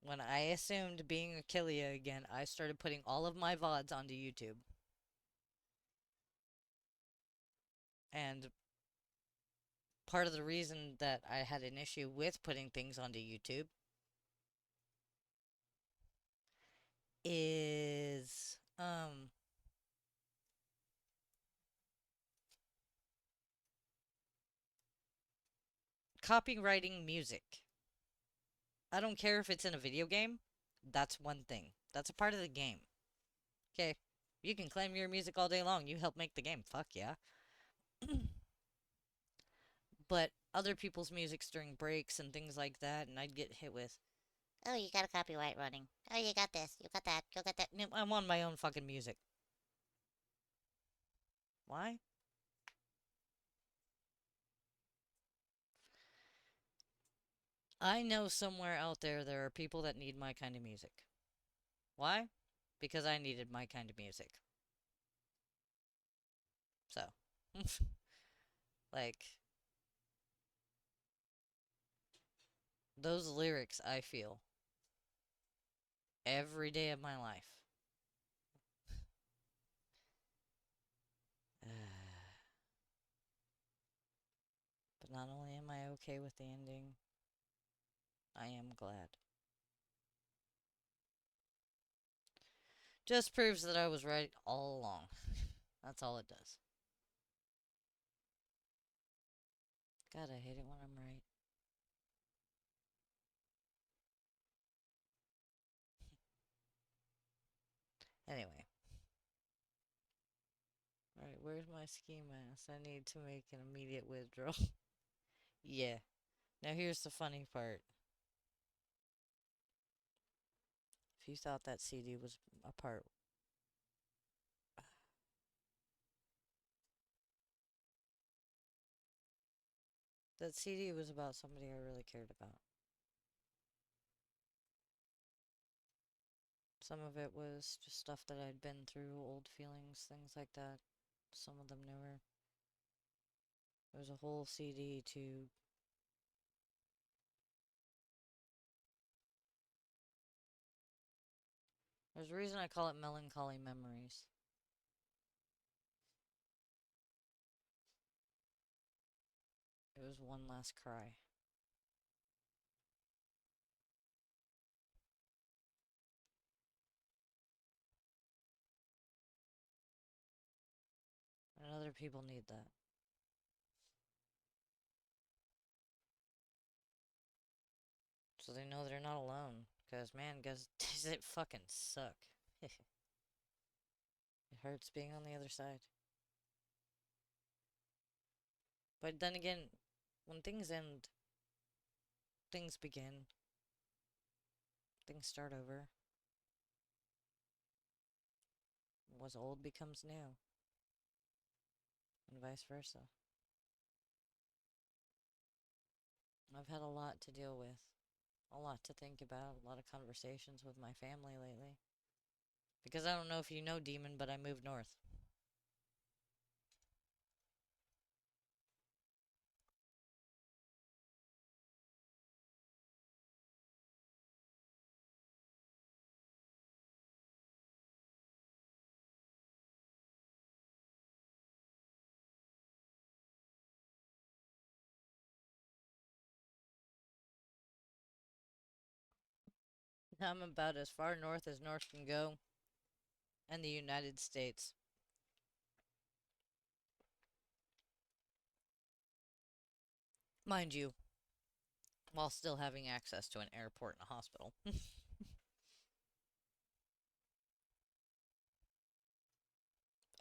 When I assumed being Achillea again, I started putting all of my VODs onto YouTube. And part of the reason that I had an issue with putting things onto YouTube is copywriting music. I don't care if it's in a video game. That's one thing. That's a part of the game. Okay? You can claim your music all day long. You help make the game. Fuck yeah. But other people's music's during breaks and things like that, and I'd get hit with, Oh, you got a copyright running. Oh, you got this. You got that. You got that. "No, I want my own fucking music." Why? I know somewhere out there are people that need my kind of music. Why? Because I needed my kind of music. So, like, those lyrics I feel every day of my life. But not only am I okay with the ending, I am glad. Just proves that I was right all along. That's all it does. God, I hate it when I'm right. Anyway. Alright, where's my ski mask? I need to make an immediate withdrawal. Yeah. Now here's the funny part. If you thought that CD was a part... That CD was about somebody I really cared about. Some of it was just stuff that I'd been through, old feelings, things like that. Some of them newer. There was a whole CD to... There's a reason I call it Melancholy Memories. It was one last cry. And other people need that. So they know they're not alone. Because, man, does it fucking suck. It hurts being on the other side. But then again, when things end, things begin. Things start over. What's old becomes new. And vice versa. I've had a lot to deal with. A lot to think about. A lot of conversations with my family lately. Because I don't know if you know Demon, but I moved north. I'm about as far north as north can go in the United States. Mind you, while still having access to an airport and a hospital.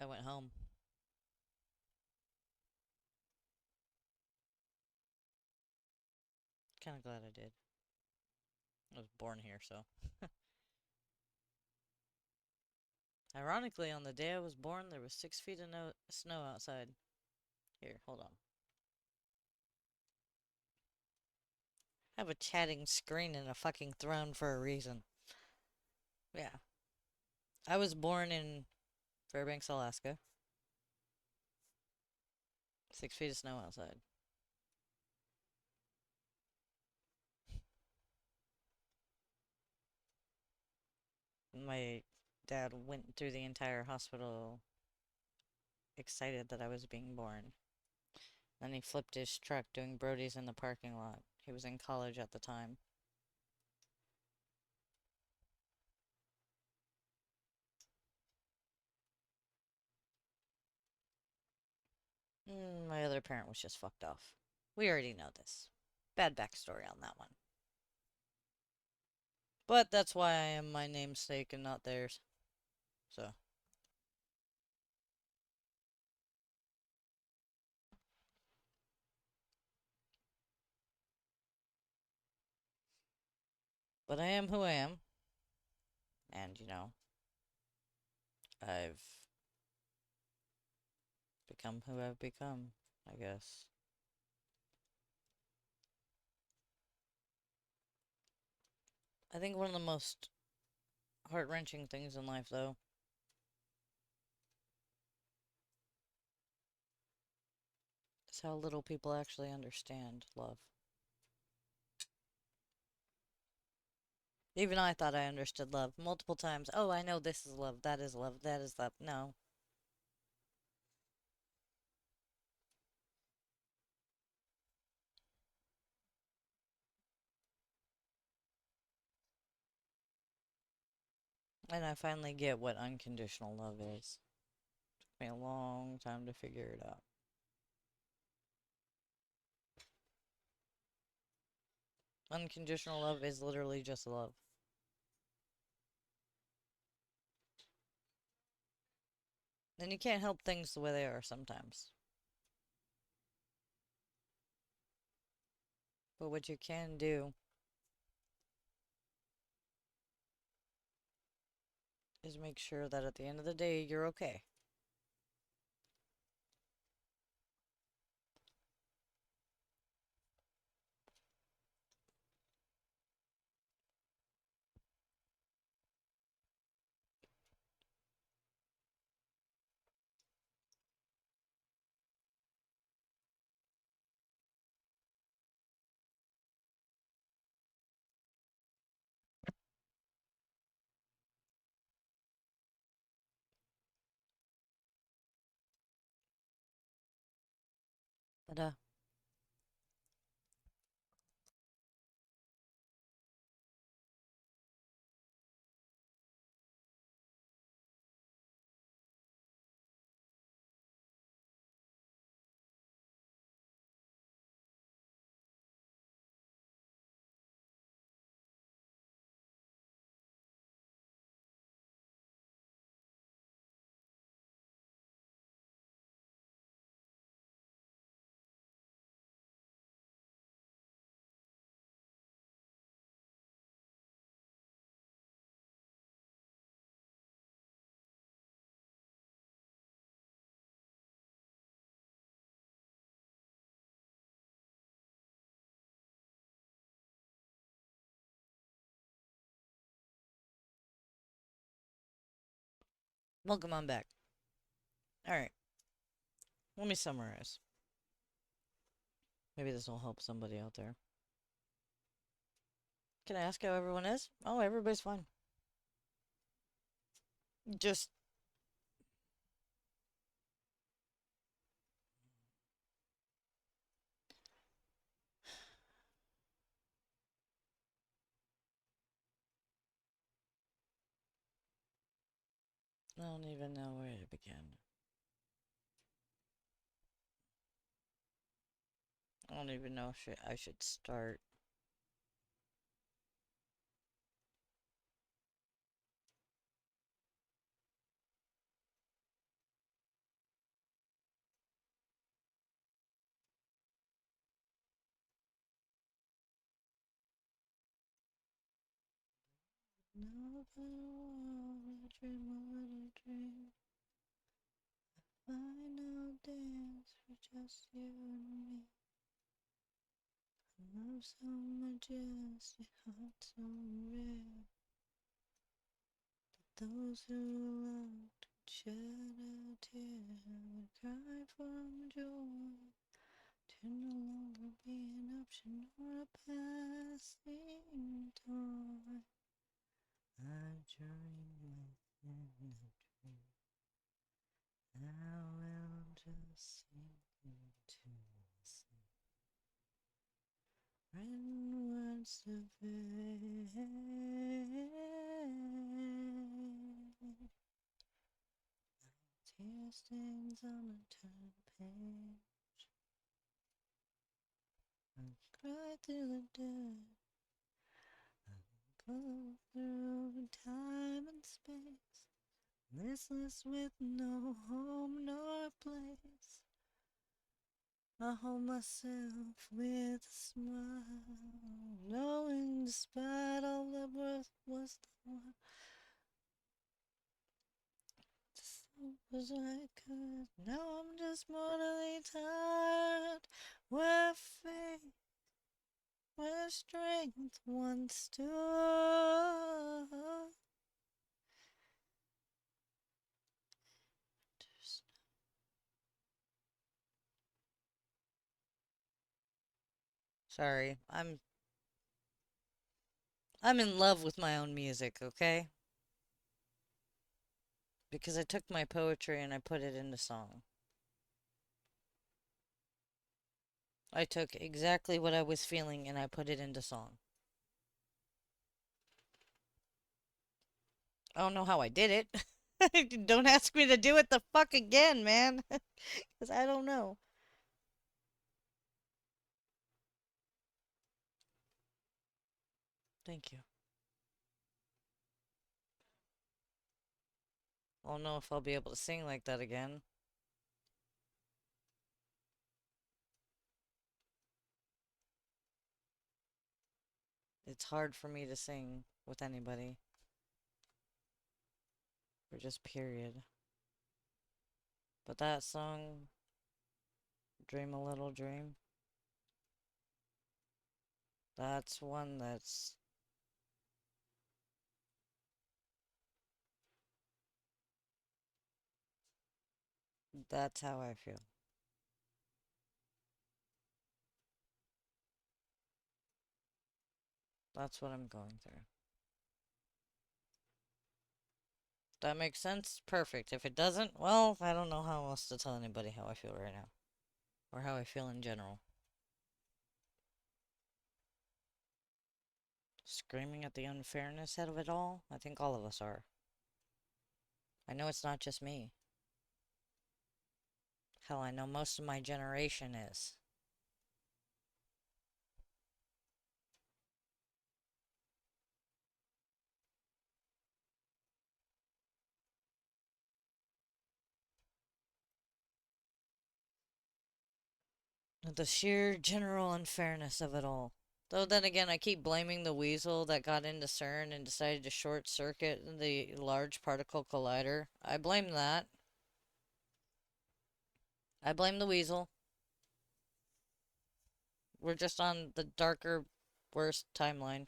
I went home. Kind of glad I did. I was born here, so. Ironically, on the day I was born, there was 6 feet of snow outside. Here, hold on. I have a chatting screen and a fucking throne for a reason. Yeah. I was born in Fairbanks, Alaska. 6 feet of snow outside. My dad went through the entire hospital excited that I was being born. Then he flipped his truck doing Brody's in the parking lot. He was in college at the time. My other parent was just fucked off. We already know this. Bad backstory on that one. But that's why I am my namesake and not theirs. So. But I am who I am. And, you know, I've become who I've become, I guess. I think one of the most heart-wrenching things in life, though, is how little people actually understand love. Even I thought I understood love multiple times. Oh, I know this is love, that is love, that is love. No. And I finally get what unconditional love is. Took me a long time to figure it out. Unconditional love is literally just love. And you can't help things the way they are sometimes. But what you can do is make sure that at the end of the day, you're okay. But, welcome on back. Alright. Let me summarize. Maybe this will help somebody out there. Can I ask how everyone is? Oh, everybody's fine. Just I don't even know where to begin. I don't even know if I should start. No, I wanna dream what I dream. Final dance for just you and me. Love so majestic, heart so rare. Those who loved Shed a tear, would cry from joy to no longer be an option or a passing toy. I dream within a dream. Now I'll just sink into sleep. Written words to fade. Tear stains on a turned page. I cry through the dirt. I go through time and space. Listless with no home nor place. I hold myself with a smile, knowing despite all the worth was the one. Was I could. Now I'm just mortally tired. Where faith, where strength once stood. Sorry, I'm in love with my own music, okay? Because I took my poetry and I put it into song. I took exactly what I was feeling and I put it into song. I don't know how I did it. Don't ask me to do it the fuck again, man. Because I don't know. Thank you. I don't know if I'll be able to sing like that again. It's hard for me to sing with anybody. Or just period. But that song, Dream a Little Dream, that's one that's how I feel. That's what I'm going through. That makes sense? Perfect. If it doesn't, well, I don't know how else to tell anybody how I feel right now. Or how I feel in general. Screaming at the unfairness of it all? I think all of us are. I know it's not just me. Hell, I know most of my generation is. The sheer general unfairness of it all. Though then again, I keep blaming the weasel that got into CERN and decided to short circuit the Large Particle Collider. I blame that. I blame the weasel. We're just on the darker, worse timeline.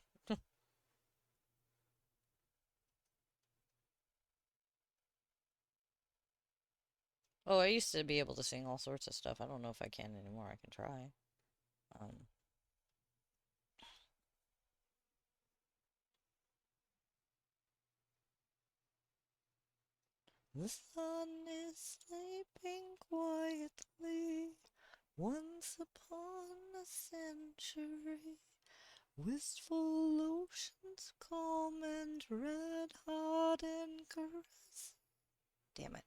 Oh, I used to be able to sing all sorts of stuff. I don't know if I can anymore. I can try. Um, the sun is sleeping quietly once upon a century. Wistful oceans calm and red hot and caress. Damn it.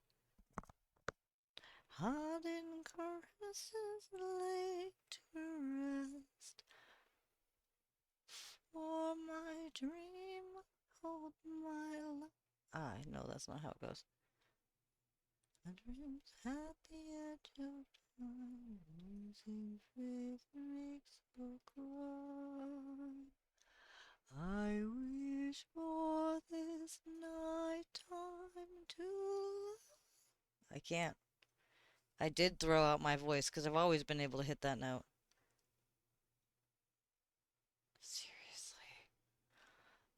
Hot and caresses laid to rest. For my dream, hold my life. I know that's not how it goes. My dreams at the edge of time, losing faith makes the cry. I wish for this night time to. I can't. I did throw out my voice because I've always been able to hit that note. Seriously.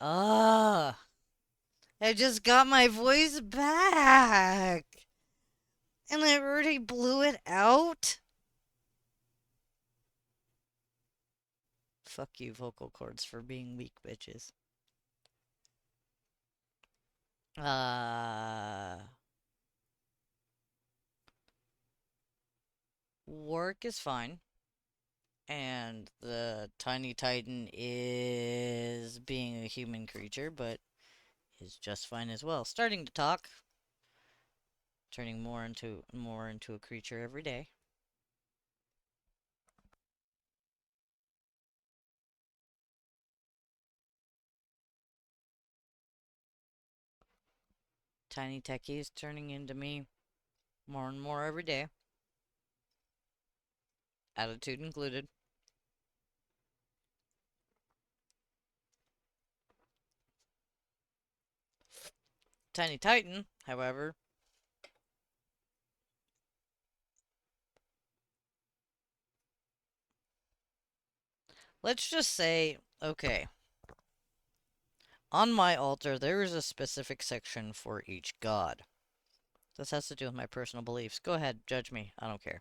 Ah! I just got my voice back. And I already blew it out? Fuck you, vocal cords, for being weak bitches. Work is fine. And the tiny titan is being a human creature, but is just fine as well. Starting to talk. Turning more into a creature every day. Tiny Techie is turning into me more and more every day. Attitude included. Tiny Titan, however, let's just say, okay, on my altar there is a specific section for each god. This has to do with my personal beliefs. Go ahead, judge me. I don't care.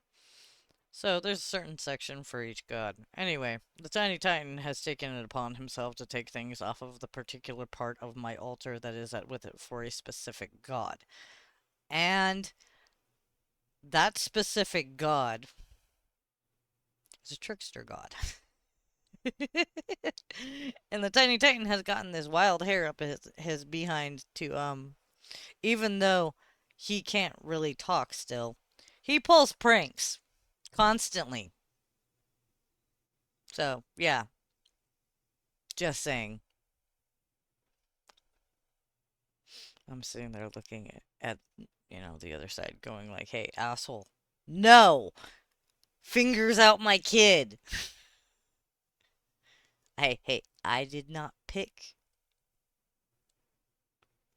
So, there's a certain section for each god. Anyway, the Tiny Titan has taken it upon himself to take things off of the particular part of my altar that is with it for a specific god. And that specific god is a trickster god. And the Tiny Titan has gotten this wild hair up his behind to, even though he can't really talk still, he pulls pranks constantly. So, yeah. Just saying. I'm sitting there looking at the other side, going like, hey, asshole. No! Fingers out my kid! Hey, I did not pick.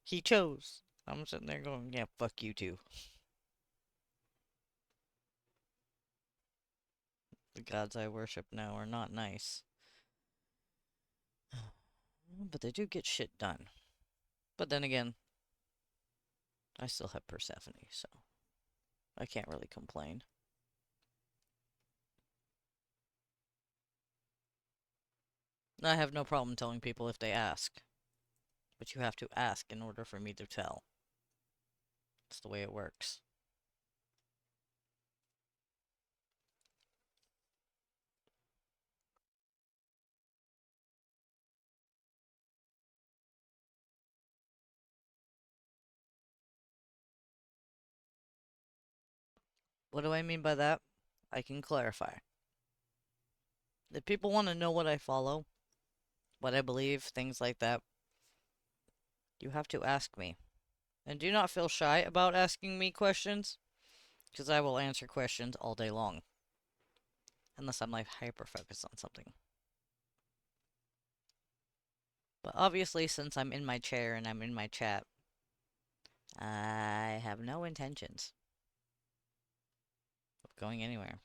He chose. I'm sitting there going, yeah, fuck you too. The gods I worship now are not nice. But they do get shit done. But then again, I still have Persephone, so I can't really complain. I have no problem telling people if they ask. But you have to ask in order for me to tell. That's the way it works. What do I mean by that? I can clarify. If people want to know what I follow, what I believe, things like that, you have to ask me. And do not feel shy about asking me questions, because I will answer questions all day long. Unless I'm like hyper focused on something. But obviously, since I'm in my chair and I'm in my chat, I have no intentions of going anywhere.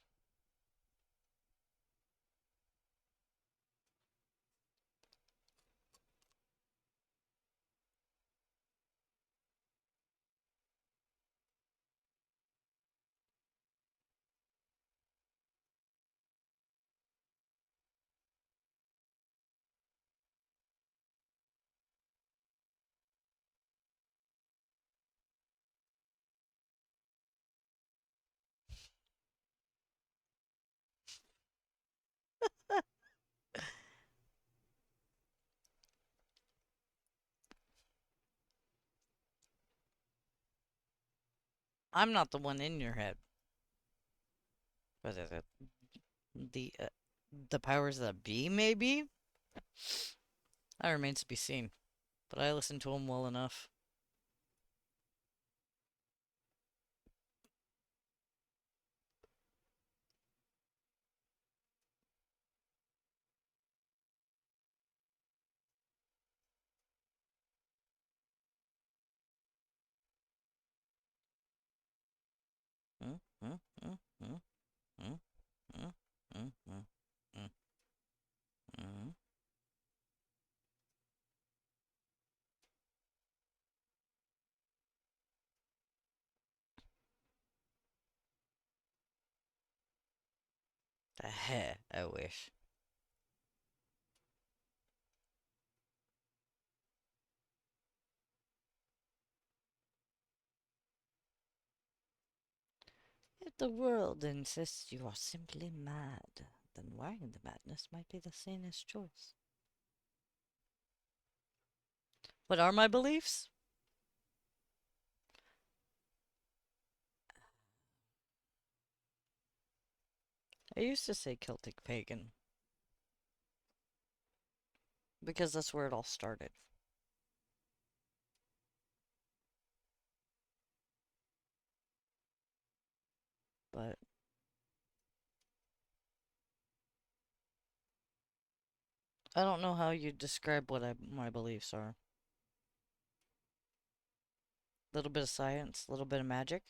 I'm not the one in your head. What is it? The powers that be, maybe? That remains to be seen. But I listen to them well enough. Mm, mm, mm, mm, mm, mm, mm, mm, mm, mm. I wish. If the world insists you are simply mad, then wearing the madness might be the sanest choice. What are my beliefs? I used to say Celtic pagan because that's where it all started. But I don't know how you describe what my beliefs are. A little bit of science, a little bit of magic.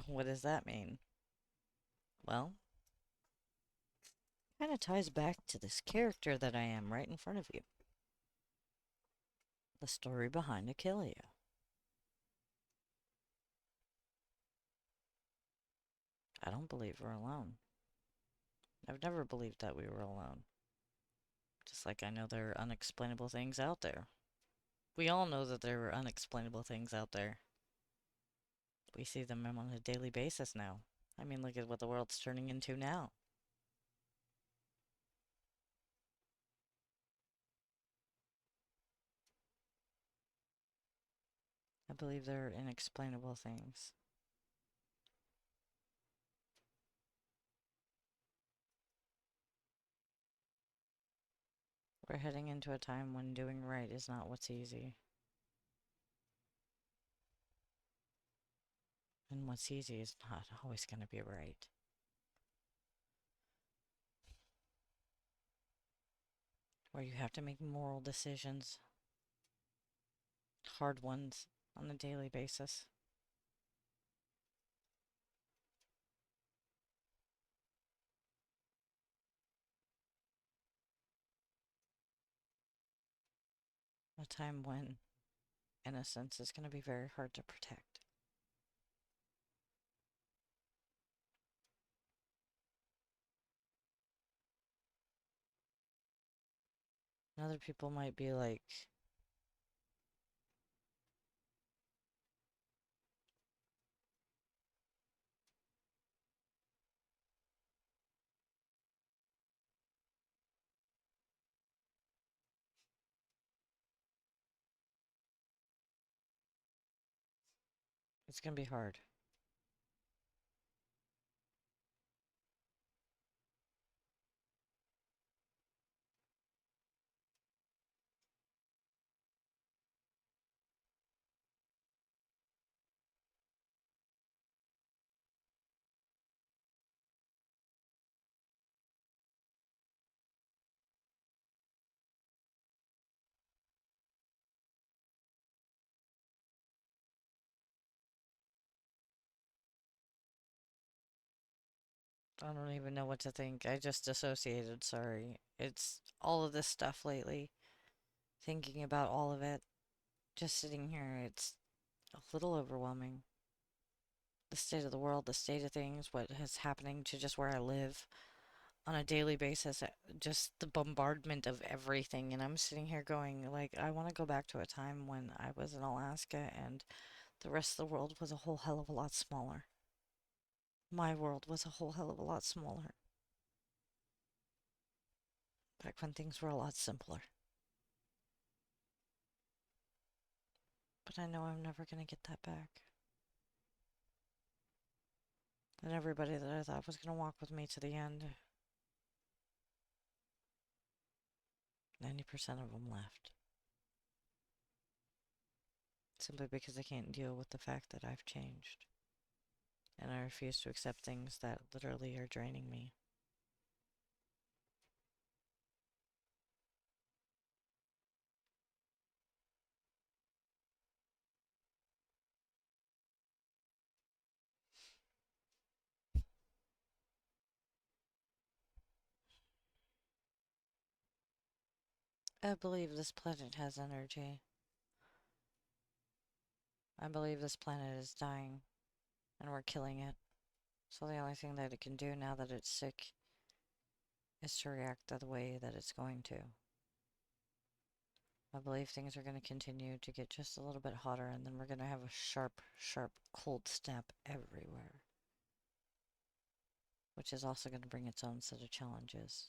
What does that mean? Well, kind of ties back to this character that I am right in front of you. The story behind Achillea. I don't believe we're alone. I've never believed that we were alone. Just like I know there are unexplainable things out there. We all know that there are unexplainable things out there. We see them on a daily basis now. I mean, look at what the world's turning into now. I believe there are inexplainable things. We're heading into a time when doing right is not what's easy. And what's easy is not always going to be right. Where you have to make moral decisions, hard ones, on a daily basis. A time when innocence is going to be very hard to protect. And other people might be like, it's going to be hard. I don't even know what to think. I just dissociated, sorry. It's all of this stuff lately. Thinking about all of it. Just sitting here, it's a little overwhelming. The state of the world, the state of things, what is happening to just where I live on a daily basis, just the bombardment of everything. And I'm sitting here going, like, I want to go back to a time when I was in Alaska and the rest of the world was a whole hell of a lot smaller. My world was a whole hell of a lot smaller. Back when things were a lot simpler. But I know I'm never going to get that back. And everybody that I thought was going to walk with me to the end, 90% of them left. Simply because they can't deal with the fact that I've changed. And I refuse to accept things that literally are draining me. I believe this planet has energy. I believe this planet is dying. and we're killing it. So the only thing that it can do now that it's sick is to react the way that it's going to. I believe things are going to continue to get just a little bit hotter, and then we're going to have a sharp, sharp cold snap everywhere, which is also going to bring its own set of challenges.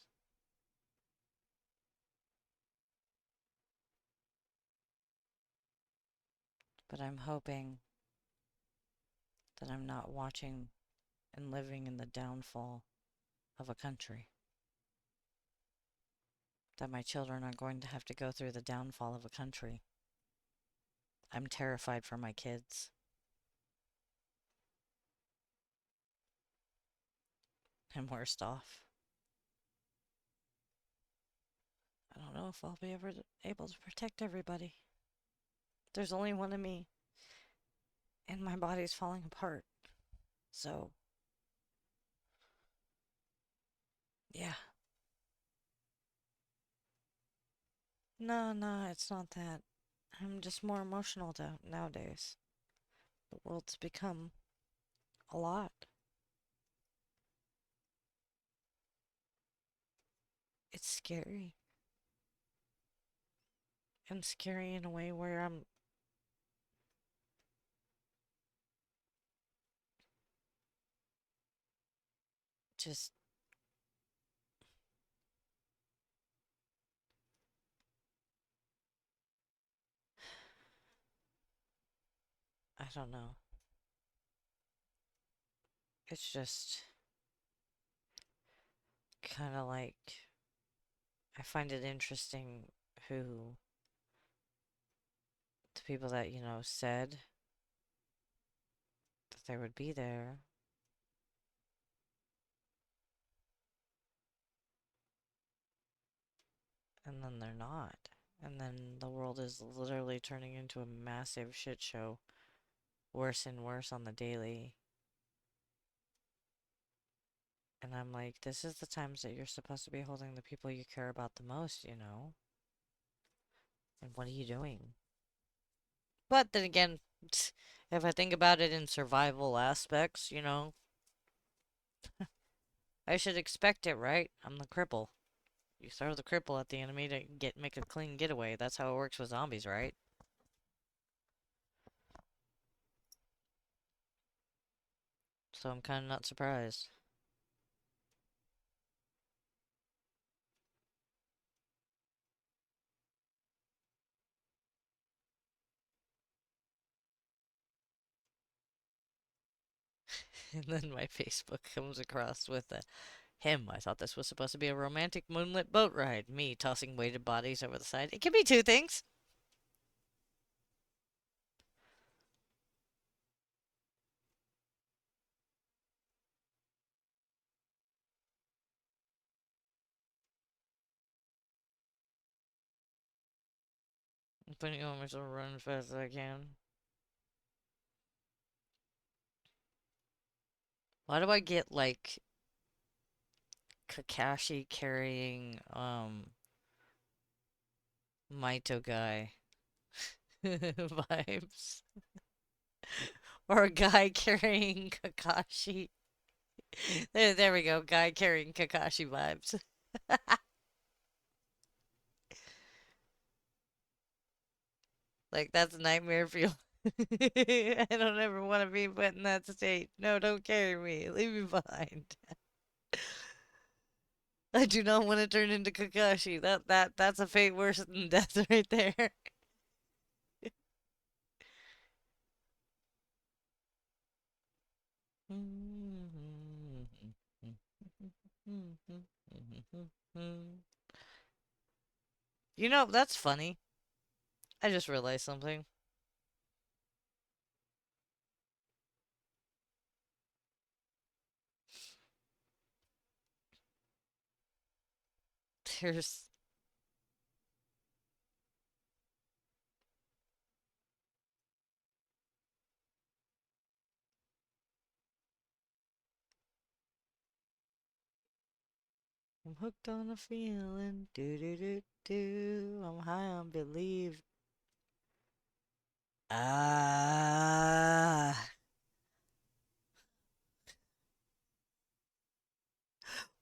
But I'm hoping that I'm not watching and living in the downfall of a country. That my children are going to have to go through the downfall of a country. I'm terrified for my kids. I'm worst off. I don't know if I'll be ever able to protect everybody. There's only one of me, and my body's falling apart. So, yeah. No, it's not that. I'm just more emotional nowadays. The world's become a lot. It's scary. And scary in a way where I'm just I don't know. It's just kind of like I find it interesting who the people that, said that they would be there, and then they're not. And then the world is literally turning into a massive shit show, worse and worse on the daily. And I'm like, this is the times that you're supposed to be holding the people you care about the most, you know? And what are you doing? But then again, if I think about it in survival aspects, I should expect it, right? I'm the cripple. You throw the cripple at the enemy to make a clean getaway. That's how it works with zombies, right? So I'm kind of not surprised. And then my Facebook comes across with a him. I thought this was supposed to be a romantic moonlit boat ride. Me tossing weighted bodies over the side. It can be two things. I'm putting on myself to run as fast as I can. Why do I get like Kakashi carrying Maito guy vibes? Or a guy carrying Kakashi. There we go. Guy carrying Kakashi vibes. Like, that's a nightmare fuel. I don't ever want to be put in that state. No, don't carry me. Leave me behind. I do not want to turn into Kakashi. That's a fate worse than death right there. That's funny. I just realized something. There's I'm hooked on a feeling. Do do do do. I'm high on believe. Ah.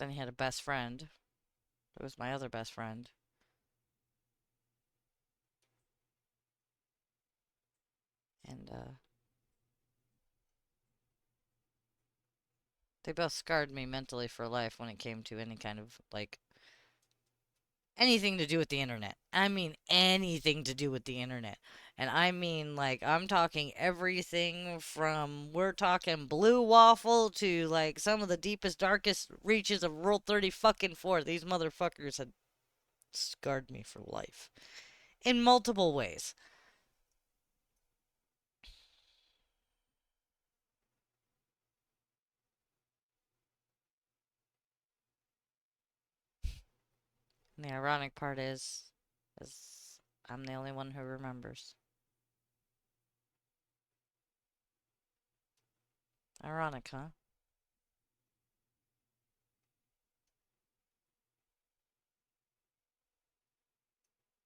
Then he had a best friend. It was my other best friend. And, they both scarred me mentally for life when it came to any kind of, like, anything to do with the internet. I mean, anything to do with the internet. And I mean, like, I'm talking everything from, we're talking Blue Waffle to, like, some of the deepest, darkest reaches of Rule 30 fucking 4. These motherfuckers had scarred me for life. In multiple ways. And the ironic part is I'm the only one who remembers. Ironic, huh?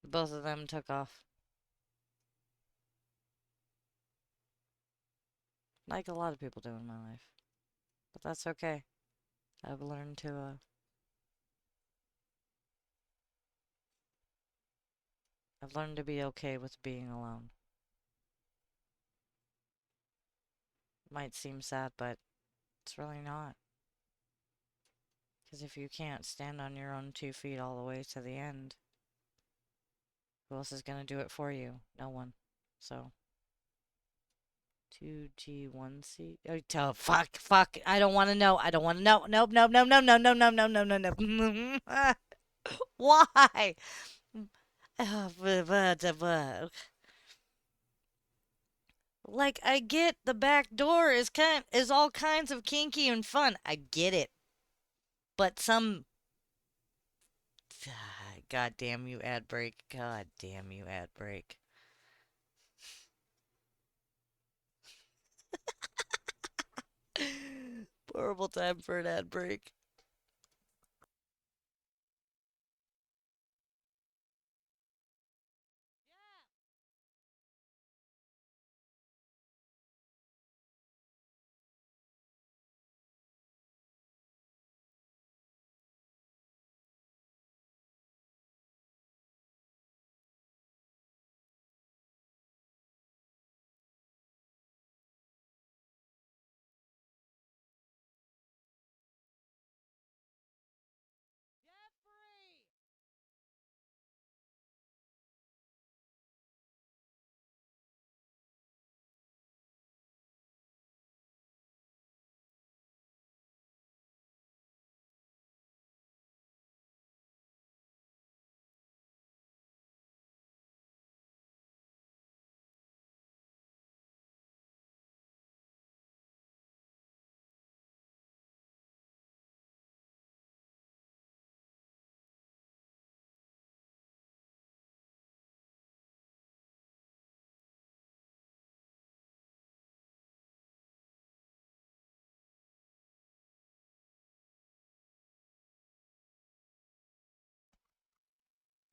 Both of them took off. Like a lot of people do in my life. But that's okay. I've learned to, I've learned to be okay with being alone. Might seem sad, but it's really not. Because if you can't stand on your own 2 feet all the way to the end, who else is going to do it for you? No one. So, 2G1C. Oh, fuck. I don't want to know. I don't want to know. Nope. Why? Like, I get the back door is all kinds of kinky and fun. I get it. But some God damn you, ad break. God damn you, ad break. Horrible time for an ad break.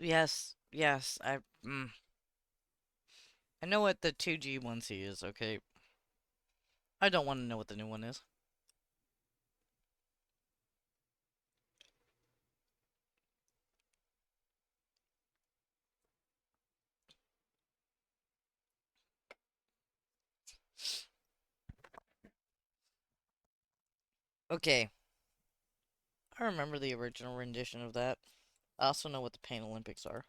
Yes, I know what the 2G1C is, okay? I don't want to know what the new one is. Okay, I remember the original rendition of that. I also know what the Pain Olympics are.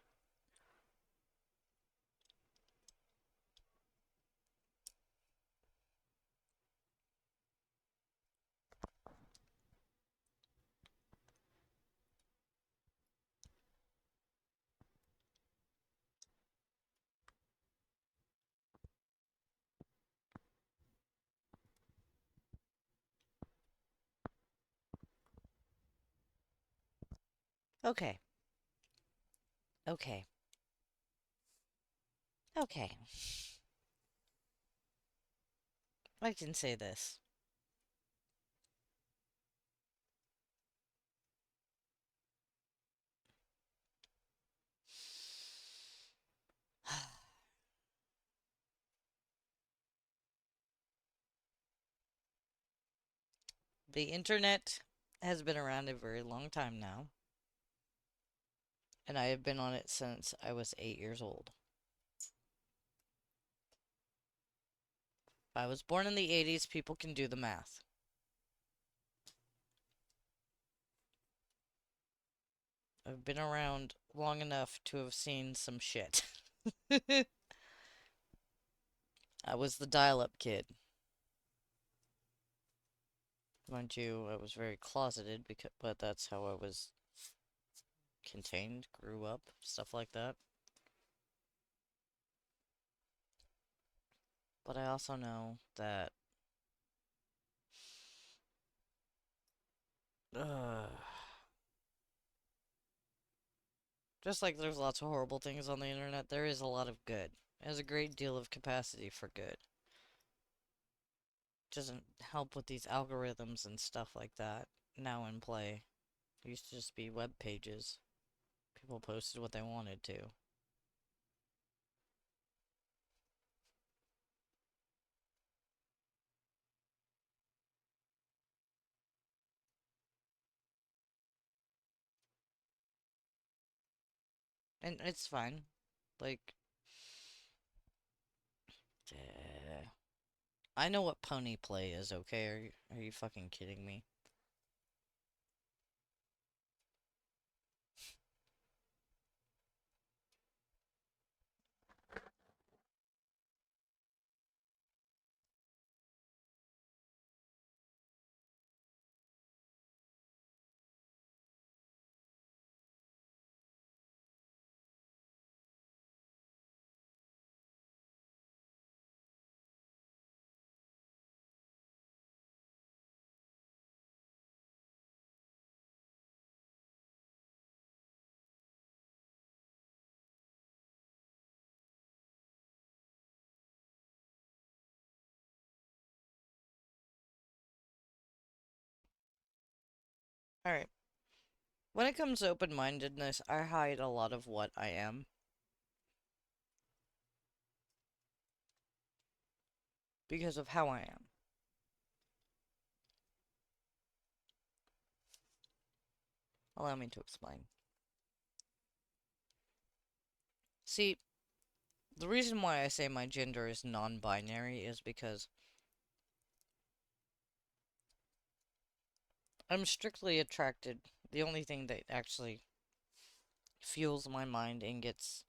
Okay. Okay. Okay. I can say this. The internet has been around a very long time now, and I have been on it since I was 8 years old. If I was born in the 80s, people can do the math. I've been around long enough to have seen some shit. I was the dial-up kid. Mind you, I was very closeted, but that's how I was contained, grew up, stuff like that. But I also know that just like there's lots of horrible things on the internet, there is a lot of good. There's a great deal of capacity for good. Doesn't help with these algorithms and stuff like that now in play. It used to just be web pages. People posted what they wanted to. And it's fine. Like, I know what pony play is, okay? Are you fucking kidding me? Alright. When it comes to open-mindedness, I hide a lot of what I am. Because of how I am. Allow me to explain. See, the reason why I say my gender is non-binary is because I'm strictly attracted. The only thing that actually fuels my mind and gets...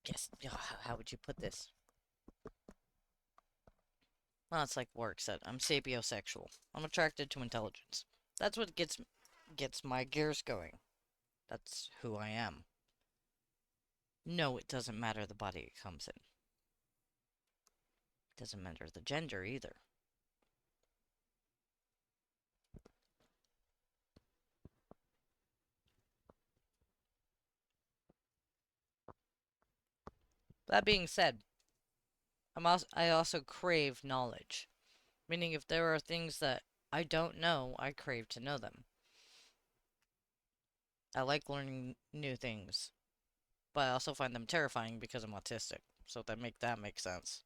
guess, how would you put this? Well, it's like work said. I'm sapiosexual. I'm attracted to intelligence. That's what gets my gears going. That's who I am. No, it doesn't matter the body it comes in. It doesn't matter the gender either. That being said, I also crave knowledge. Meaning if there are things that I don't know, I crave to know them. I like learning new things. But I also find them terrifying because I'm autistic. So that make sense.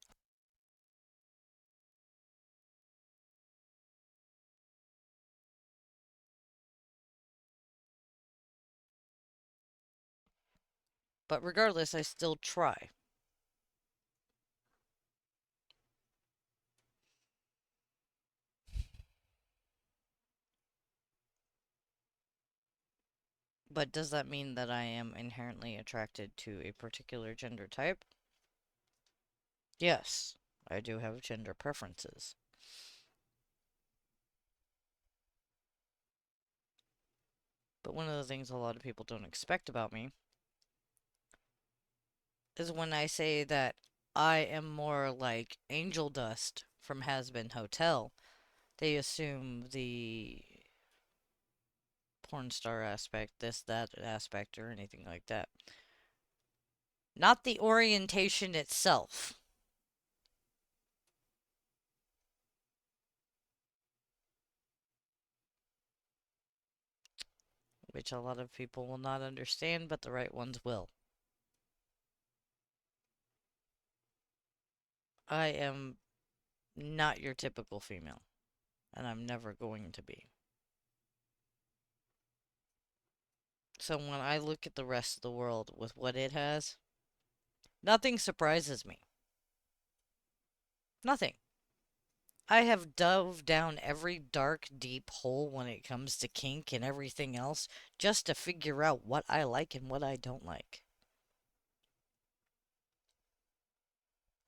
But regardless, I still try. But does that mean that I am inherently attracted to a particular gender type? Yes, I do have gender preferences. But one of the things a lot of people don't expect about me is when I say that I am more like Angel Dust from Hazbin Hotel, they assume the porn star aspect, this, that aspect, or anything like that. Not the orientation itself. Which a lot of people will not understand, but the right ones will. I am not your typical female. And I'm never going to be. So when I look at the rest of the world with what it has, nothing surprises me. Nothing. I have dove down every dark, deep hole when it comes to kink and everything else just to figure out what I like and what I don't like.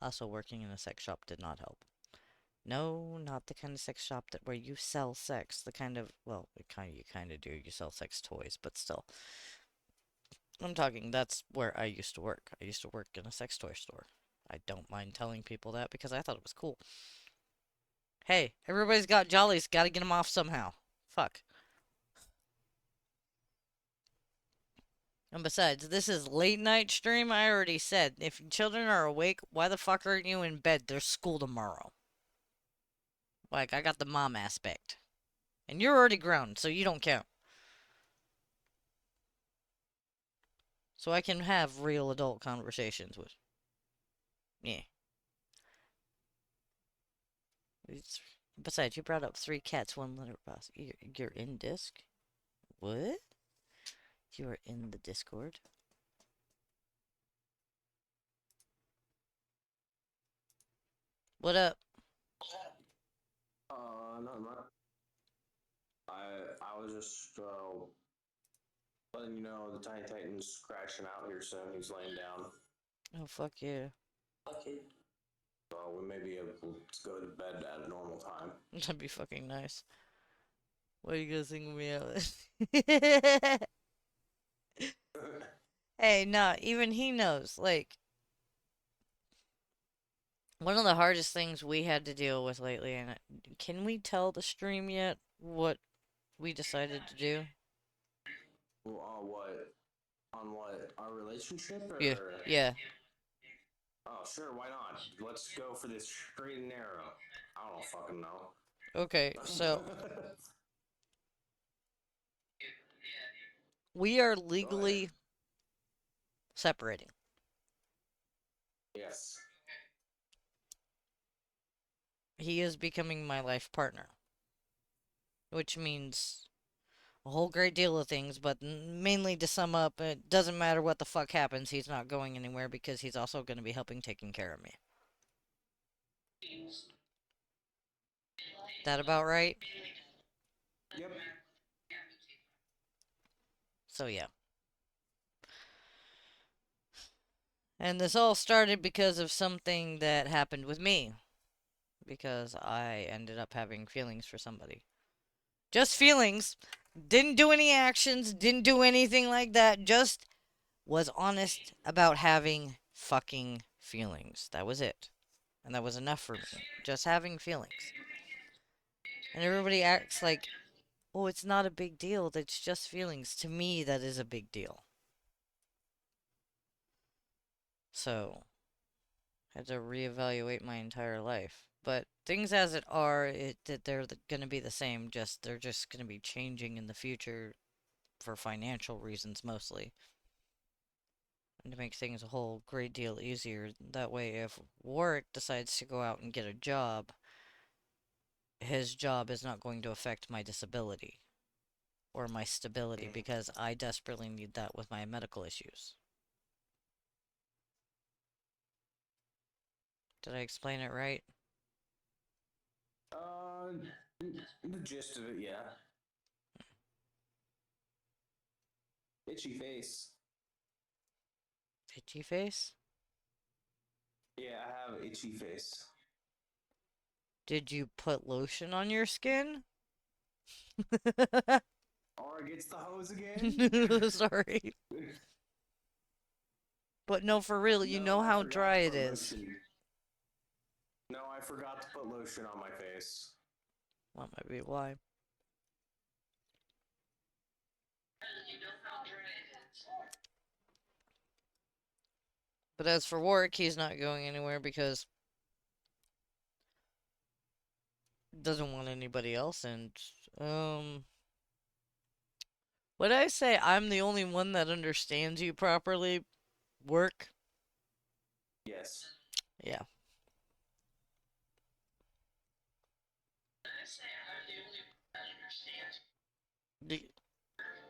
Also, working in a sex shop did not help. No, not the kind of sex shop that where you sell sex. The kind of, well, you kind of do. You sell sex toys, but still. I'm talking, that's where I used to work. I used to work in a sex toy store. I don't mind telling people that because I thought it was cool. Hey, everybody's got jollies. Gotta get them off somehow. Fuck. And besides, this is late night stream. I already said, if children are awake, why the fuck aren't you in bed? There's school tomorrow. Like, I got the mom aspect. And you're already grown, so you don't count. So I can have real adult conversations with. Yeah. Besides, you brought up 3 cats, 1 litter box. You're in disc? What? You are in the Discord? What up? Nothing much. I was just letting you know the Tiny Titan's crashing out here soon. He's laying down. Oh, fuck yeah. Okay. So we may be able to go to bed at a normal time. That'd be fucking nice. What are you gonna sing me out? Hey, nah, even he knows. Like, one of the hardest things we had to deal with lately, and can we tell the stream yet what we decided to do? Well, what? On what? Our relationship? Or... Yeah. Oh, sure, why not? Let's go for this straight and narrow. I don't fucking know. Okay, so we are legally separating. Yes. He is becoming my life partner. Which means a whole great deal of things, but mainly to sum up, it doesn't matter what the fuck happens, he's not going anywhere because he's also going to be helping taking care of me. That about right? Yep. So yeah. And this all started because of something that happened with me. Because I ended up having feelings for somebody. Just feelings. Didn't do any actions, didn't do anything like that, just was honest about having fucking feelings. That was it. And that was enough for me. Just having feelings. And everybody acts like, oh, it's not a big deal, that's just feelings. To me, that is a big deal. So, I had to reevaluate my entire life. But things as it are, they're going to be the same, just they're just going to be changing in the future for financial reasons mostly. And to make things a whole great deal easier. That way, if Warwick decides to go out and get a job, his job is not going to affect my disability or my stability because I desperately need that with my medical issues. Did I explain it right? The gist of it, yeah. Itchy face. Itchy face? Yeah, I have itchy face. Did you put lotion on your skin? Or gets the hose again? Sorry. But no, for real, you know how dry it is. No, I forgot to put lotion on my face. That might be why. But as for Warwick, he's not going anywhere because doesn't want anybody else, and would I say I'm the only one that understands you properly, Work? Yes. Yeah.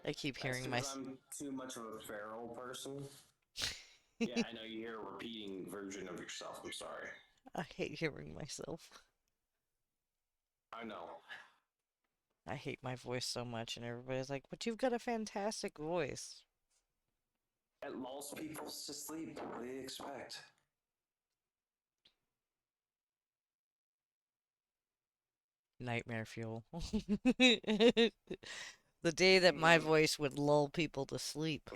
I keep That's hearing because my. I'm too much of a feral person. Yeah, I know you hear a repeating version of yourself. I'm sorry. I hate hearing myself. I know. I hate my voice so much, and everybody's like, "But you've got a fantastic voice." It lulls people to sleep. What do you expect? Nightmare fuel. The day that my voice would lull people to sleep.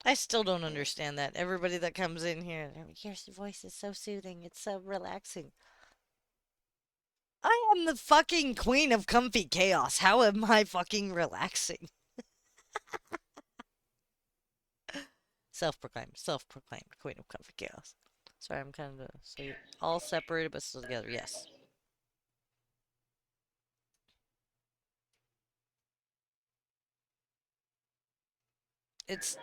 I still don't understand that. Everybody that comes in here, they're like, your voice is so soothing. It's so relaxing. I am the fucking queen of comfy chaos. How am I fucking relaxing? Self-proclaimed queen of comfy chaos. Sorry, I'm kind of so you're all separated but still together. Yes. It's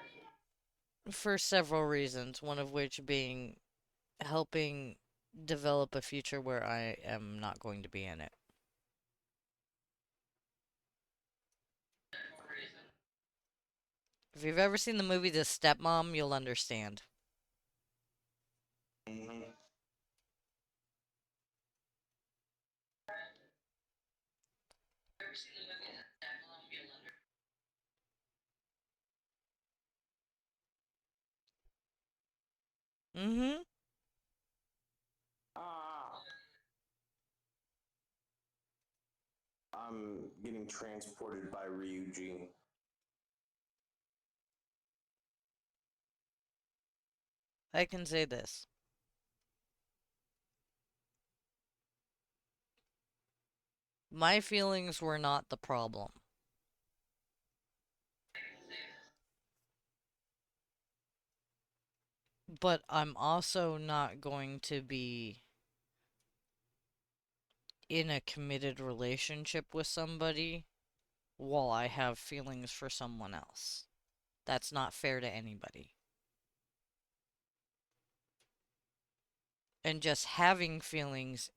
for several reasons, one of which being helping develop a future where I am not going to be in it. If you've ever seen the movie The Stepmom, you'll understand. Mm-hmm. Mm-hmm. Ah, I'm getting transported by Ryuji. I can say this. My feelings were not the problem. But I'm also not going to be in a committed relationship with somebody while I have feelings for someone else. That's not fair to anybody. And just having feelings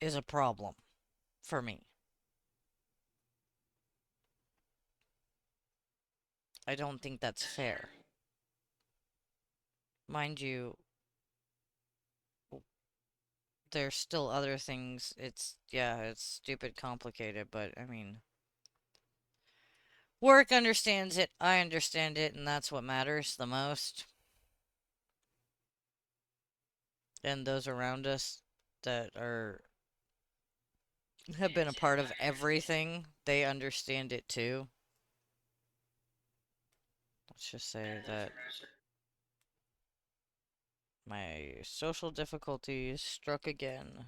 is a problem for me. I don't think that's fair. Mind you, there's still other things. It's stupid complicated, but I mean, work understands it, I understand it, and that's what matters the most. And those around us that have been a part of everything, they understand it too. Let's just say that my social difficulties struck again.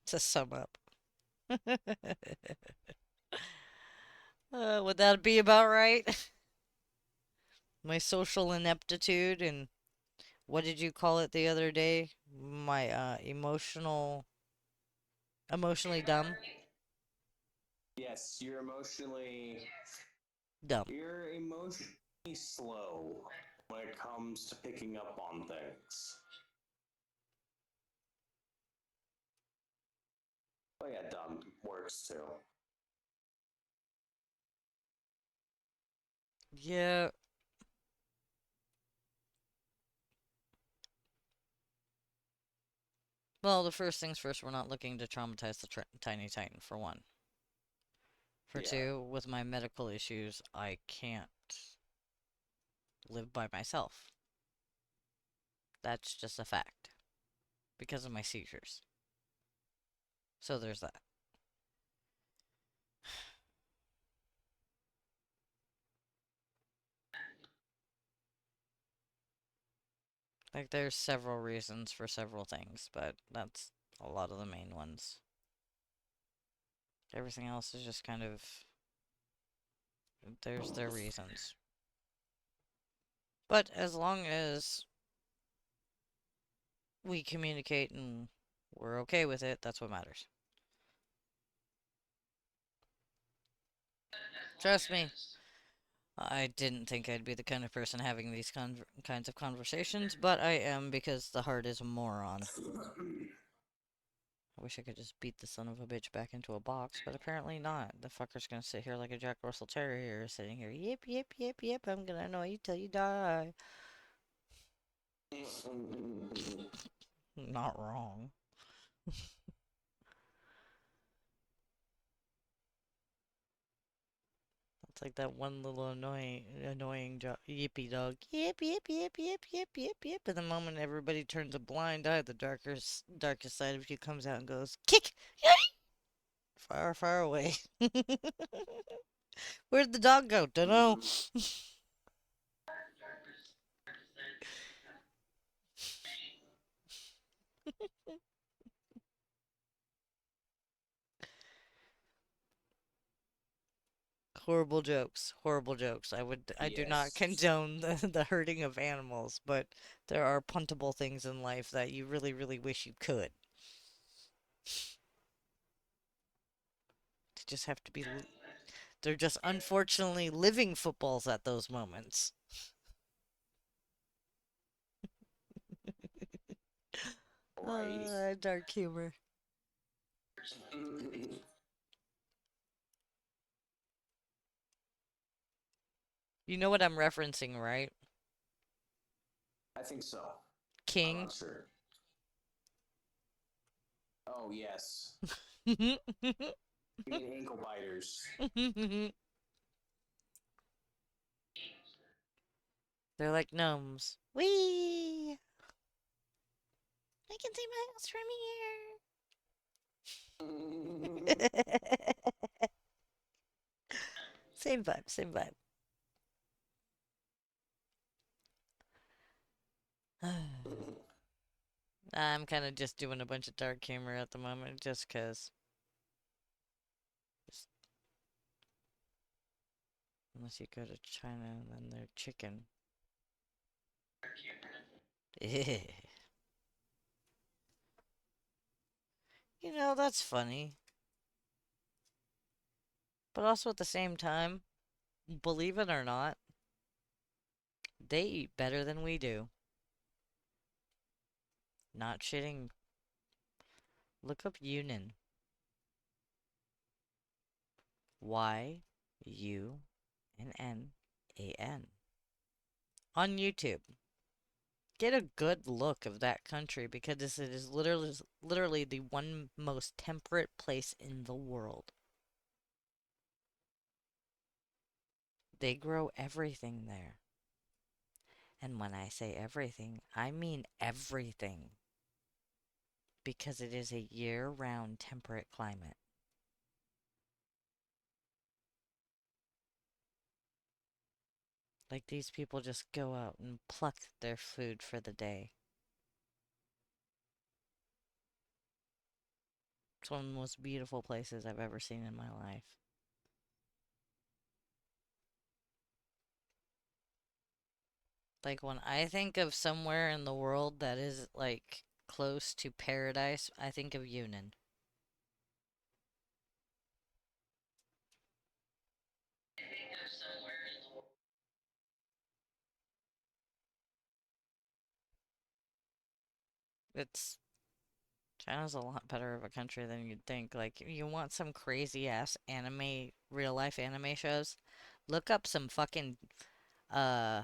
To sum up. Would that be about right? My social ineptitude and what did you call it the other day? My emotionally dumb. Yes, Dumb. you're emotionally slow when it comes to picking up on things. Oh yeah, dumb works too. Yeah. Well, the first things first, we're not looking to traumatize the Tiny Titan, for one. For Yeah. two, with my medical issues, I can't live by myself. That's just a fact. Because of my seizures. So there's that. Like, there's several reasons for several things, but that's a lot of the main ones. Everything else is just kind of. There's their reasons. But as long as we communicate and we're okay with it, that's what matters. Trust me, I didn't think I'd be the kind of person having these kinds of conversations, but I am because the heart is a moron. I wish I could just beat the son of a bitch back into a box, but apparently not. The fucker's gonna sit here like a Jack Russell Terrier, sitting here, yip, yip, yip, yip, I'm gonna annoy you till you die. Not wrong. It's like that one little annoying yippy dog. Yip, yip, yip, yip, yip, yip, yip. And the moment everybody turns a blind eye, the darkest side of you comes out and goes, kick! Far, far away. Where'd the dog go? Dunno. Horrible jokes. Horrible jokes. I do not Yes. condone the hurting of animals, but there are puntable things in life that you really, really wish you could. They just have to be, they're just unfortunately living footballs at those moments. Right. Dark humor. You know what I'm referencing, right? I think so. I'm King. not sure. Oh, yes. They're You mean ankle biters. like gnomes. Whee! I can see my house from here. Same vibe, same vibe. I'm kind of just doing a bunch of dark humor at the moment, just 'cause. Unless you go to China and then they're chicken. You know, that's funny. But also at the same time, believe it or not, they eat better than we do. Not shitting. Look up Yunnan. Yunnan. On YouTube. Get a good look of that country because it is literally the one most temperate place in the world. They grow everything there. And when I say everything, I mean everything. Because it is a year-round temperate climate. Like these people just go out and pluck their food for the day. It's one of the most beautiful places I've ever seen in my life. Like when I think of somewhere in the world that is like close to paradise, I think of Yunnan. It's China's a lot better of a country than you'd think. Like, you want some crazy ass anime, real life anime shows? Look up some fucking uh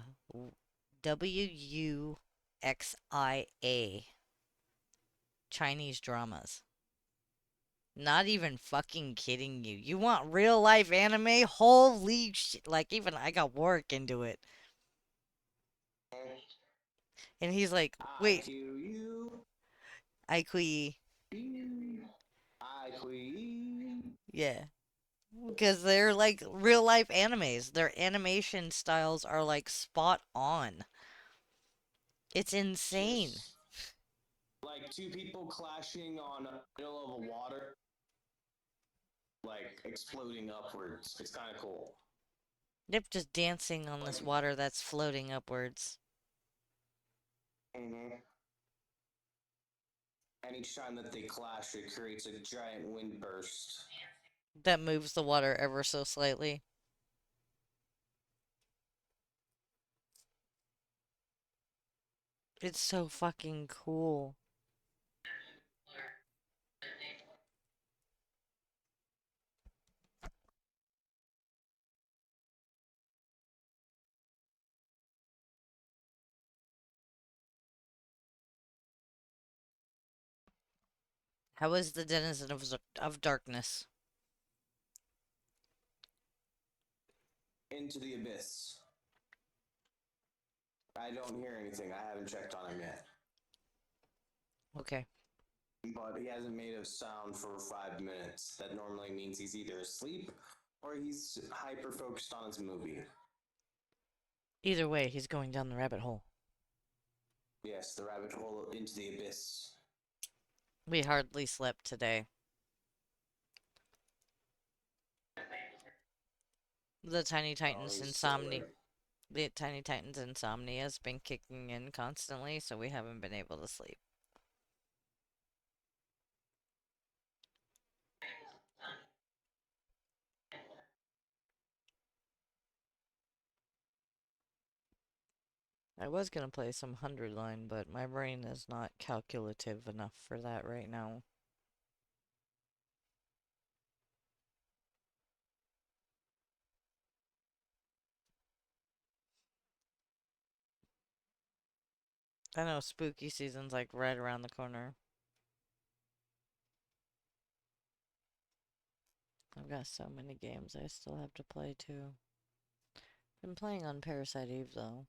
WUXIA Chinese dramas. Not even fucking kidding you. You want real life anime? Holy shit. Like, even I got work into it. And he's like, wait, IQE. Yeah. Because they're like real life animes. Their animation styles are like spot on. It's insane. Just like two people clashing on middle of a water, like exploding upwards. It's kind of cool. Yep, just dancing on this water that's floating upwards. Mm-hmm. And each time that they clash, it creates a giant wind burst. That moves the water ever so slightly. It's so fucking cool. How is the denizen of darkness? Into the Abyss. I don't hear anything. I haven't checked on him yet. Okay. But he hasn't made a sound for 5 minutes. That normally means he's either asleep or he's hyper focused on his movie. Either way, he's going down the rabbit hole. Yes, the rabbit hole into the abyss. We hardly slept today. The Tiny Titans he's insomnia. still The Tiny Titans insomnia has been kicking in constantly, so we haven't been able to sleep. I was gonna play some 100 line, but my brain is not calculative enough for that right now. I know spooky season's like right around the corner. I've got so many games I still have to play too. Been playing on Parasite Eve though.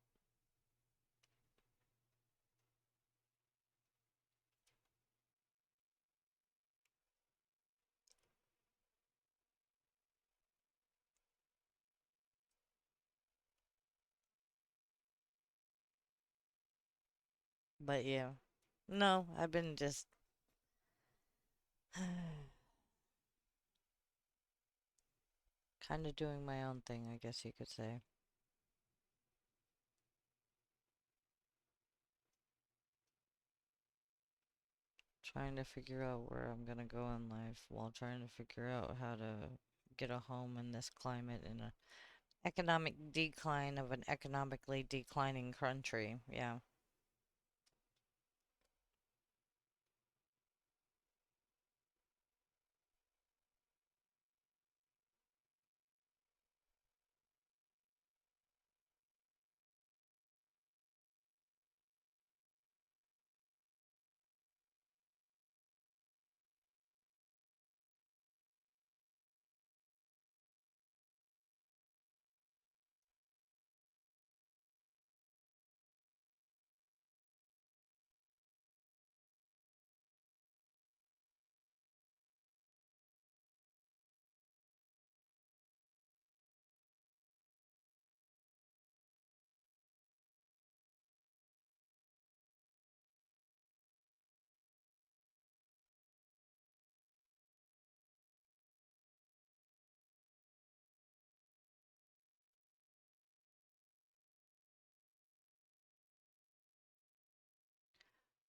But yeah. No, I've been just kind of doing my own thing, I guess you could say. Trying to figure out where I'm gonna go in life while trying to figure out how to get a home in this climate in an economic decline of an economically declining country. Yeah.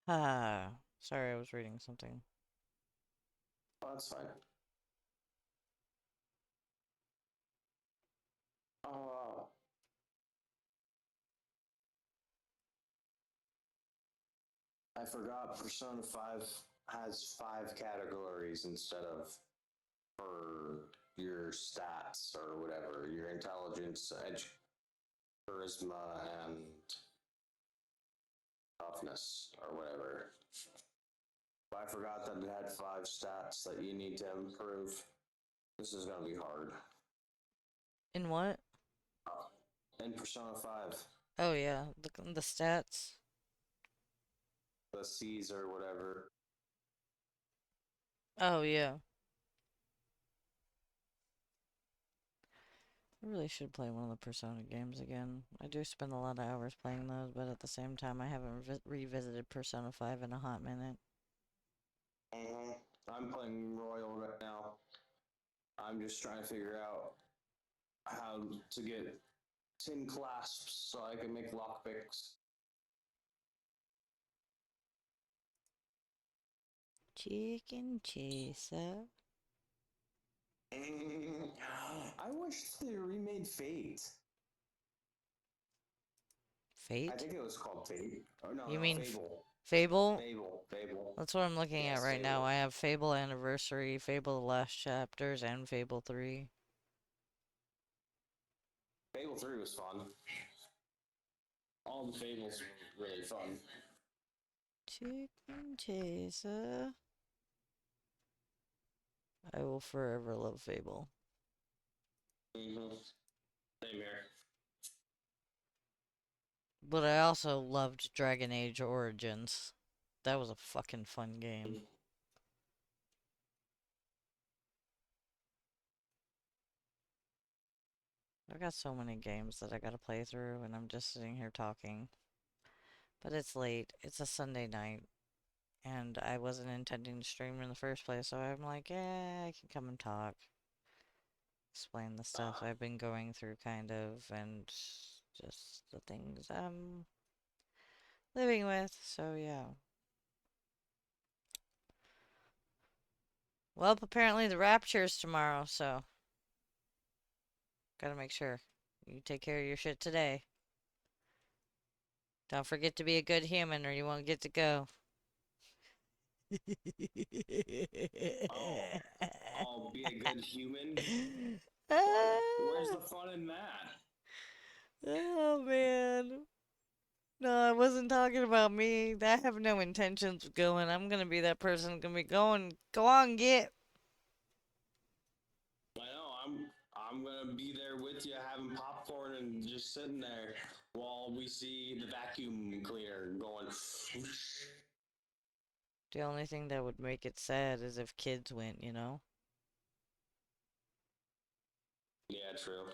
Ah, sorry, I was reading something. Oh, that's fine. Uh, I forgot Persona 5 has 5 categories instead of for your stats or whatever, your intelligence, edge, charisma, and toughness or whatever. But I forgot that it had 5 stats that you need to improve. This is gonna be hard. In what? In Persona 5, Oh yeah, the stats. the C's or whatever. Oh yeah. I really should play one of the Persona games again. I do spend a lot of hours playing those, but at the same time, I haven't revisited Persona 5 in a hot minute. I'm playing Royal right now. I'm just trying to figure out how to get tin clasps so I can make lockpicks. Chicken chaser. I wish they remade Fate. Fate? I think it was called Fate. Or no, You no, mean Fable. Fable? Fable. That's what I'm looking at Yes, right now. Fable. I have Fable Anniversary, Fable The Last Chapters, and Fable 3. Fable 3 was fun. All the Fables were really fun. Chicken Chaser. I will forever love Fable. Mm-hmm. Same here. But I also loved Dragon Age Origins. That was a fucking fun game. I've got so many games that I gotta play through, and I'm just sitting here talking. But it's late. It's a Sunday night, and I wasn't intending to stream in the first place, so I'm like, yeah, I can come and talk. Explain the stuff I've been going through, kind of, and just the things I'm living with, so yeah. Well, apparently the rapture's tomorrow, so gotta make sure you take care of your shit today. Don't forget to be a good human or you won't get to go. I'll be a good human. Where's the fun in that? Oh man. No, I wasn't talking about me. I have no intentions of going. I'm gonna be that person gonna be going. Go on, get. I know. I'm gonna be there with you, having popcorn and just sitting there while we see the vacuum cleaner going. The only thing that would make it sad is if kids went, you know? Yeah, true.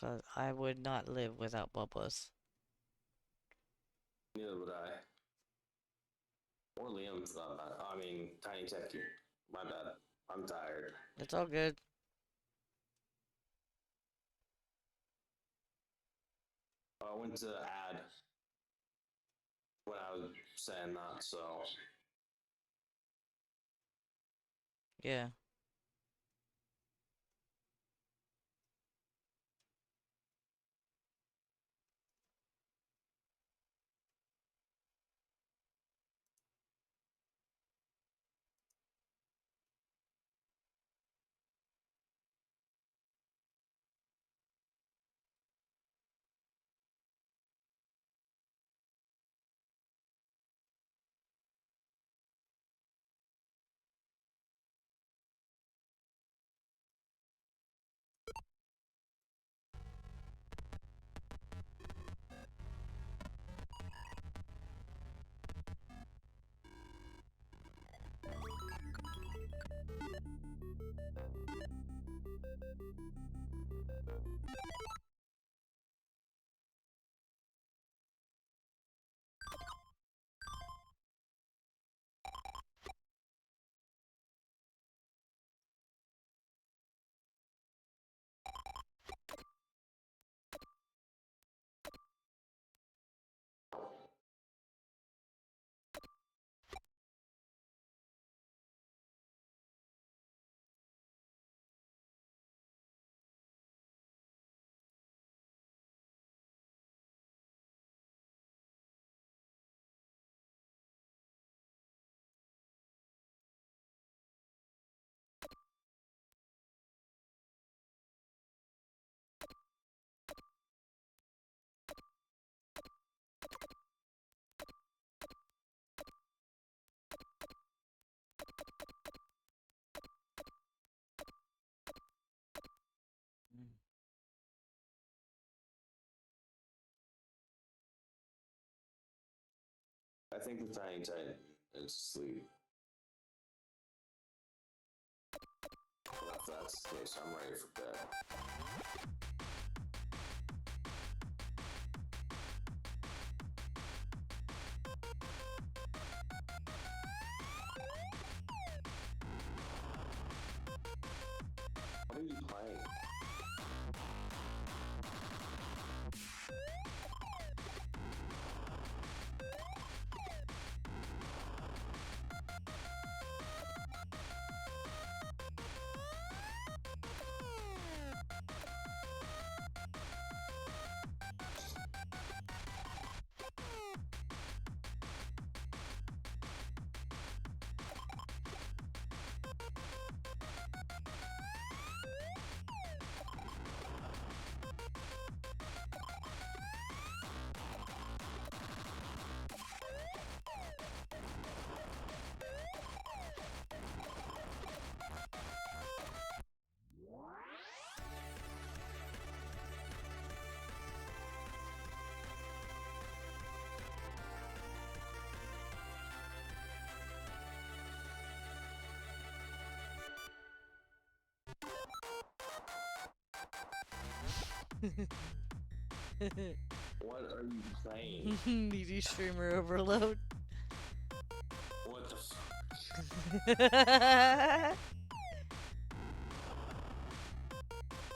Cause I would not live without Bubba's. Neither would I. Or Liam, for that matter. I mean, Tiny Techie. My bad. I'm tired. It's all good. I went to add when I was saying that, so. Yeah. I think the Tiny Titan is asleep. Well, if that's the case, I'm ready for bed. What are you playing? What are you playing? Needy streamer overload. What the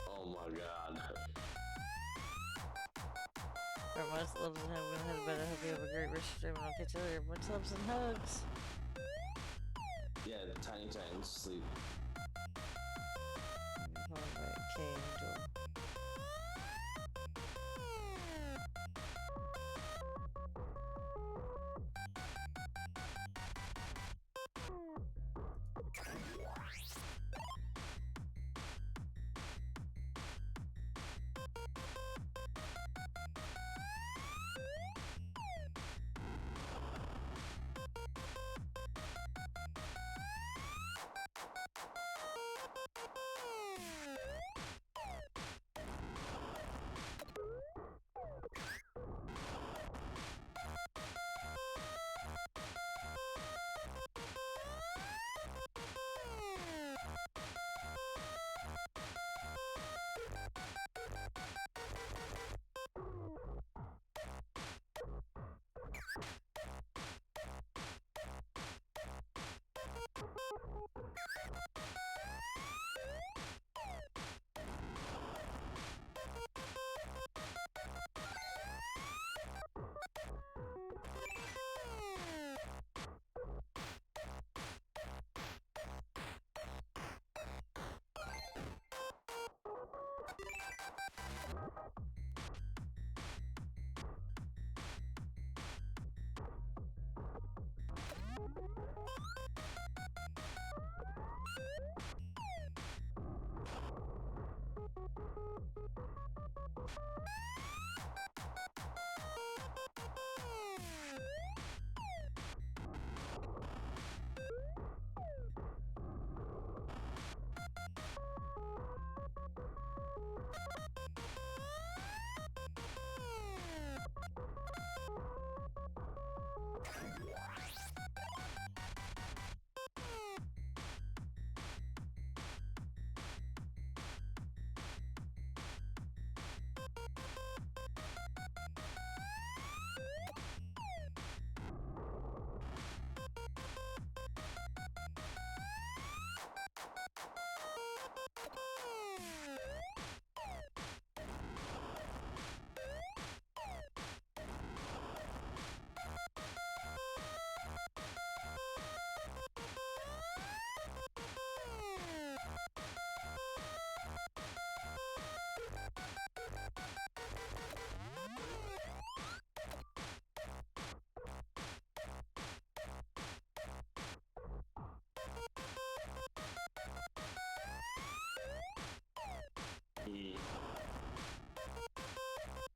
Oh my god. For much loves and hugs, and had better hope you have a great rest of stream and I'll catch you later. Much loves and hugs. Yeah, Tiny Titans sleep. Alright, okay, Angel.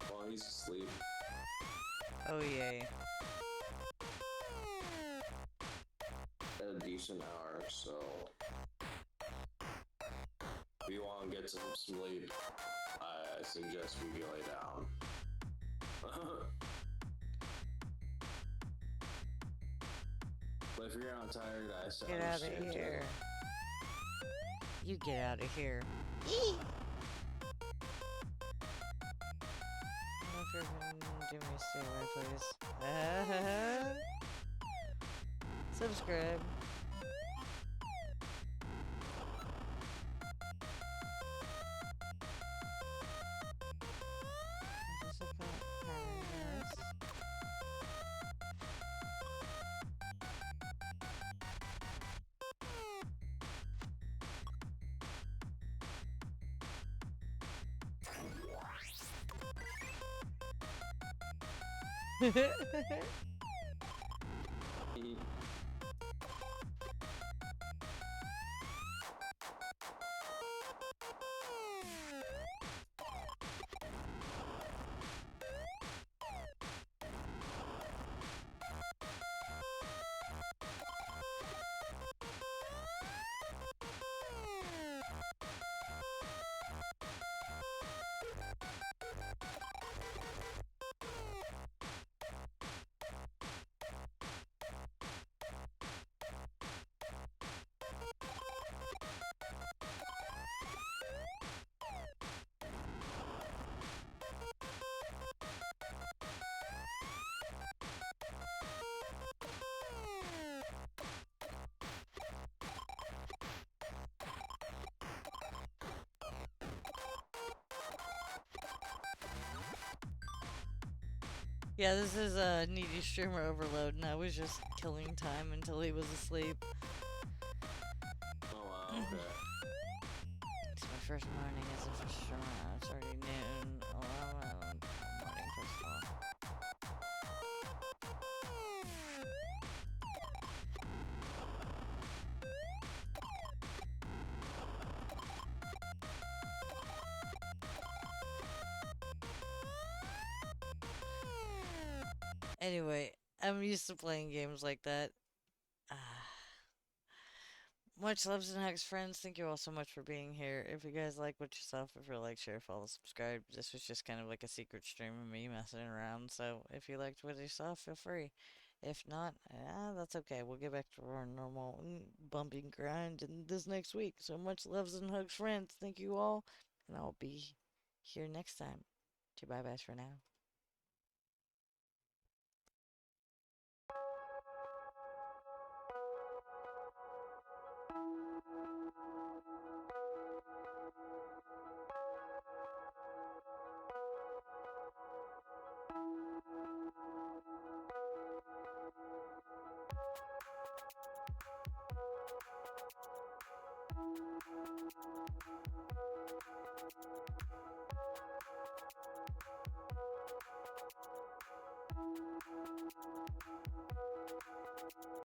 Well, he's asleep. Oh yay. At a decent hour, so if you want to get some sleep, I suggest we lay down. But if you're not tired, I say Get out of here. You get out of here. Eee! If you're gonna do me, stay away, please. Subscribe. Is this a pattern? Yeah, this is a needy streamer overload, and I was just killing time until he was asleep. Oh wow, okay. It's my first morning as a fish streamer. It's already noon. Oh, morning, first of all. Anyway, I'm used to playing games like that. Much loves and hugs, friends. Thank you all so much for being here. If you guys like what you saw, feel free to like, share, follow, subscribe. This was just kind of like a secret stream of me messing around. So if you liked what you saw, feel free. If not, that's okay. We'll get back to our normal bumping grind in this next week. So much loves and hugs, friends. Thank you all, and I'll be here next time. Bye bye for now.